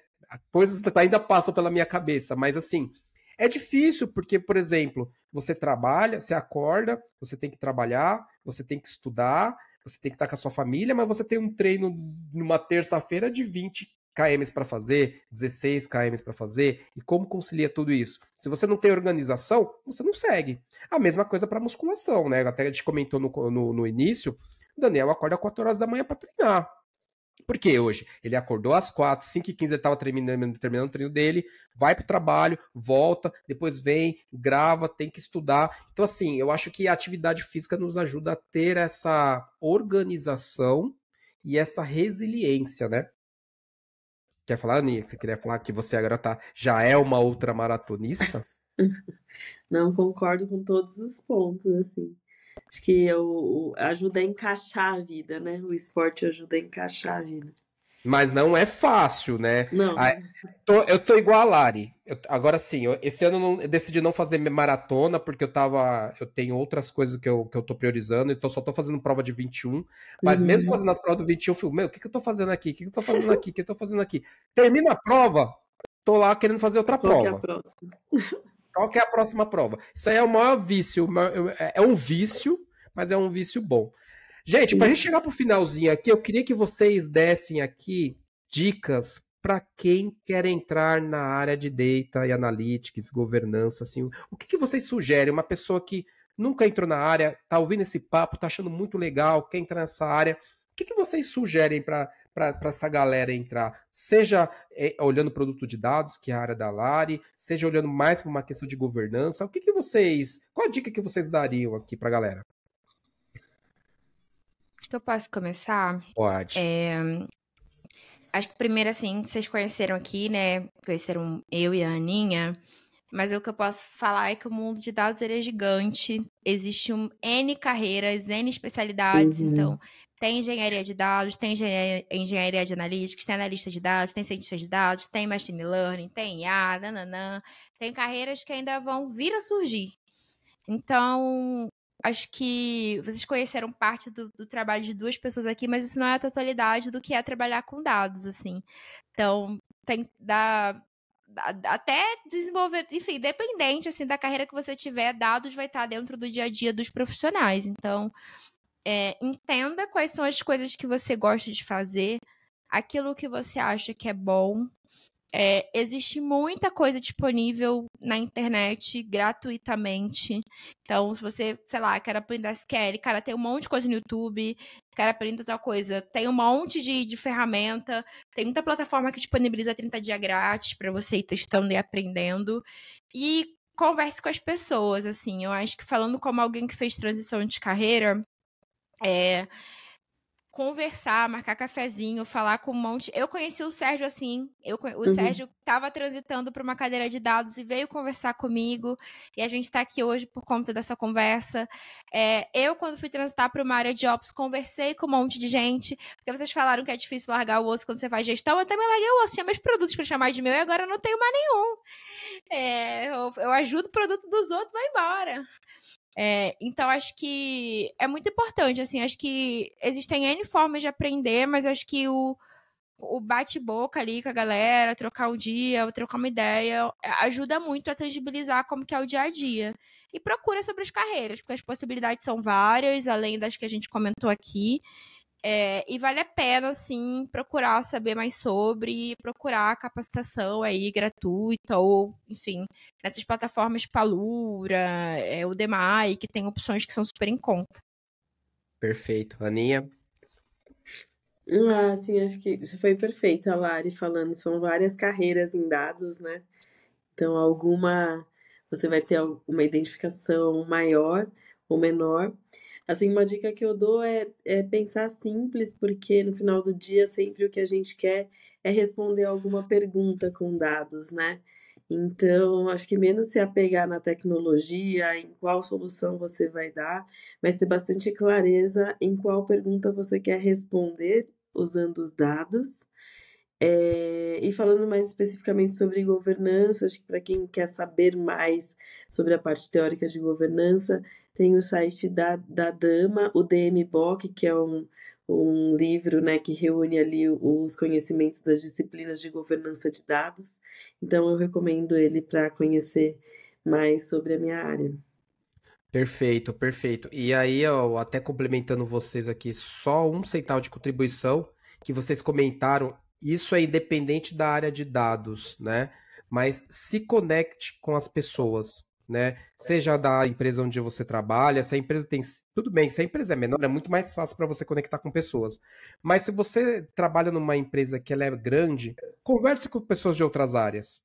S1: Coisas ainda passam pela minha cabeça, mas assim, é difícil, porque, por exemplo, você trabalha, você acorda, você tem que trabalhar, você tem que estudar, você tem que estar com a sua família, mas você tem um treino numa terça-feira de 20 km para fazer, 16 km para fazer, e como concilia tudo isso? Se você não tem organização, você não segue. A mesma coisa para musculação, né? Até a gente comentou no início, o Daniel acorda 4 horas da manhã para treinar. Por que hoje? Ele acordou às 4, 5h15 ele estava terminando o treino dele, vai para o trabalho, volta, depois vem, grava, tem que estudar. Então, assim, eu acho que a atividade física nos ajuda a ter essa organização e essa resiliência, né? Quer falar, Aninha, que você queria falar que você agora já é uma outra maratonista?
S3: Não concordo com todos os pontos, assim. Acho que ajuda a encaixar a vida, né? O esporte ajuda a encaixar a vida.
S1: Mas não é fácil, né?
S3: Não.
S1: Eu tô igual a Lari. Agora sim, esse ano eu decidi não fazer maratona, porque eu tenho outras coisas que eu tô priorizando, então só tô fazendo prova de 21. Mas mesmo fazendo as provas do 21, eu fico, o que eu tô fazendo aqui? O que eu tô fazendo aqui? O que eu tô fazendo aqui? Termina a prova, tô lá querendo fazer outra
S3: Qual
S1: prova.
S3: que é a próxima?
S1: Qual que é a próxima prova? Isso aí é o maior vício. É um vício, mas é um vício bom. Gente, para a gente chegar para o finalzinho aqui, eu queria que vocês dessem aqui dicas para quem quer entrar na área de data e analytics, governança, assim, o que vocês sugerem? Uma pessoa que nunca entrou na área, tá ouvindo esse papo, tá achando muito legal, quer entrar nessa área, o que vocês sugerem para essa galera entrar? Seja olhando produto de dados, que é a área da Lari, seja olhando mais para uma questão de governança, qual a dica que vocês dariam aqui para a galera?
S4: Acho que eu posso começar?
S1: Pode.
S4: Acho que primeiro, assim, vocês conheceram aqui, né? Conheceram eu e a Aninha. Mas o que eu posso falar é que o mundo de dados ele é gigante. Existe N carreiras, N especialidades. Então, tem engenharia de dados, tem engenharia de analytics, tem analista de dados, tem cientista de dados, tem machine learning, tem IA, nananã. Tem carreiras que ainda vão vir a surgir. Então, acho que vocês conheceram parte do trabalho de duas pessoas aqui, mas isso não é a totalidade do que é trabalhar com dados, assim. Então, até desenvolver, enfim, dependente, assim, da carreira que você tiver, dados vai estar dentro do dia a dia dos profissionais. Então, entenda quais são as coisas que você gosta de fazer, aquilo que você acha que é bom. Existe muita coisa disponível na internet gratuitamente. Então, se você, sei lá, quer aprender SQL, cara, tem um monte de coisa no YouTube, quer aprender tal coisa, tem um monte de ferramenta, tem muita plataforma que disponibiliza 30 dias grátis para você ir testando e aprendendo. E converse com as pessoas, assim. Eu acho que falando como alguém que fez transição de carreira, conversar, marcar cafezinho, falar com um monte. Eu conheci o Sérgio assim. O Sérgio estava transitando para uma cadeira de dados e veio conversar comigo. E a gente está aqui hoje por conta dessa conversa. Eu, quando fui transitar para uma área de ops, conversei com um monte de gente. Porque vocês falaram que é difícil largar o osso quando você faz gestão. Eu também larguei o osso. Tinha meus produtos para chamar de meu e agora eu não tenho mais nenhum. Eu ajudo o produto dos outros, vai embora. Então, acho que é muito importante, assim, acho que existem N formas de aprender, mas acho que o bate-boca ali com a galera, trocar um dia, trocar uma ideia, ajuda muito a tangibilizar como que é o dia a dia. E procura sobre as carreiras, porque as possibilidades são várias, além das que a gente comentou aqui. E vale a pena, assim, procurar saber mais sobre, procurar capacitação aí gratuita ou, enfim, nessas plataformas Palura, Udemy, que tem opções que são super em conta.
S1: Perfeito. Aninha?
S3: Sim, acho que isso foi perfeito, a Lari falando. São várias carreiras em dados, né? Então, você vai ter uma identificação maior ou menor. Assim, uma dica que eu dou é pensar simples, porque no final do dia sempre o que a gente quer é responder alguma pergunta com dados, né? Então, acho que menos se apegar na tecnologia, em qual solução você vai dar, mas ter bastante clareza em qual pergunta você quer responder usando os dados. E falando mais especificamente sobre governança, acho que para quem quer saber mais sobre a parte teórica de governança, tem o site da Dama, o DMBOK, que é um livro, né, que reúne ali os conhecimentos das disciplinas de governança de dados. Então, eu recomendo ele para conhecer mais sobre a minha área.
S1: Perfeito, perfeito. E aí, até complementando vocês aqui, só um centavo de contribuição que vocês comentaram, isso é independente da área de dados, né? Mas se conecte com as pessoas, né? Seja da empresa onde você trabalha, se a empresa tem. Tudo bem, se a empresa é menor, é muito mais fácil para você conectar com pessoas. Mas se você trabalha numa empresa que ela é grande, converse com pessoas de outras áreas.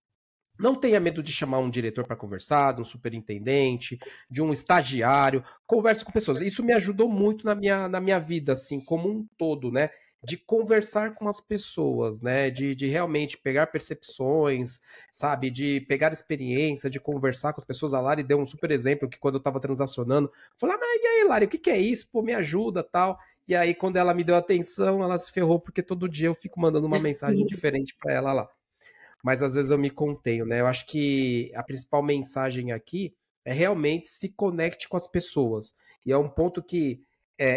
S1: Não tenha medo de chamar um diretor para conversar, de um superintendente, de um estagiário. Converse com pessoas. Isso me ajudou muito na minha vida, assim, como um todo, né? De conversar com as pessoas, né? De realmente pegar percepções, sabe? De pegar experiência, de conversar com as pessoas. A Lari deu um super exemplo que quando eu estava transacionando, falei, mas e aí, Lari, o que é isso? Pô, me ajuda, tal. E aí, quando ela me deu atenção, ela se ferrou, porque todo dia eu fico mandando uma mensagem diferente para ela lá. Mas às vezes eu me contenho, né? Eu acho que a principal mensagem aqui é realmente se conecte com as pessoas. E é um ponto que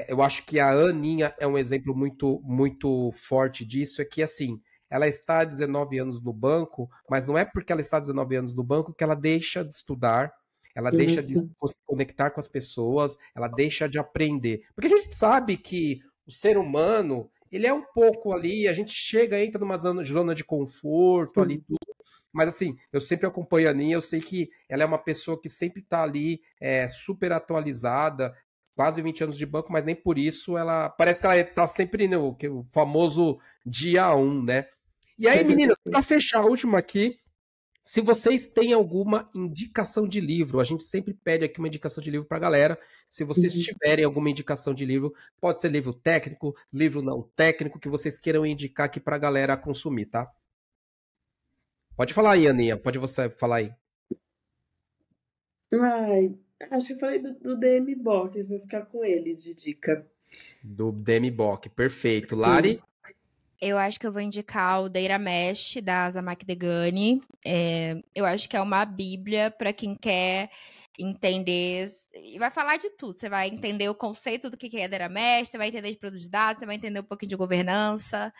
S1: eu acho que a Aninha é um exemplo muito, muito forte disso, é que assim, ela está há 19 anos no banco, mas não é porque ela está há 19 anos no banco que ela deixa de estudar, ela deixa de se conectar com as pessoas, ela deixa de aprender. Porque a gente sabe que o ser humano, ele é um pouco ali, a gente chega, entra numa zona de conforto ali, tudo. Mas assim, eu sempre acompanho a Aninha, eu sei que ela é uma pessoa que sempre está ali, super atualizada, quase 20 anos de banco, mas nem por isso ela, parece que ela está sempre no o famoso dia 1, né? E aí, meninas, para fechar a última aqui, se vocês têm alguma indicação de livro, a gente sempre pede aqui uma indicação de livro para a galera. Se vocês tiverem alguma indicação de livro, pode ser livro técnico, livro não técnico, que vocês queiram indicar aqui para a galera consumir, tá? Pode falar aí, Aninha. Pode você falar aí.
S3: Acho que falei do DMBOK, vou ficar com ele de dica.
S1: Do DMBOK, perfeito. Lari?
S4: Eu acho que eu vou indicar o Data Mesh, da Zhamak Dehghani. Eu acho que é uma bíblia para quem quer entender, e vai falar de tudo. Você vai entender o conceito do que é Data Mesh, você vai entender de produtos de dados, você vai entender um pouquinho de governança.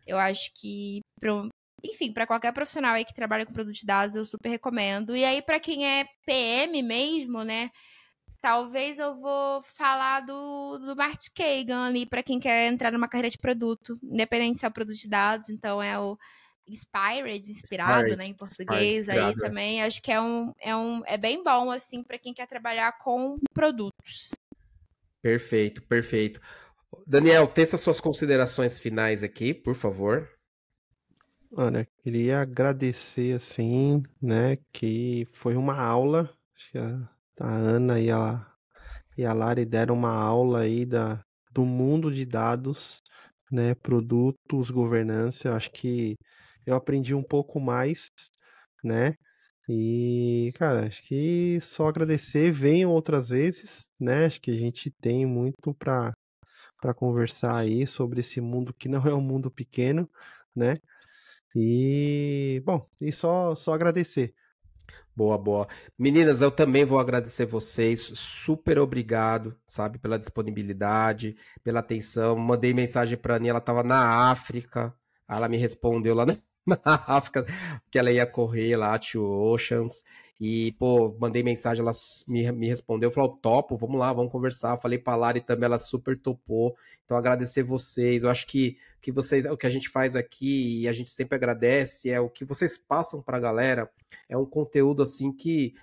S4: Eu acho que, enfim, para qualquer profissional aí que trabalha com produtos de dados, eu super recomendo. E aí, para quem é PM mesmo, né? Talvez eu vou falar do Bart Kagan ali, para quem quer entrar numa carreira de produto, independente se é o produto de dados, então é o inspirado, né, em português aí
S1: Inspirado,
S4: também. Acho que é bem bom, assim, para quem quer trabalhar com produtos.
S1: Perfeito, perfeito. Daniel, teça suas considerações finais aqui, por favor.
S2: Olha, queria agradecer, assim, né, que foi uma aula. Acho que a Ana e a Lari deram uma aula aí do mundo de dados, né, produtos, governança. Eu acho que eu aprendi um pouco mais, né? E, cara, acho que só agradecer, venham outras vezes, né? Acho que a gente tem muito para conversar aí sobre esse mundo que não é um mundo pequeno, né? E, bom, e só agradecer.
S1: Boa, boa. Meninas, eu também vou agradecer vocês. Super obrigado, sabe, pela disponibilidade, pela atenção. Mandei mensagem para a Aninha, ela estava na África. Aí ela me respondeu lá na África, que ela ia correr lá, to Oceans. E, pô, mandei mensagem, ela me respondeu, falou, topo, vamos lá, vamos conversar. Falei pra Lari também, ela super topou. Então, agradecer vocês. Eu acho que vocês, o que a gente faz aqui, e a gente sempre agradece, é o que vocês passam pra galera. É um conteúdo assim que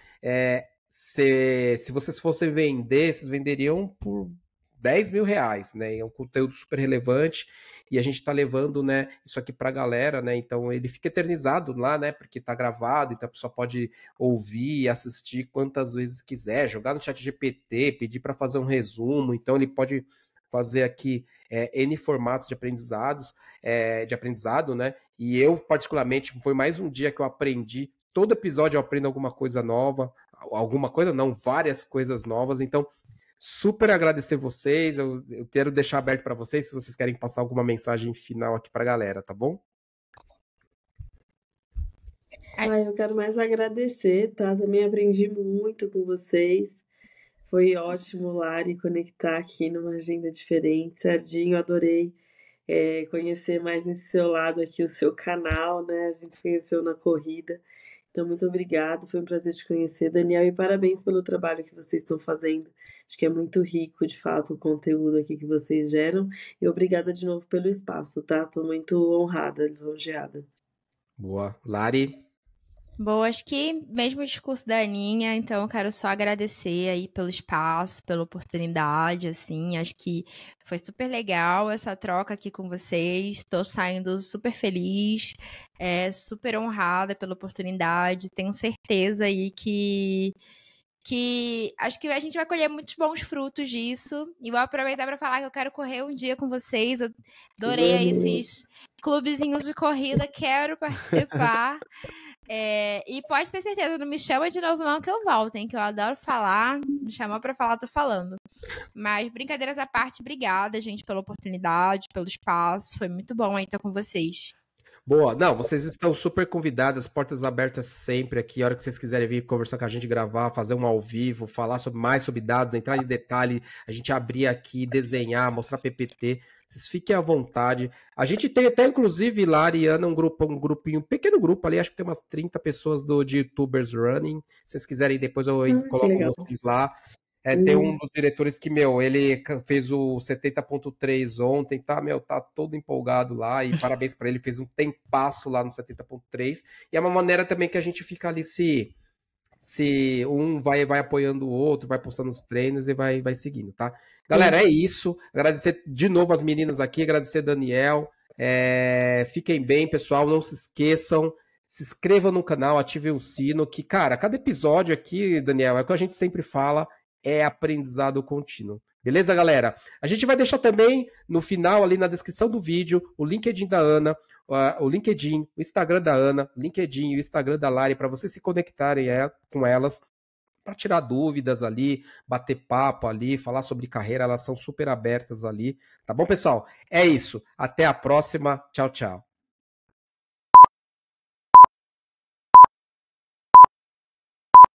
S1: se vocês fossem vender, vocês venderiam por 10 mil reais, né? É um conteúdo super relevante e a gente está levando, né, isso aqui para a galera, né? Então ele fica eternizado lá, né? Porque está gravado, então a pessoa pode ouvir e assistir quantas vezes quiser, jogar no chat GPT, pedir para fazer um resumo, então ele pode fazer aqui N formatos de aprendizados, de aprendizado, né? E eu, particularmente, foi mais um dia que eu aprendi. Todo episódio eu aprendo alguma coisa nova, alguma coisa não, várias coisas novas, então super agradecer vocês, eu quero deixar aberto para vocês, se vocês querem passar alguma mensagem final aqui para a galera, tá bom?
S3: Eu quero mais agradecer, tá? Também aprendi muito com vocês. Foi ótimo, Lari, conectar aqui numa agenda diferente. Serginho, adorei conhecer mais esse seu lado aqui, o seu canal, né? A gente se conheceu na corrida. Então, muito obrigado, foi um prazer te conhecer, Daniel, e parabéns pelo trabalho que vocês estão fazendo. Acho que é muito rico, de fato, o conteúdo aqui que vocês geram. E obrigada de novo pelo espaço, tá? Tô muito honrada, lisonjeada.
S1: Boa. Lari?
S4: Bom, acho que mesmo o discurso da Aninha, então eu quero só agradecer aí pelo espaço, pela oportunidade, assim, acho que foi super legal essa troca aqui com vocês, tô saindo super feliz, super honrada pela oportunidade, tenho certeza aí que acho que a gente vai colher muitos bons frutos disso, e vou aproveitar para falar que eu quero correr um dia com vocês, eu adorei aí esses clubezinhos de corrida, quero participar. E pode ter certeza, não me chama de novo não que eu volto, hein? Que eu adoro falar, me chamar pra falar, tô falando. Mas brincadeiras à parte, obrigada, gente, pela oportunidade, pelo espaço, foi muito bom aí estar com vocês.
S1: Boa, não, vocês estão super convidadas, portas abertas sempre aqui, a hora que vocês quiserem vir conversar com a gente, gravar, fazer um ao vivo, falar mais sobre dados, entrar em detalhe, a gente abrir aqui, desenhar, mostrar PPT, vocês fiquem à vontade. A gente tem até, inclusive, Lari e Ana, um grupinho, um pequeno grupo ali, acho que tem umas 30 pessoas de YouTubers Running, se vocês quiserem, depois eu coloco vocês lá. Tem um dos diretores que, ele fez o 70.3 ontem, tá, tá todo empolgado lá, e parabéns para ele, fez um tempasso lá no 70.3, e é uma maneira também que a gente fica ali se um vai apoiando o outro, vai postando os treinos e vai seguindo, tá? Galera, é isso, agradecer de novo as meninas aqui, agradecer Daniel, fiquem bem, pessoal, não se esqueçam, se inscrevam no canal, ativem o sino, que, cara, cada episódio aqui, Daniel, é o que a gente sempre fala, é aprendizado contínuo. Beleza, galera? A gente vai deixar também no final, ali na descrição do vídeo, o LinkedIn da Ana, o LinkedIn, o Instagram da Ana, o LinkedIn e o Instagram da Lari, para vocês se conectarem com elas, para tirar dúvidas ali, bater papo ali, falar sobre carreira, elas são super abertas ali. Tá bom, pessoal? É isso. Até a próxima. Tchau, tchau.